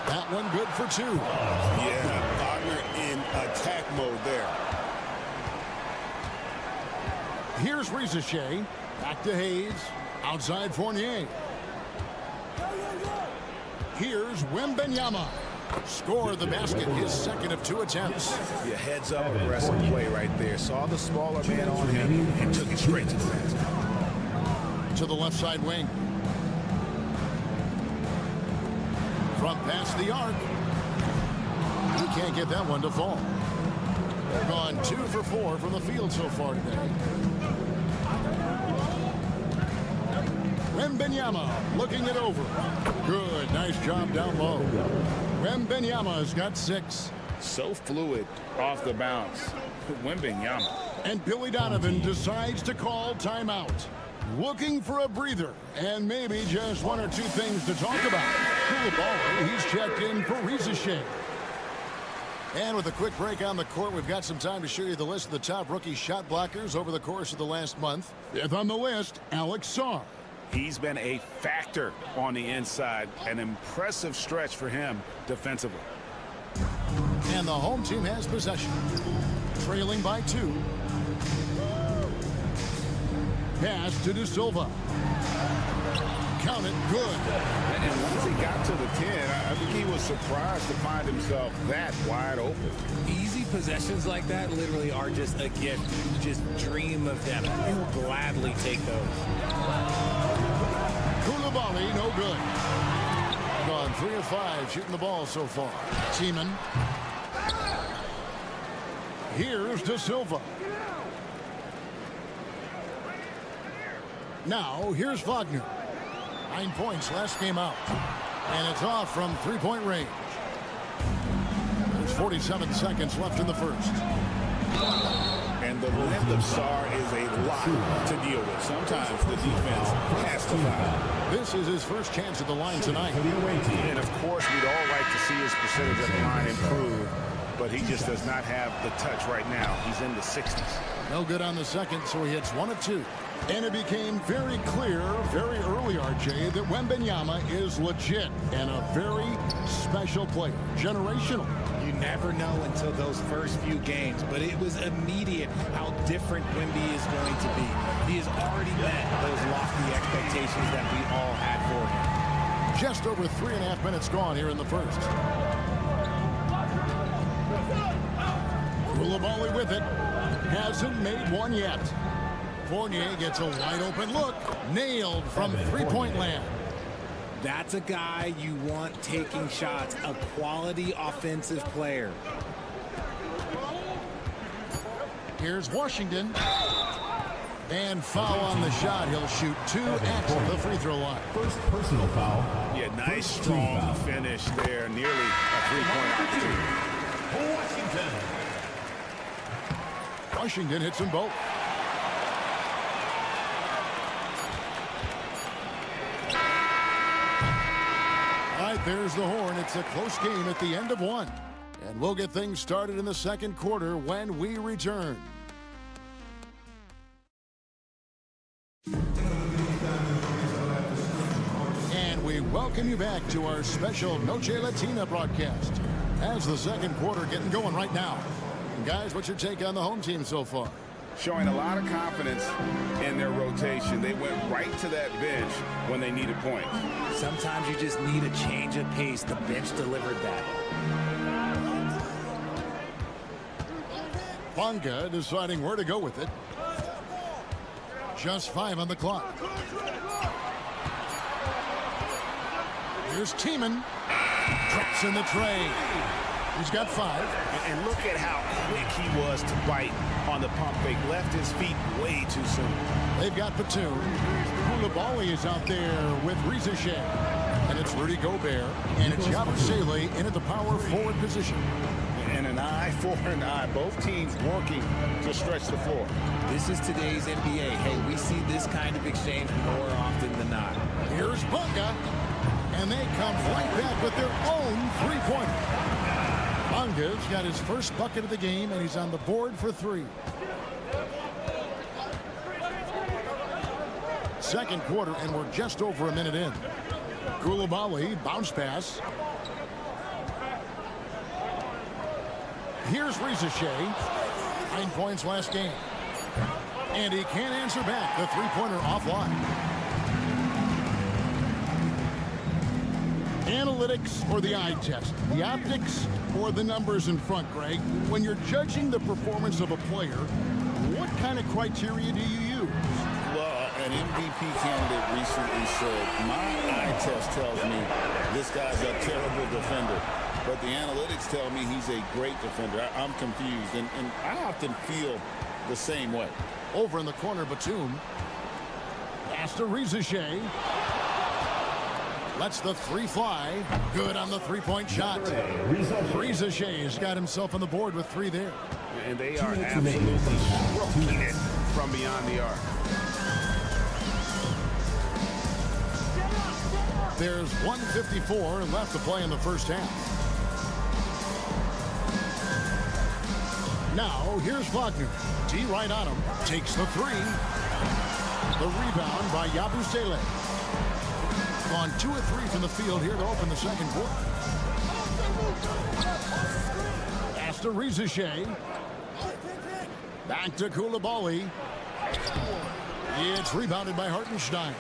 That one good for 2. Yeah, Wagner in attack mode there. Here's Reza Shea. Back to Hayes. Outside Fournier. Here's Wembanyama. Score the basket, his second of 2 attempts. Yeah, heads up aggressive play right there. Saw the smaller man on him and took it straight to the basket. To the left side wing. Front past the arc. He can't get that one to fall. They're gone 2 for 4 from the field so far today. Wembanyama looking it over. Good, nice job down low. Wembanyama's got 6. So fluid off the bounce. Wembanyama. And Billy Donovan decides to call timeout. Looking for a breather and maybe just 1 or 2 things to talk about. Koulibaly, he's checked in for Reza Shea. And with a quick break on the court, we've got some time to show you the list of the top rookie shot blockers over the course of the last month. 5th on the list, Alex Sarr. He's been a factor on the inside. An impressive stretch for him defensively. And the home team has possession. Trailing by 2. Pass to De Silva. Count it, good. And once he got to the 10, I think he was surprised to find himself that wide open. Easy possessions like that literally are just a gift. You just dream of them. He'll gladly take those. Koulibaly, no good. Gone 3 of 5 shooting the ball so far. Seaman. Here's De Silva. Now, here's Wagner. 9 points last game out. And it's off from 3-point range. There's 47 seconds left in the first. And the length of Sarr is a lot to deal with. Sometimes the defense has to foul. This is his first chance at the line tonight. And of course, we'd all like to see his percentage at the line improve, but he just does not have the touch right now. He's in the 60s. No good on the second, so he hits 1 of 2. And it became very clear very early, RJ, that Wembanyama is legit and a very special player. Generational. You never know until those first few games, but it was immediate how different Wemby is going to be. He has already met those lofty expectations that we all had for him. Just over 3.5 minutes gone here in the first. Koulibaly with it. Hasn't made one yet. Fournier gets a wide open look. Nailed from 3-point land. That's a guy you want taking shots, a quality offensive player. Here's Washington. And foul on the shot. He'll shoot 2 at the free throw line. First personal foul. Yeah, nice, strong finish there. Nearly a three-point opportunity. Washington hits them both. All right, there's the horn. It's a close game at the end of 1. And we'll get things started in the second quarter when we return. And we welcome you back to our special Noche Latina broadcast. As the second quarter getting going right now. And guys, what's your take on the home team so far? Showing a lot of confidence in their rotation. They went right to that bench when they needed points. Sometimes you just need a change of pace. The bench delivered that. Bonga deciding where to go with it. Just 5 on the clock. Here's Tiemann. Traps in the tray. He's got 5. And look at how quick he was to bite on the pump fake. Left his feet way too soon. They've got Batum. Koulibaly is out there with Rizichet. And it's Rudy Gobert. And it's Yabusele in at the power forward position. And an eye for an eye. Both teams working to stretch the floor. This is today's NBA. Hey, we see this kind of exchange more often than not. Here's Bonga. And they come right back with their own three-pointer. Bonga's got his first bucket of the game, and he's on the board for 3. Second quarter, and we're just over a minute in. Koulibaly, bounce pass. Here's Rizichet. 9 points last game. And he can't answer back. The three-pointer offline. Analytics or the eye test? The optics or the numbers in front, Greg? When you're judging the performance of a player, what kind of criteria do you use? Well, an MVP candidate recently said, my eye test tells me this guy's a terrible defender, but the analytics tell me he's a great defender. I'm confused, and I often feel the same way. Over in the corner, Batum. Pass to Rizichet. Lets the 3 fly. Good on the three-point shot. Rizichet has got himself on the board with 3 there. And they are absolutely stroking it from beyond the arc. There's 1:54 left to play in the first half. Now, here's Wagner. T right on him. Takes the 3. The rebound by Yabusele. On 2 of 3 from the field here to open the second quarter. Pass to Rizichet. Back to Koulibaly. It's rebounded by Hartenstein.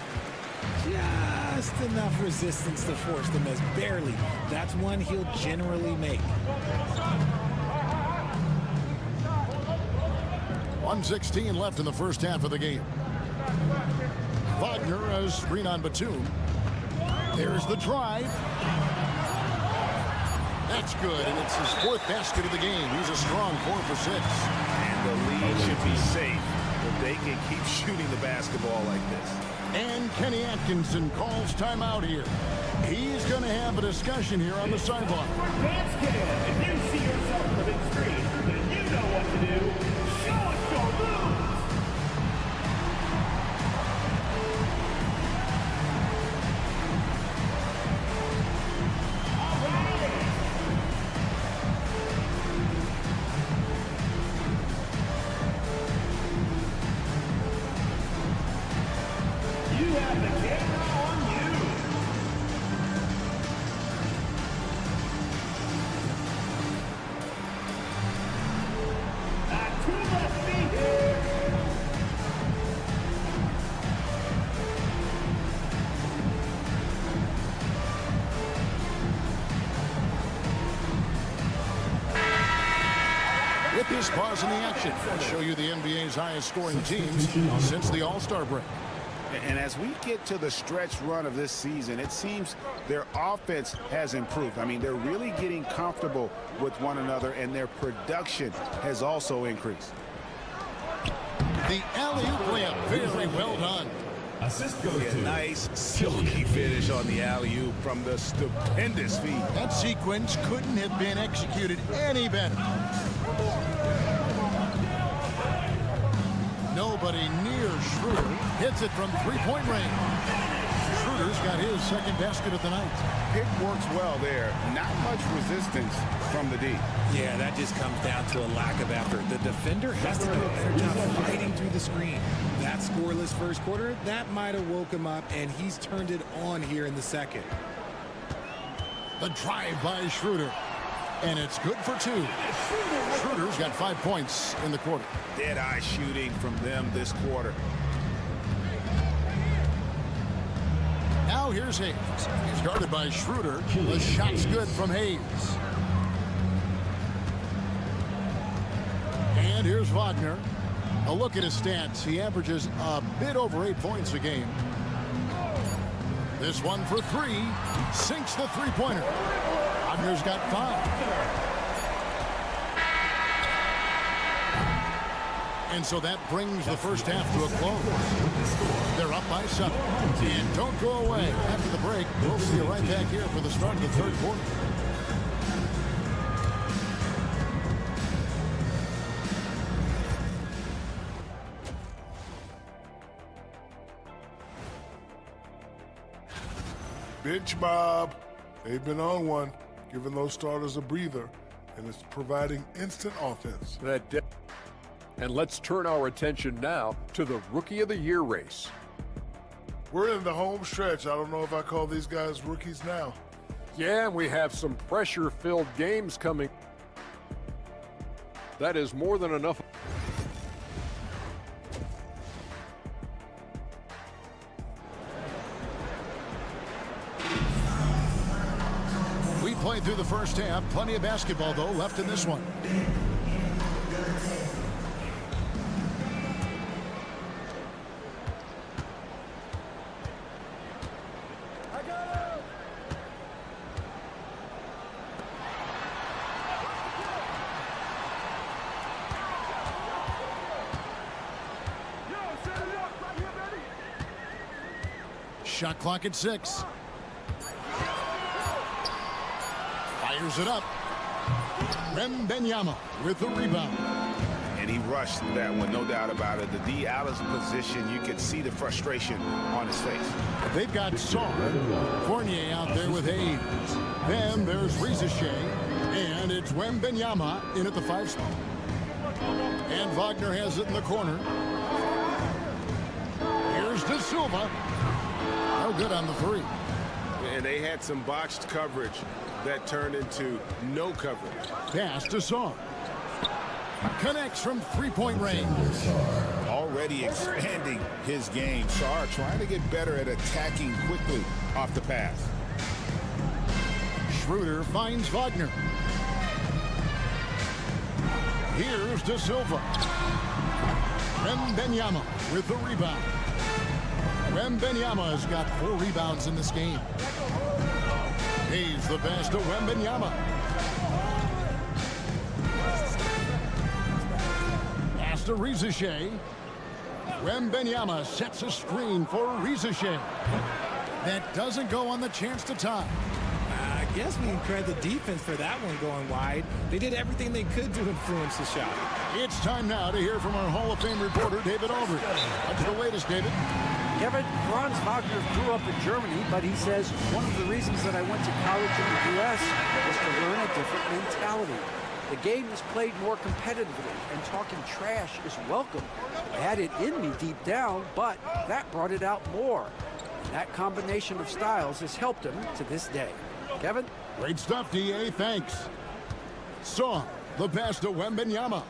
Just enough resistance to force the miss. Barely. That's one he'll generally make. 1:16 left in the first half of the game. Wagner, a screen on Batum. There's the drive. That's good, and it's his 4th basket of the game. He's a strong 4 for 6. And the lead should be safe if they can keep shooting the basketball like this. And Kenny Atkinson calls timeout here. He's going to have a discussion here on the sideline. Dance kid, if you see yourself on the big screen, then you know what to do. Show us your moves. With this pause in the action, I'll show you the NBA's highest scoring teams since the All-Star break. And as we get to the stretch run of this season, it seems their offense has improved. I mean, they're really getting comfortable with one another, and their production has also increased. The alley-oop layup, very well done. Assist goes Yeah, to nice silky finish on the alley-oop from the stupendous feed. That sequence couldn't have been executed any better. Nobody near Schroeder. Hits it from three-point range. Schroeder's got his second basket of the night. Pick works well there. Not much resistance from the D. Yeah, that just comes down to a lack of effort. The defender has to do a better job fighting through the screen. That scoreless first quarter, that might have woke him up, and he's turned it on here in the second. The drive by Schroeder. And it's good for two. Schroeder's got 5 points in the quarter. Dead-eye shooting from them this quarter. Now here's Hayes. He's guarded by Schroeder. The shot's good from Hayes. And here's Wagner. A look at his stats. He averages a bit over 8 points a game. This one for three. Sinks the three-pointer. Wagner's got 5. And so that brings the first half to a close. They're up by 7. And don't go away. After the break, we'll see you right back here for the start of the third quarter. Bench Bob. They've been on one, giving those starters a breather, and it's providing instant offense. And let's turn our attention now to the Rookie of the Year race. We're in the home stretch. I don't know if I call these guys rookies now. Yeah, and we have some pressure-filled games coming. That is more than enough. We played through the first half. Plenty of basketball, though, left in this one. Shot clock at 6. Fires it up. Wembanyama with the rebound. And he rushed that one, no doubt about it. The D out of position, you could see the frustration on his face. They've got Saw. Fournier out there with Hayes. Then there's Rizachet. And it's Wembanyama in at the 5 spot. And Wagner has it in the corner. Here's De Silva. No good on the 3. And they had some botched coverage that turned into no coverage. Pass to Saw. Connects from three-point range. Already expanding his game. Sarr trying to get better at attacking quickly off the pass. Schroeder finds Wagner. Here's De Silva. Wembanyama with the rebound. Wembanyama has got 4 rebounds in this game. Hayes the pass to Wembanyama. Pass to Rizachet. Wembanyama sets a screen for Rizachet. That doesn't go on the chance to tie. I guess we can credit the defense for that one going wide. They did everything they could to influence the shot. It's time now to hear from our Hall of Fame reporter, David Aldridge. What's the latest, David? Kevin, Franz Wagner grew up in Germany, but he says one of the reasons that I went to college in the U.S. was to learn a different mentality. The game is played more competitively, and talking trash is welcome. I had it in me deep down, but that brought it out more. And that combination of styles has helped him to this day. Kevin? Great stuff, D.A. Thanks. Saw the pass to Wembanyama.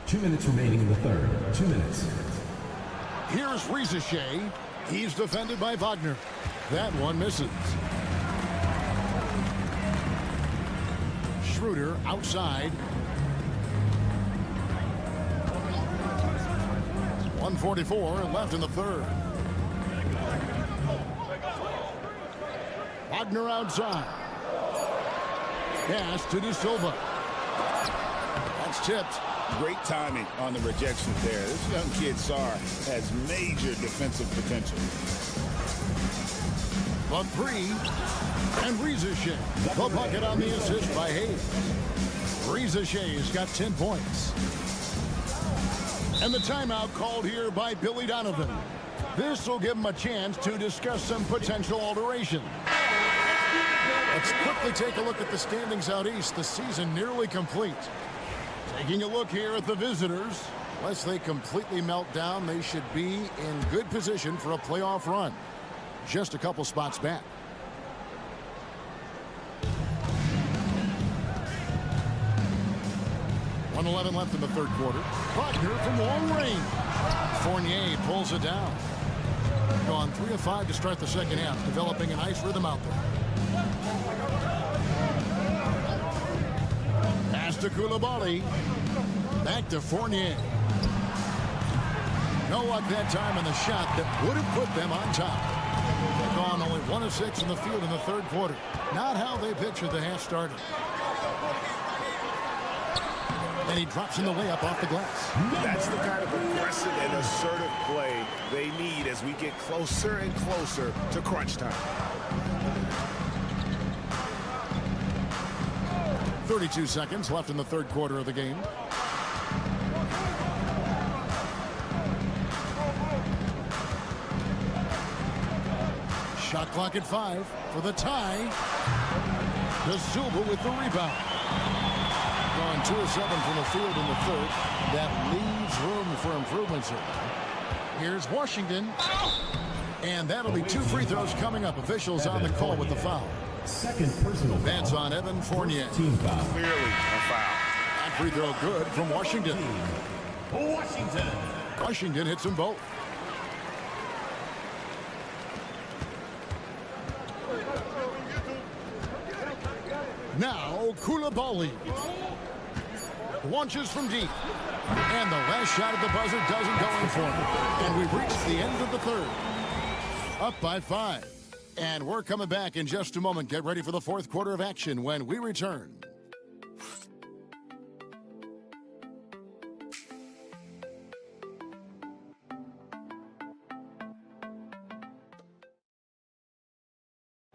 2 minutes remaining in the third. 2 minutes. Here's Rizachet. He's defended by Wagner. That one misses. Schroeder outside. 1:44 left in the third. Wagner outside. Pass to De Silva. It's tipped. Great timing on the rejection there. This young kid, Sarr, has major defensive potential. The three, and Rizachet. The bucket on the assist by Hayes. Rizachet's got 10 points. And the timeout called here by Billy Donovan. This will give him a chance to discuss some potential alteration. Let's quickly take a look at the standings out east. The season nearly complete. Taking a look here at the visitors. Unless they completely melt down, they should be in good position for a playoff run. Just a couple spots back. .11 left in the third quarter. Wagner from long range. Fournier pulls it down. Gone 3 of 5 to start the second half, developing a nice rhythm out there. Pass to Koulibaly. Back to Fournier. No luck that time in the shot that would have put them on top. Gone only 1 of 6 in the field in the third quarter. Not how they pictured the half started. And he drops in the layup off the glass. That's the kind of aggressive and assertive play they need as we get closer and closer to crunch time. 32 seconds left in the third quarter of the game. Shot clock at 5 for the tie. De Silva with the rebound. Gone 2 of 7 from the field in the third. That leaves room for improvements here. Here's Washington. And that'll be 2 free throws coming up. Officials on the call with the foul. Second personal foul. That's on Evan Fournier. Team foul. Clearly a foul. That free throw good from Washington. Washington. Washington hits them both. Now Koulibaly launches from deep, and the last shot at the buzzer doesn't go in for him. And we've reached the end of the third, up by 5, and we're coming back in just a moment. Get ready for the fourth quarter of action when we return.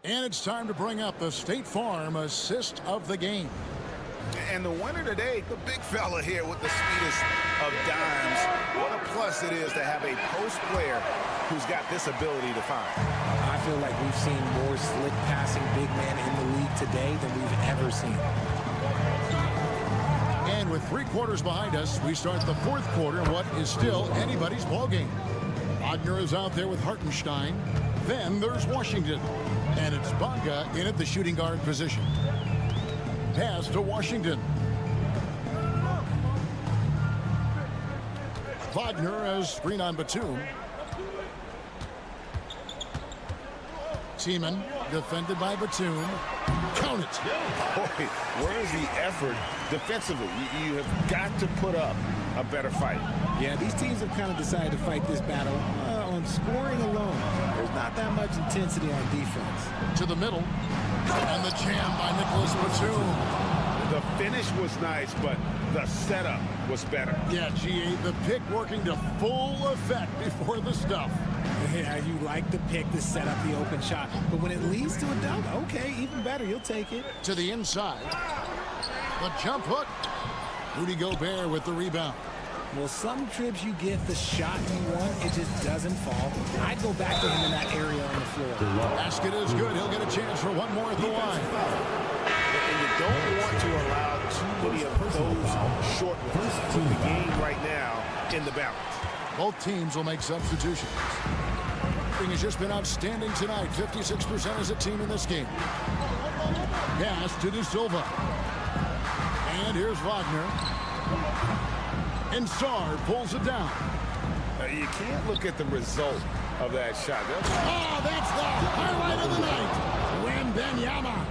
And it's time to bring up the State Farm assist of the game. And the winner today, the big fella here with the sweetest of dimes. What a plus it is to have a post player who's got this ability to find. I feel like we've seen more slick passing big men in the league today than we've ever seen. And with 3 quarters behind us, we start the fourth quarter in what is still anybody's ballgame. Wagner is out there with Hartenstein. Then there's Washington. And it's Bonga in at the shooting guard position. Pass to Washington. Wagner has screen on Batum. Seaman defended by Batum. Count it. Boy, where's the effort defensively? You have got to put up a better fight. Yeah, these teams have kind of decided to fight this battle on scoring alone. There's not that much intensity on defense. To the middle. And the jam by Nicholas Batum. The finish was nice, but the setup was better. Yeah, GA, the pick working to full effect before the stuff. Yeah, you like the pick to set up the open shot. But when it leads to a dunk, okay, even better. You'll take it. To the inside. The jump hook. Rudy Gobert with the rebound. Well, some trips you get the shot you want, it just doesn't fall. I'd go back to him in that area on the floor. Basket is good. He'll get a chance for one more at the line. And you don't want to allow too many of those short ones. Put the game right now in the balance. Both teams will make substitutions. Thing has just been outstanding tonight. 56% as a team in this game. Pass to De Silva. And here's Wagner. And Sarr pulls it down. You can't look at the result of that shot. Oh, that's the highlight of the night. Wembanyama.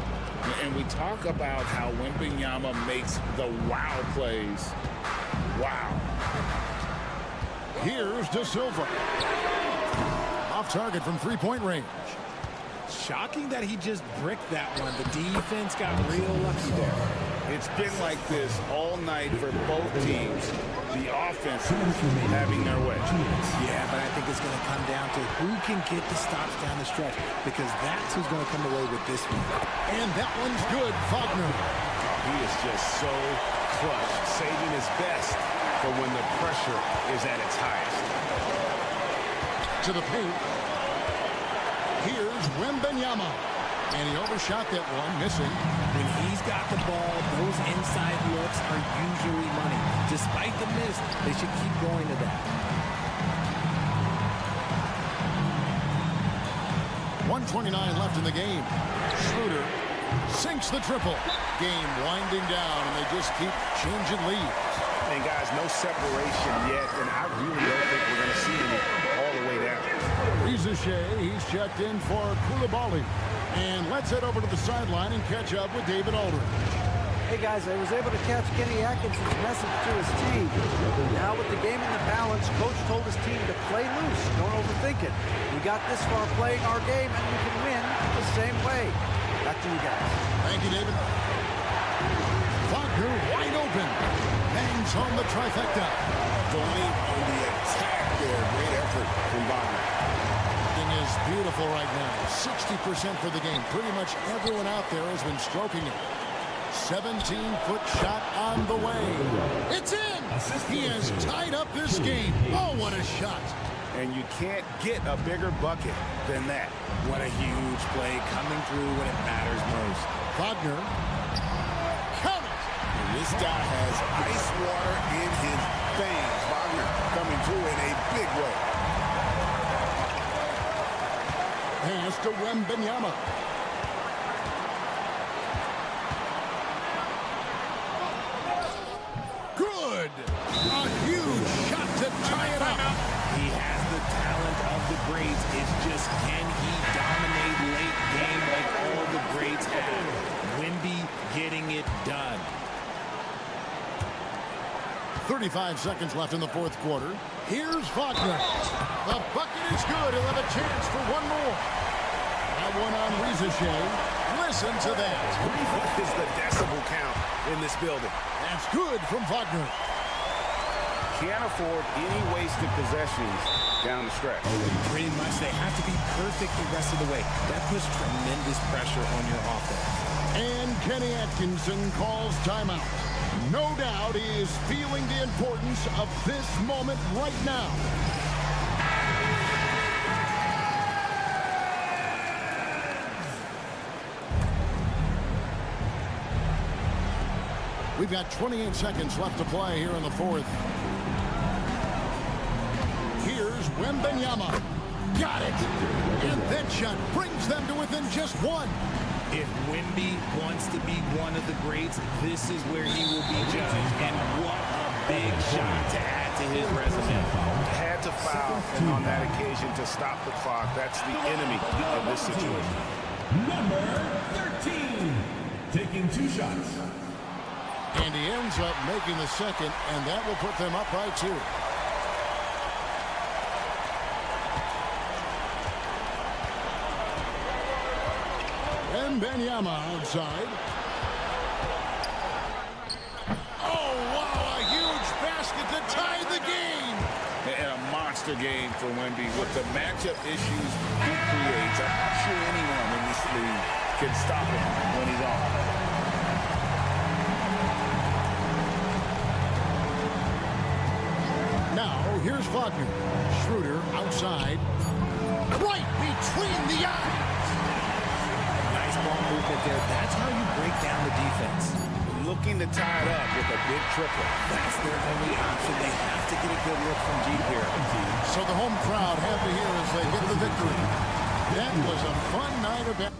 And we talk about how Wembanyama makes the wow plays. Wow. Here's De Silva. Off target from three-point range. Shocking that he just bricked that one. The defense got real lucky there. It's It's been like this all night for both teams. The offense having their way. Yeah, but I think it's going to come down to who can get the stops down the stretch, because that's who's going to come away with this one. And that one's good, Wagner. He is just so clutch, saving his best for when the pressure is at its highest. To the paint. Here's Wembanyama. And he overshot that one, missing. When he's got the ball, those inside looks are usually money. Despite the miss, they should keep going to that. 1:29 left in the game. Schroeder sinks the triple. Game winding down, and they just keep changing leads. And guys, no separation yet, and I really don't think we're going to see any all the way down. Reza Shea, he's checked in for Koulibaly. And let's head over to the sideline and catch up with David Aldridge. Hey guys, I was able to catch Kenny Atkinson's message to his team. Now with the game in the balance, coach told his team to play loose. Don't overthink it. We got this far playing our game, and we can win the same way. Back to you guys. Thank you, David. Wagner wide open. Bangs home the trifecta. Going on the attack there. Great effort from Wagner. Is beautiful right now. 60% for the game. Pretty much everyone out there has been stroking it. 17-foot shot on the way. It's in! He has tied up this game. Oh, what a shot. And you can't get a bigger bucket than that. What a huge play coming through when it matters most. Wagner. Count it! And this guy has ice water in his veins. Wagner coming through in a big way. Pass to Wembanyama. Good! A huge shot to tie it up. He has the talent of the greats. It's just, can he dominate late game like all the greats have? Wemby getting it done. 35 seconds left in the fourth quarter. Here's Wagner. The bucket is good. He'll have a chance for one more. That one on Reza Shea. Listen to that. What is the decibel count in this building? That's good from Wagner. Can't afford any wasted possessions down the stretch. Pretty much, they have to be perfect the rest of the way. That puts tremendous pressure on your offense. And Kenny Atkinson calls timeout. No doubt he is feeling the importance of this moment right now. We've got 28 seconds left to play here in the fourth. Here's Wembanyama. Got it! And that shot brings them to within just one. If Wemby wants to be one of the greats, this is where he will be judged. And what a big shot to add to his resume. Had to foul, and on that occasion to stop the clock. That's the enemy of this situation. Number 13, taking 2 shots. And he ends up making the second, and that will put them up by 2. Wembanyama outside. Oh, wow, a huge basket to tie the game. And a monster game for Wemby with the matchup issues he creates. I'm not sure anyone in this league can stop him when he's on. Now, here's Wagner. Schroeder outside. Right between the eyes. Nice ball movement there. That's how you break down the defense. Looking to tie it up with a big triple. That's their only option. They have to get a good look from deep here. So the home crowd happy here as they get the victory. That was a fun night of basketball.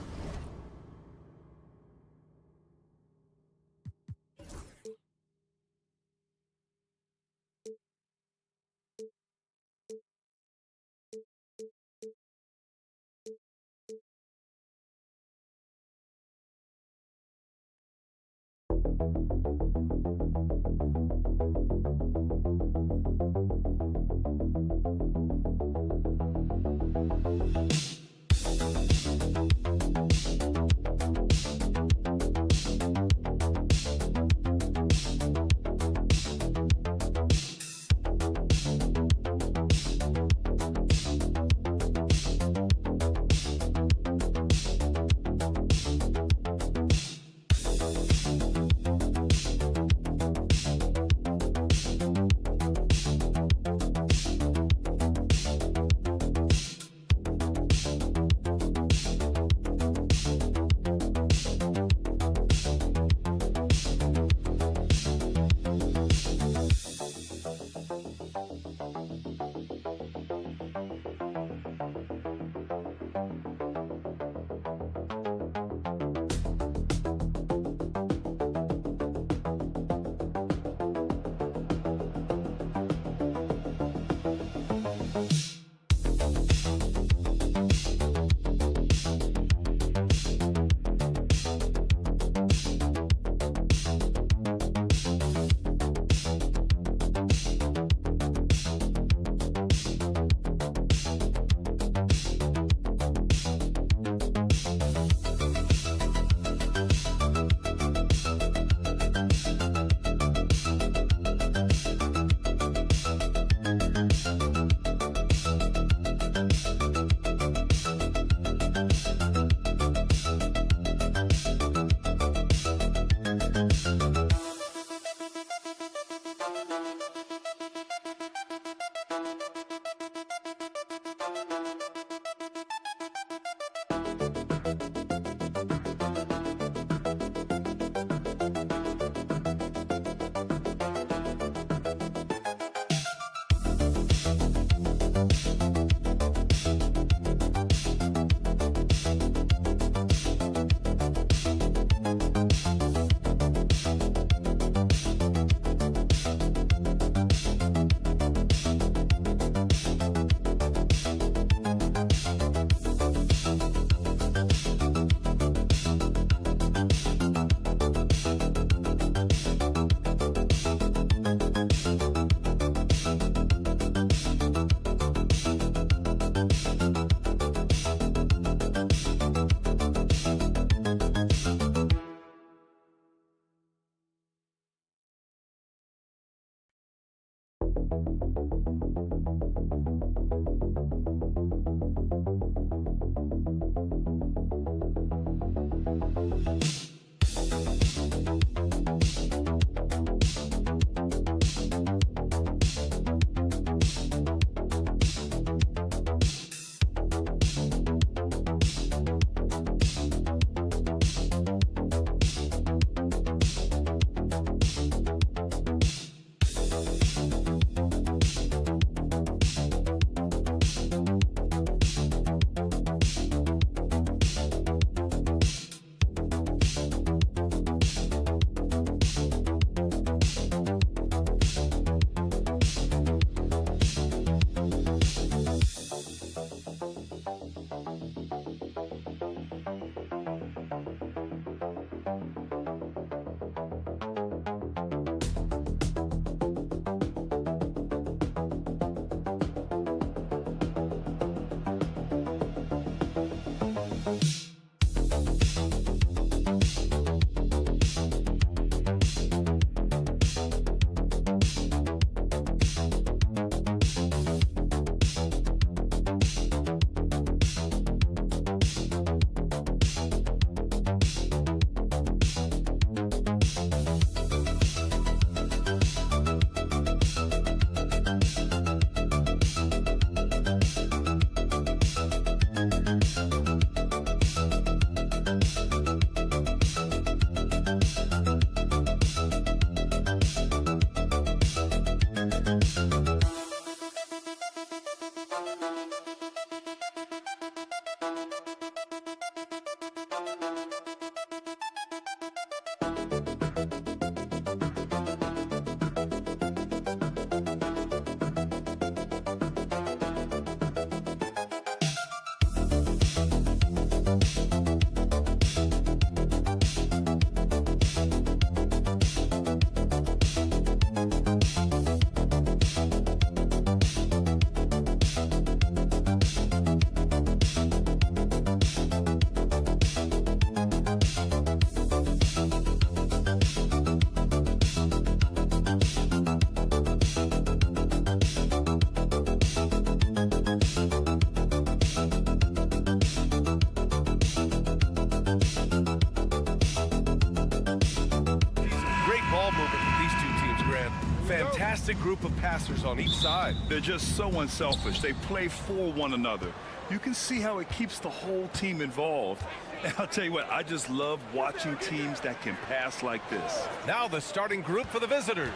Fantastic group of passers on each side. They're just so unselfish. They play for one another. You can see how it keeps the whole team involved. And I'll tell you what, I just love watching teams that can pass like this. Now the starting group for the visitors.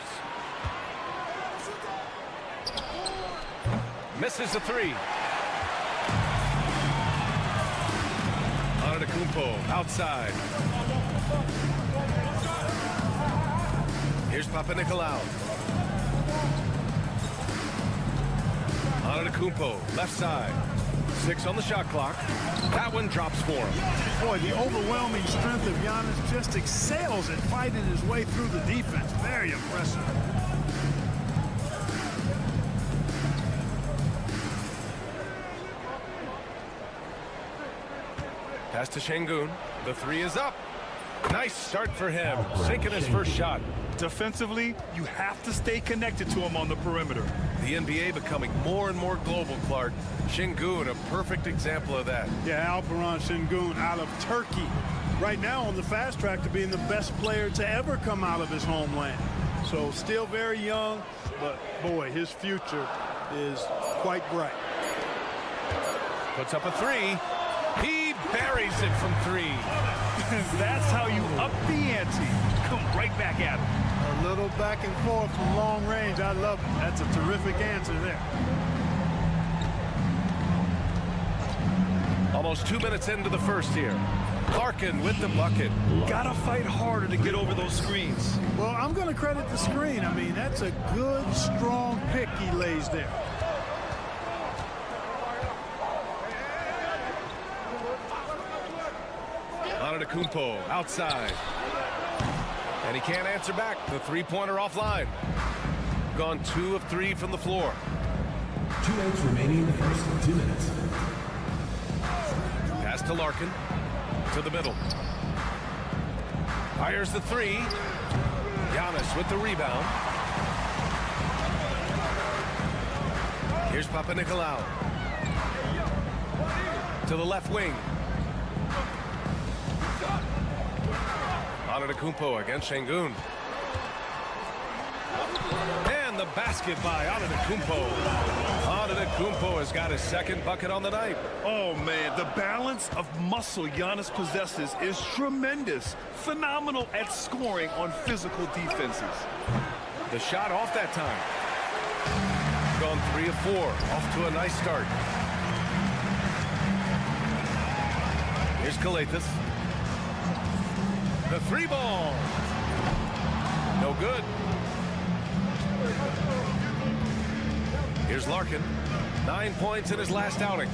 Misses the three. Antetokounmpo outside. Here's Papanikolaou. Antetokounmpo, left side. 6 on the shot clock. That one drops for him. Boy, the overwhelming strength of Giannis just excels at fighting his way through the defense. Very impressive. Pass to Şengün. The three is up. Nice start for him. Sinking his first shot. Defensively, you have to stay connected to him on the perimeter. The NBA becoming more and more global, Clark. Şengün, a perfect example of that. Yeah, Alperen Şengün out of Turkey. right now on the fast track to being the best player to ever come out of his homeland. So still very young, but boy, his future is quite bright. Puts up a three. He buries it from three. That's how you up the ante. Come right back at him. A little back and forth from long range. I love it. That's a terrific answer there. Almost 2 minutes into the first here. Larkin with the bucket. Gotta fight harder to get over those screens. Well, I'm going to credit the screen. I mean, that's a good, strong pick he lays there. Antetokounmpo outside. And he can't answer back. The three-pointer offline. Gone 2 of 3 from the floor. 2 minutes remaining in the first 2 minutes. Pass to Larkin. To the middle. Fires the three. Giannis with the rebound. Here's Papanikolaou. To the left wing. Antetokounmpo against Şengün. And the basket by Antetokounmpo. Antetokounmpo has got his second bucket on the night. Oh, man, the balance of muscle Giannis possesses is tremendous. Phenomenal at scoring on physical defenses. The shot off that time. Gone 3 of 4. Off to a nice start. Here's Calathes. The three ball. No good. Here's Larkin. 9 points in his last outing.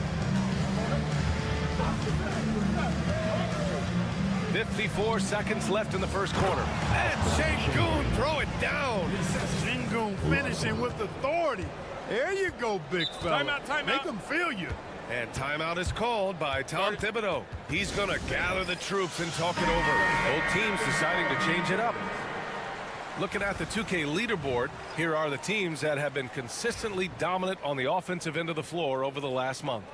54 seconds left in the first quarter. And Şengün throw it down. Şengün finishing with authority. There you go, big fella. Timeout. Make him feel you. And timeout is called by Tom Thibodeau. He's going to gather the troops and talk it over. Both teams deciding to change it up. Looking at the 2K leaderboard, here are the teams that have been consistently dominant on the offensive end of the floor over the last month.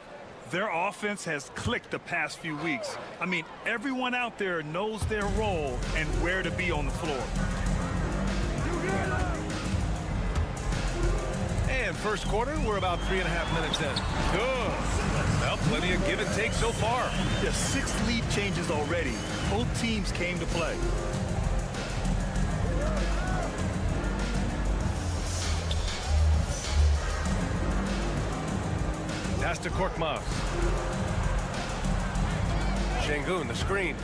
Their offense has clicked the past few weeks. I mean, everyone out there knows their role and where to be on the floor. And first quarter, we're about 3.5 minutes in. Good. Well, plenty of give and take so far. Yeah, 6 lead changes already. Both teams came to play. Pass to Korkmaz. Şengün, the screen.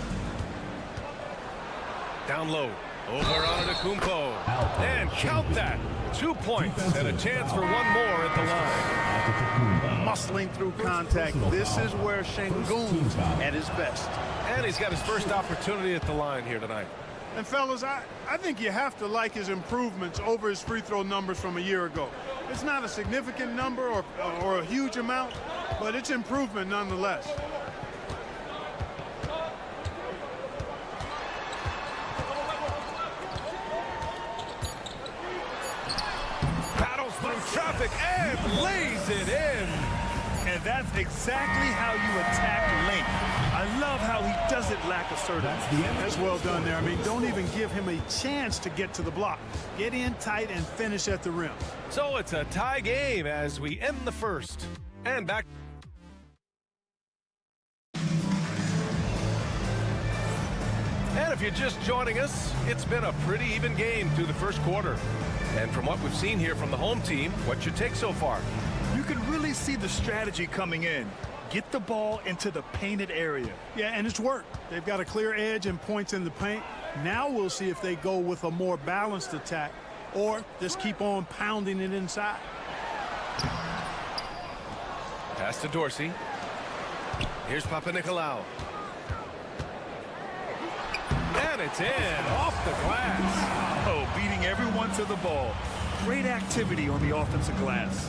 Down low. Over Antetokounmpo. And count that. 2 points and a chance for one more at the line. Muscling through contact. This is where Şengün's at his best. And he's got his first opportunity at the line here tonight. And fellas, I think you have to like his improvements over his free throw numbers from a year ago. It's not a significant number or a huge amount, but it's improvement nonetheless. Battles through traffic and lays it in. And that's exactly how you attack length. I love how he doesn't lack assertiveness. That's well done there. I mean, don't even give him a chance to get to the block. Get in tight and finish at the rim. So it's a tie game as we end the first. And back. And if you're just joining us, it's been a pretty even game through the first quarter. And from what we've seen here from the home team, what's your take so far? You can really see the strategy coming in. Get the ball into the painted area. Yeah, and it's worked. They've got a clear edge and points in the paint. Now we'll see if they go with a more balanced attack or just keep on pounding it inside. Pass to Dorsey. Here's Papanikolaou. And it's in, off the glass. Oh, beating everyone to the ball. Great activity on the offensive glass.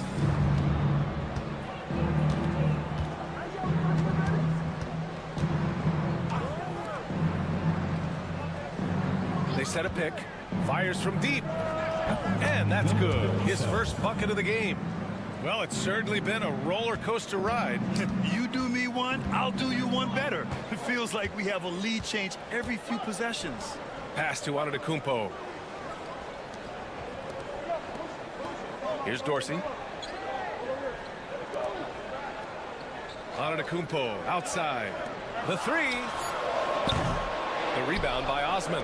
They set a pick. Fires from deep. And that's good. His first bucket of the game. Well, it's certainly been a roller coaster ride. You do me one, I'll do you one better. It feels like we have a lead change every few possessions. Pass to Antetokounmpo. Here's Dorsey. Antetokounmpo outside. The three. The rebound by Osman.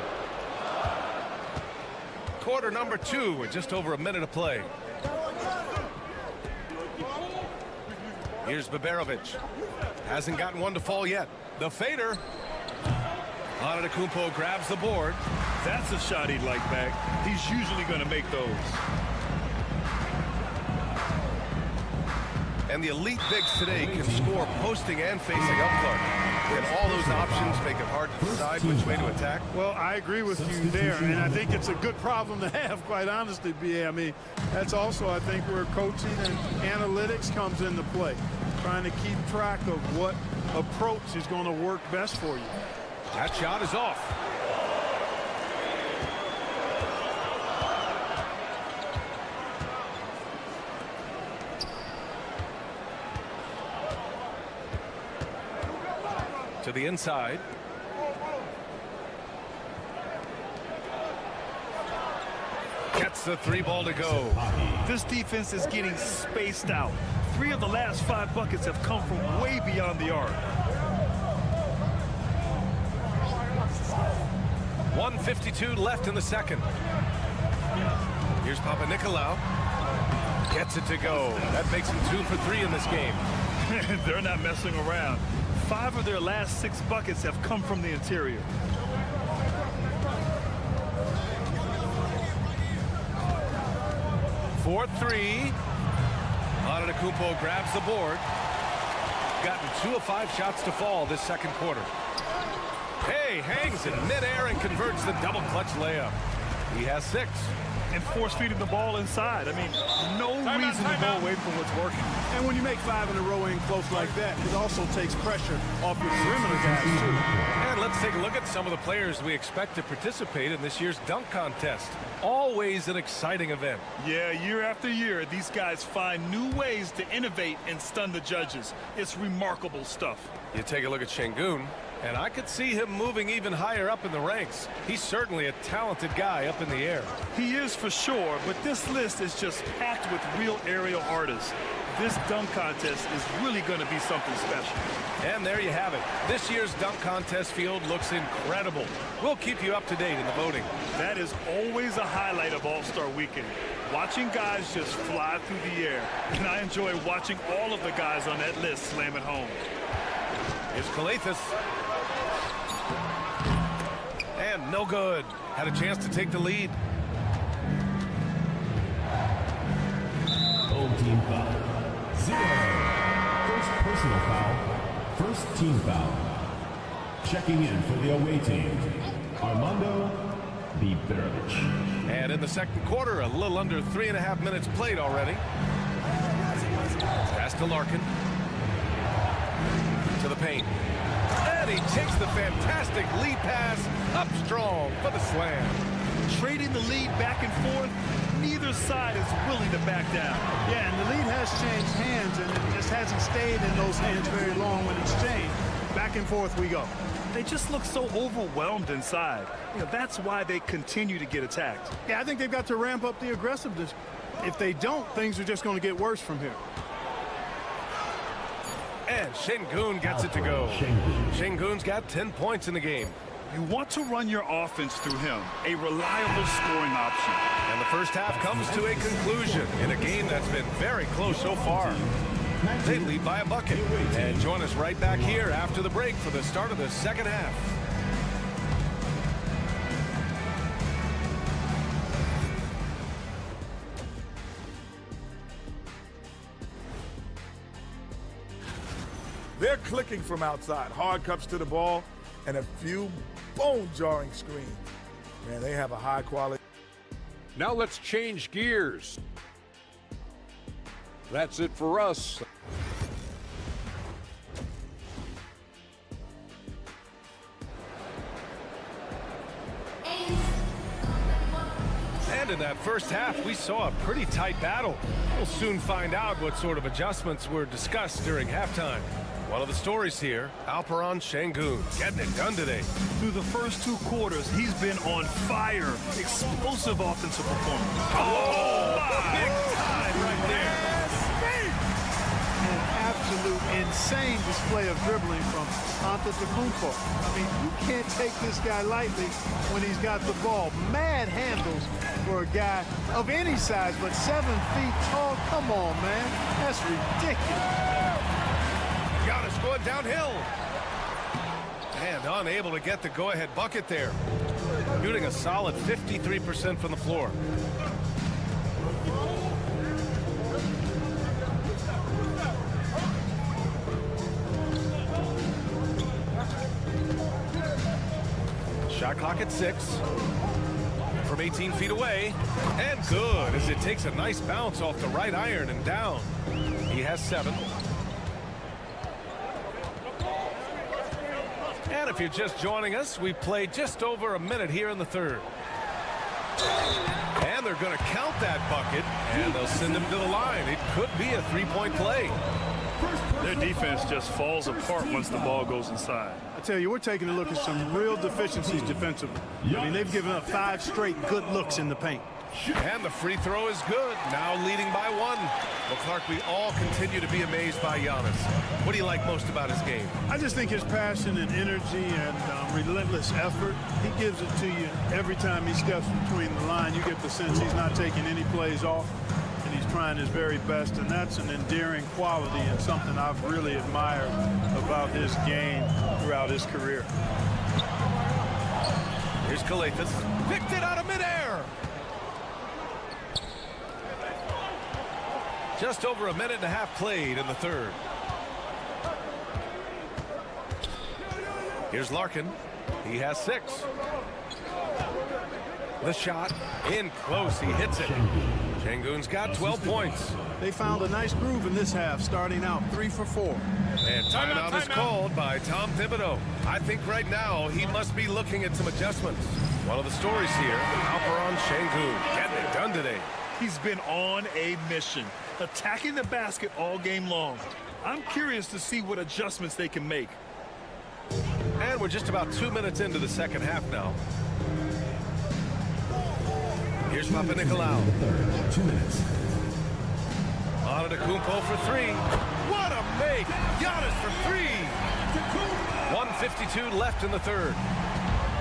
Quarter number 2 with just over a minute of play. Here's Baberovic. Hasn't gotten one to fall yet. The fader. Antetokounmpo grabs the board. That's a shot he'd like back. He's usually going to make those. And the elite bigs today can score posting and facing up front. And all those options make it hard to decide which way to attack. Well, I agree with you there, and I think it's a good problem to have, quite honestly, B.A. I mean, that's also, I think, where coaching and analytics comes into play. Trying to keep track of what approach is going to work best for you. That shot is off. To the inside. Gets the 3 ball to go. This defense is getting spaced out. 3 of the last 5 buckets have come from way beyond the arc. 1:52 left in the second. Here's Papanikolaou. Gets it to go. That makes him 2 for 3 in this game. They're not messing around. 5 of their last 6 buckets have come from the interior. For 3. Antetokounmpo grabs the board. Gotten 2 of 5 shots to fall this second quarter. Hey, hangs in midair and converts the double clutch layup. He has 6. And force-feeding the ball inside. I mean, no reason to go away from what's working. And when you make 5 in a row in close like that, it also takes pressure off your perimeter guys, too. And let's take a look at some of the players we expect to participate in this year's dunk contest. Always an exciting event. Yeah, year after year, these guys find new ways to innovate and stun the judges. It's remarkable stuff. You take a look at Şengün, and I could see him moving even higher up in the ranks. He's certainly a talented guy up in the air. He is for sure, but this list is just packed with real aerial artists. This dunk contest is really going to be something special. And there you have it. This year's dunk contest field looks incredible. We'll keep you up to date in the voting. That is always a highlight of All-Star Weekend. Watching guys just fly through the air. And I enjoy watching all of the guys on that list slam it home. Here's Kalathis. And no good. Had a chance to take the lead. Home team foul. 0. First personal foul. First team foul. Checking in for the away team, Armando Baberovic. And in the second quarter, a little under 3.5 minutes played already. Pass to Larkin. To the paint. And he takes the fantastic lead pass up strong for the slam. Trading the lead back and forth, neither side is willing to back down. Yeah, and the lead has changed hands, and it just hasn't stayed in those hands very long when it's changed. Back and forth we go. They just look so overwhelmed inside. You know, that's why they continue to get attacked. Yeah, I think they've got to ramp up the aggressiveness. If they don't, things are just going to get worse from here. And Şengün gets it to go. Şengün's got 10 points in the game. You want to run your offense through him, a reliable scoring option. And the first half comes to a conclusion in a game that's been very close so far. They lead by a bucket. And join us right back here after the break for the start of the second half. They're clicking from outside. Hard cups to the ball and a few bone-jarring screens. Man, they have a high quality. Now let's change gears. That's it for us. And in that first half, we saw a pretty tight battle. We'll soon find out what sort of adjustments were discussed during halftime. One of the stories here, Alperen Şengün getting it done today. Through the first 2 quarters, he's been on fire. Explosive offensive performance. Oh, big time right there. An absolute insane display of dribbling from Antetokounmpo. I mean, you can't take this guy lightly when he's got the ball. Mad handles for a guy of any size, but 7 feet tall. Come on, man. That's ridiculous. Giannis going downhill. And unable to get the go-ahead bucket there. Shooting a solid 53% from the floor. Shot clock at 6. From 18 feet away. And good as it takes a nice bounce off the right iron and down. He has 7. And if you're just joining us, we've played just over a minute here in the third. And they're going to count that bucket, and they'll send him to the line. It could be a 3-point play. Their defense just falls apart once the ball goes inside. I tell you, we're taking a look at some real deficiencies defensively. I mean, they've given up 5 straight good looks in the paint. And the free throw is good, now leading by 1. Well, Clark, we all continue to be amazed by Giannis. What do you like most about his game? I just think his passion and energy and relentless effort, he gives it to you every time he steps between the line. You get the sense he's not taking any plays off, and he's trying his very best, and that's an endearing quality and something I've really admired about his game throughout his career. Here's Calathes. Picked it out of midair. Just over a minute and a half played in the third. Here's Larkin. He has 6. The shot in close. He hits it. Şengün's got 12 points. They found a nice groove in this half, starting out 3 for 4. And timeout is called by Tom Thibodeau. I think right now he must be looking at some adjustments. One of the stories here, Alperen Şengün getting it done today. He's been on a mission, attacking the basket all game long. I'm curious to see what adjustments they can make. And we're just about 2 minutes into the second half now. Here's Papanikolaou. 2 minutes. Antetokounmpo for 3. What a make! Giannis for 3. 1:52 left in the third.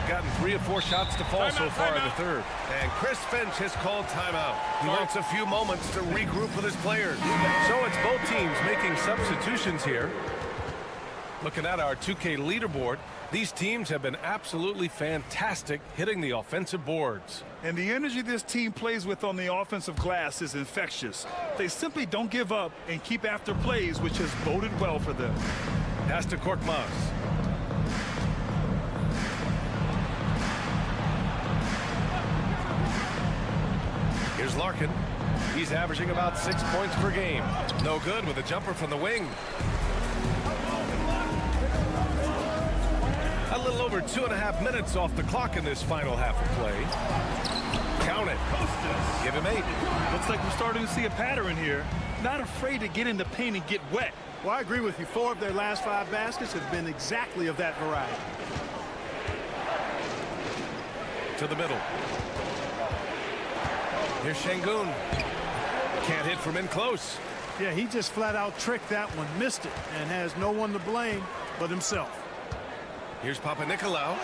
Gotten 3 of 4 shots to fall so far in the third. And Chris Finch has called timeout. He wants a few moments to regroup with his players. So it's both teams making substitutions here. Looking at our 2K leaderboard, these teams have been absolutely fantastic hitting the offensive boards. And the energy this team plays with on the offensive glass is infectious. They simply don't give up and keep after plays, which has boded well for them. Pass to Korkmaz. Here's Larkin. He's averaging about 6 points per game. No good with a jumper from the wing. A little over 2.5 minutes off the clock in this final half of play. Count it. Give him 8. Looks like we're starting to see a pattern here. Not afraid to get in the paint and get wet. Well, I agree with you. 4 of their last 5 baskets have been exactly of that variety. To the middle. Here's Şengün. Can't hit from in close. Yeah, he just flat out tricked that one, missed it, and has no one to blame but himself. Here's Papanikolaou.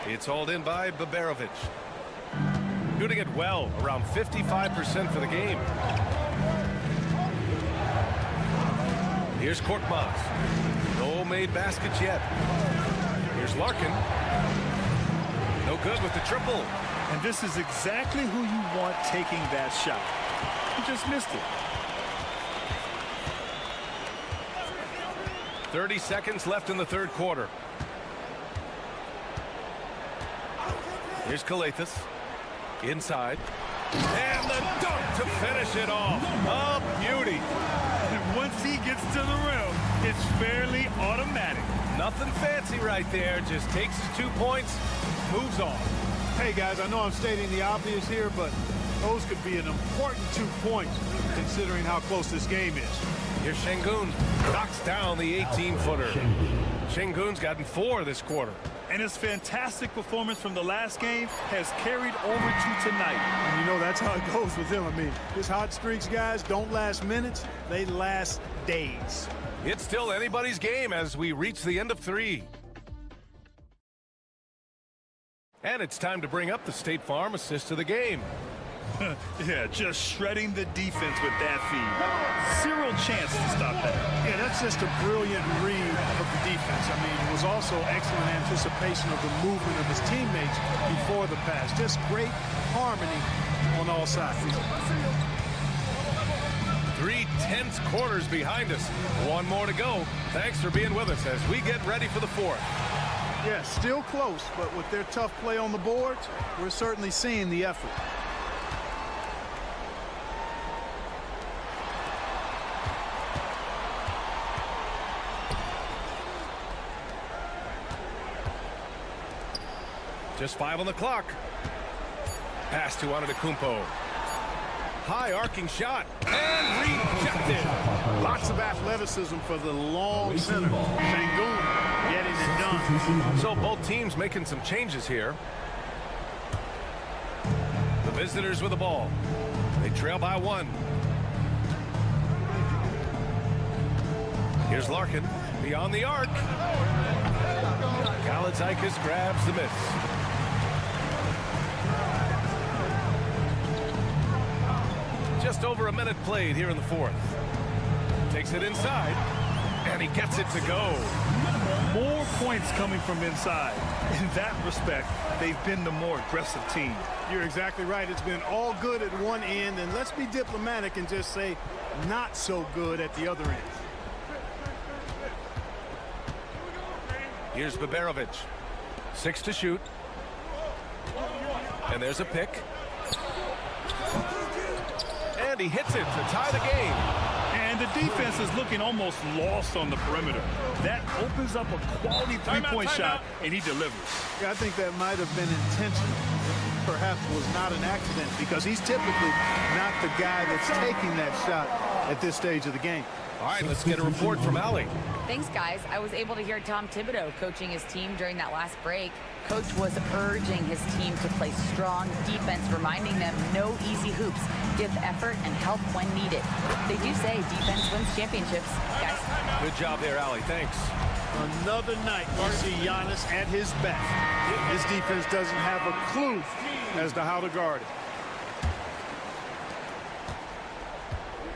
It's hauled in by Baberovic. Shooting it well, around 55% for the game. Here's Korkmaz. No made baskets yet. Here's Larkin. No good with the triple. And this is exactly who you want taking that shot. He just missed it. 30 seconds left in the third quarter. Here's Calathes. Inside. And the dunk to finish it off. A beauty. And once he gets to the rim, it's fairly automatic. Nothing fancy right there. Just takes his 2 points, moves on. Hey, guys, I know I'm stating the obvious here, but those could be an important 2 points considering how close this game is. Here's Şengün. Knocks down the 18-footer. Şengün's gotten 4 this quarter. And his fantastic performance from the last game has carried over to tonight. And you know that's how it goes with him. I mean, his hot streaks, guys, don't last minutes. They last days. It's still anybody's game as we reach the end of 3. And it's time to bring up the State Farm assist of the game. Yeah, just shredding the defense with that feed. Zero chance to stop that. Yeah, that's just a brilliant read of the defense. I mean, it was also excellent anticipation of the movement of his teammates before the pass. Just great harmony on all sides. 3 tense quarters behind us. 1 more to go. Thanks for being with us as we get ready for the 4th. Yeah, still close, but with their tough play on the boards, we're certainly seeing the effort. Just 5 on the clock. Pass to Antetokounmpo. High arcing shot and rejected. Lots of athleticism for the long center. Şengün getting it done. So both teams making some changes here. The visitors with the ball. They trail by 1. Here's Larkin beyond the arc. Kalaitzakis grabs the miss. Just over a minute played here in the 4th. Takes it inside, and he gets it to go. More points coming from inside. In that respect, they've been the more aggressive team. You're exactly right. It's been all good at one end, and let's be diplomatic and just say not so good at the other end. Here's Baberovic. 6 to shoot. And there's a pick. And he hits it to tie the game. And the defense is looking almost lost on the perimeter. That opens up a quality three-point shot, and he delivers. Yeah, I think that might have been intentional. Perhaps was not an accident because he's typically not the guy that's taking that shot at this stage of the game. All right, let's get a report from Allie. Thanks, guys. I was able to hear Tom Thibodeau coaching his team during that last break. Coach was urging his team to play strong defense, reminding them no easy hoops, give effort and help when needed. They do say defense wins championships, guys. Good job there, Allie. Thanks. Another night you see Giannis at his best. His defense doesn't have a clue as to how to guard it.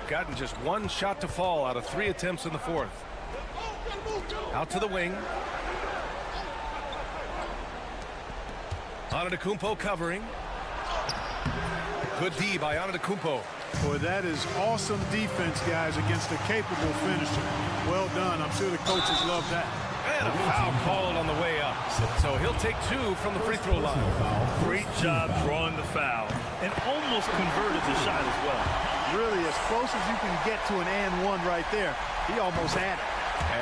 Gotten just 1 shot to fall out of 3 attempts in the 4th. Out to the wing. Antetokounmpo covering. Good D by Antetokounmpo. Boy, that is awesome defense, guys, against a capable finisher. Well done. I'm sure the coaches love that. And a foul called on the way up. So he'll take 2 from the free throw line. Great job drawing the foul and almost converted the shot as well. Really as close as you can get to an and one right there. He almost had it.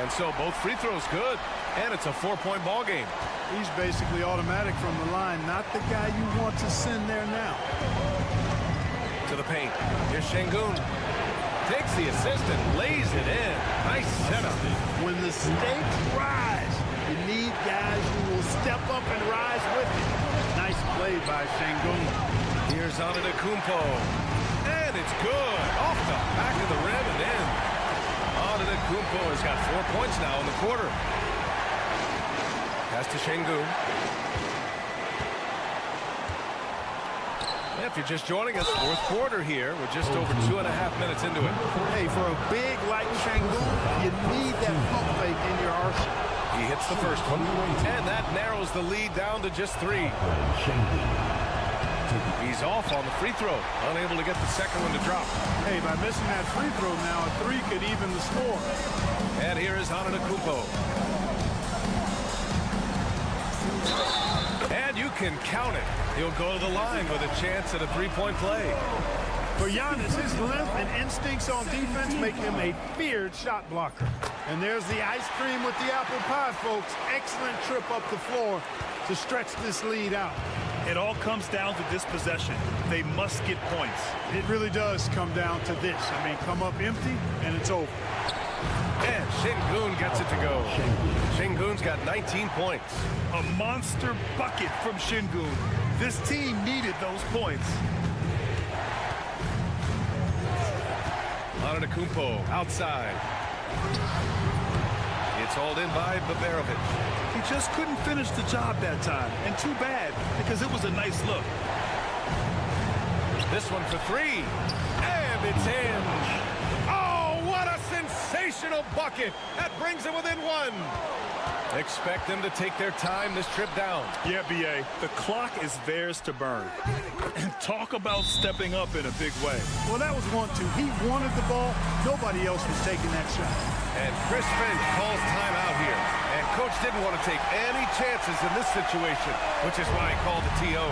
And so both free throws good. And it's a 4-point ball game. He's basically automatic from the line. Not the guy you want to send there now. To the paint. Here's Şengün. Takes the assist and lays it in. Nice setup. When the stakes rise, you need guys who will step up and rise with you. Nice play by Şengün. Here's Antetokounmpo. And it's good. Off the back of the rim and in. Antetokounmpo has got 4 points now in the quarter. Pass to Şengün. If you're just joining us, 4th quarter here. We're just over 2.5 minutes into it. Hey, for a big like Şengün, you need that pump fake in your arsenal. He hits the first one, and that narrows the lead down to just 3. He's off on the free throw, unable to get the second one to drop. Hey, by missing that free throw now, a 3 could even the score. And here is Antetokounmpo. And you can count it. He'll go to the line with a chance at a 3-point play. For Giannis, his length and instincts on defense make him a feared shot blocker. And there's the ice cream with the apple pie, folks. Excellent trip up the floor to stretch this lead out. It all comes down to this possession. They must get points. It really does come down to this. I mean, come up empty, and it's over. And Şengün gets it to go. Şengün's got 19 points. A monster bucket from Şengün. This team needed those points. Antetokounmpo outside. It's hauled in by Baberovic. He just couldn't finish the job that time, and too bad, because it was a nice look. This one for three, and it's in. Oh, what a sensational bucket. That brings them within one. Expect them to take their time this trip down. Yeah, B.A., the clock is theirs to burn. And talk about stepping up in a big way. Well, that was 1-2. He wanted the ball. Nobody else was taking that shot. And Chris Finch calls timeout here. And Coach didn't want to take any chances in this situation, which is why he called the TO.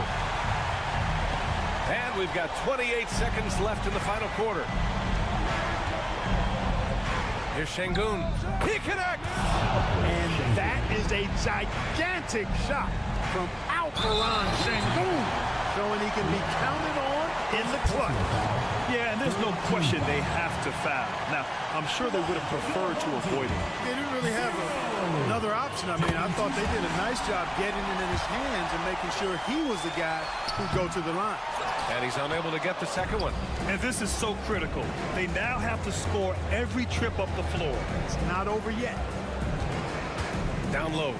And we've got 28 seconds left in the final quarter. Here's Şengün. He connects! And that is a gigantic shot from Alperen Şengün, showing he can be counted on in the clutch. Yeah, and there's no question they have to foul. Now, I'm sure they would have preferred to avoid it. They didn't really have another option. I mean, I thought they did a nice job getting it in his hands and making sure he was the guy who'd go to the line. And he's unable to get the second one. And this is so critical. They now have to score every trip up the floor. It's not over yet. Down low.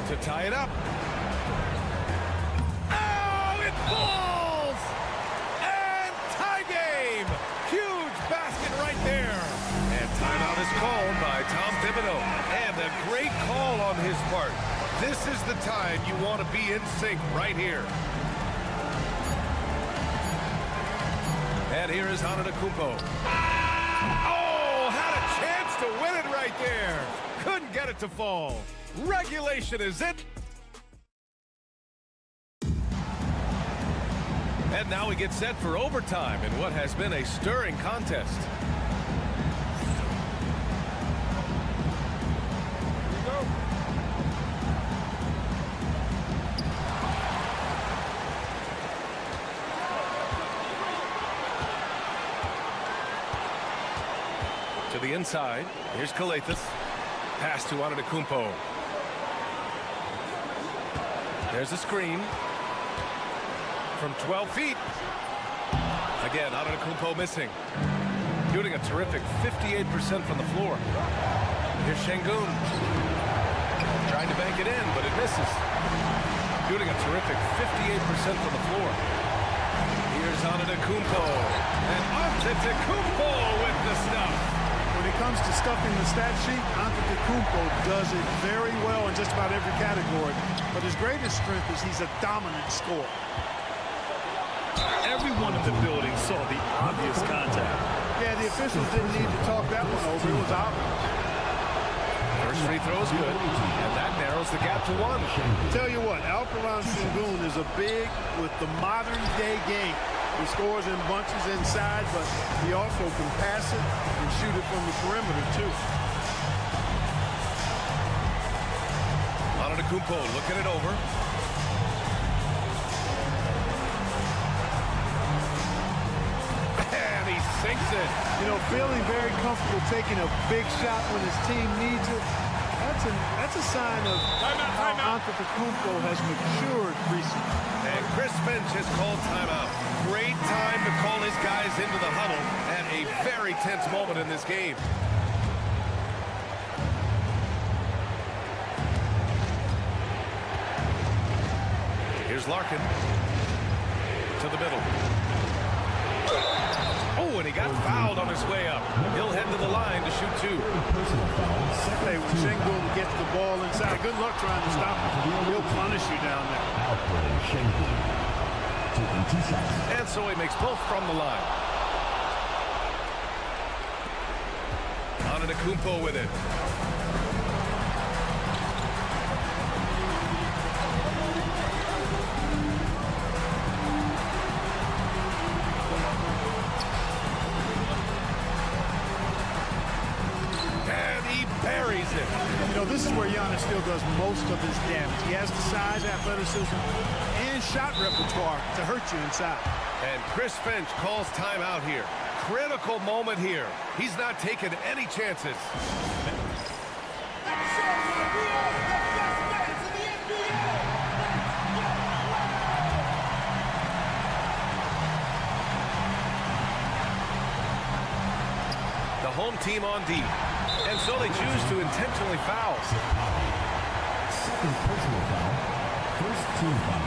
To tie it up. Oh, it falls! And tie game! Huge basket right there. And timeout is called by Tom Thibodeau. And a great call on his part. This is the time you want to be in sync right here. And here is Antetokounmpo. Oh, had a chance to win it right there. Couldn't get it to fall. Regulation is it. And now we get set for overtime in what has been a stirring contest. To the inside. Here's Calathes. Pass to Antetokounmpo. There's a screen. From 12 feet. Again, Antetokounmpo missing. Shooting a terrific 58% from the floor. Here's Şengün. Trying to bank it in, but it misses. Shooting a terrific 58% from the floor. Here's Antetokounmpo. And Antetokounmpo with the stuff. When it comes to stuffing the stat sheet, Antetokounmpo does it very well in just about every category. But his greatest strength is he's a dominant scorer. Everyone in the building saw the obvious contact. Yeah, the officials didn't need to talk that one over. It was obvious. First free throw is good, and that narrows the gap to one. Tell you what, Alperen Şengün is a big with the modern-day game. He scores in bunches inside, but he also can pass it and shoot it from the perimeter, too. Antetokounmpo looking it over. And he sinks it. You know, feeling very comfortable taking a big shot when his team needs it. That's a sign of how Antetokounmpo has matured recently. And Chris Finch has called timeout. Great time to call his guys into the huddle at a very tense moment in this game. Here's Larkin to the middle. Oh, and he got fouled on his way up. He'll head to the line to shoot two. Hey, when Şengün gets the ball inside, good luck trying to stop him. He'll punish you down there. And so he makes both from the line. Antetokounmpo with it. this is where Giannis still does most of his damage. He has the size, athleticism, and shot repertoire to hurt you inside. And Chris Finch calls timeout here. Critical moment here. He's not taking any chances. The home team on deep. And so they choose to intentionally foul. Second personal foul. First team foul.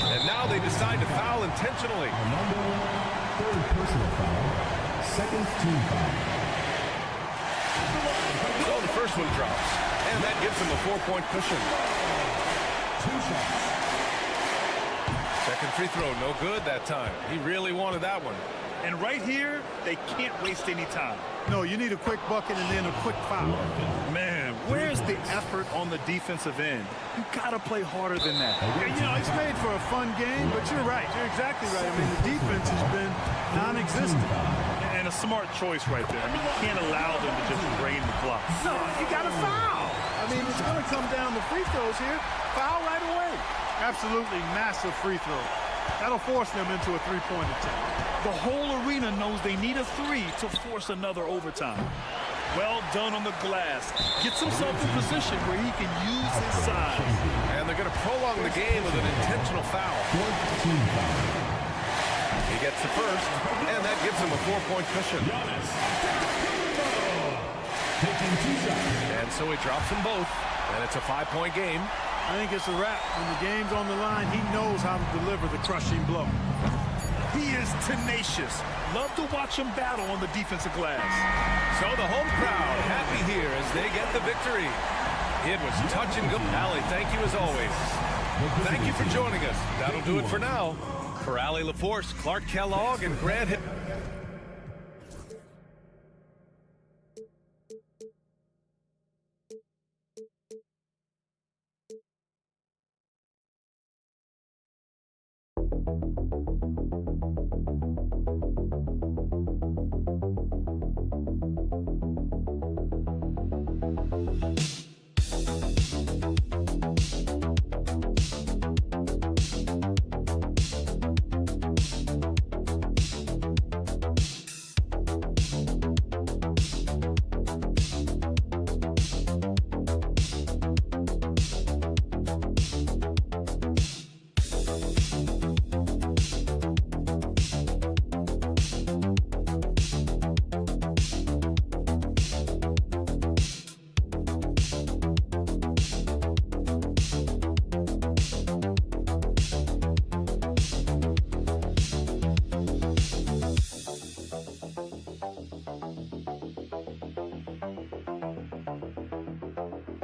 And now they decide to foul intentionally. Armando, third personal foul. Second team foul. So the first one drops. And that gives them a 4-point cushion. 2 shots. Second free throw, no good that time. He really wanted that one. And right here, they can't waste any time. No, you need a quick bucket and then a quick foul. Man, where's the effort on the defensive end? You gotta play harder than that. Yeah, you know, it's made for a fun game, but you're right. You're exactly right. I mean, the defense has been non-existent. And a smart choice right there. I mean, you can't allow them to just drain the clock. No, you gotta foul. I mean, it's gonna come down to free throws here. Foul right away. Absolutely massive free throw. That'll force them into a three-point attempt. The whole arena knows they need a three to force another overtime. Well done on the glass. Gets himself in position where he can use his size. And they're going to prolong the game with an intentional foul. He gets the first, and that gives him a 4-point cushion. And so he drops them both, and it's a 5-point game. I think it's a wrap. When the game's on the line, he knows how to deliver the crushing blow. He is tenacious. Love to watch him battle on the defensive glass. So the home crowd happy here as they get the victory. It was touch and go. Allie, thank you as always. Thank you for joining us. That'll do it for now. For Allie LaForce, Clark Kellogg, and Grant Hill.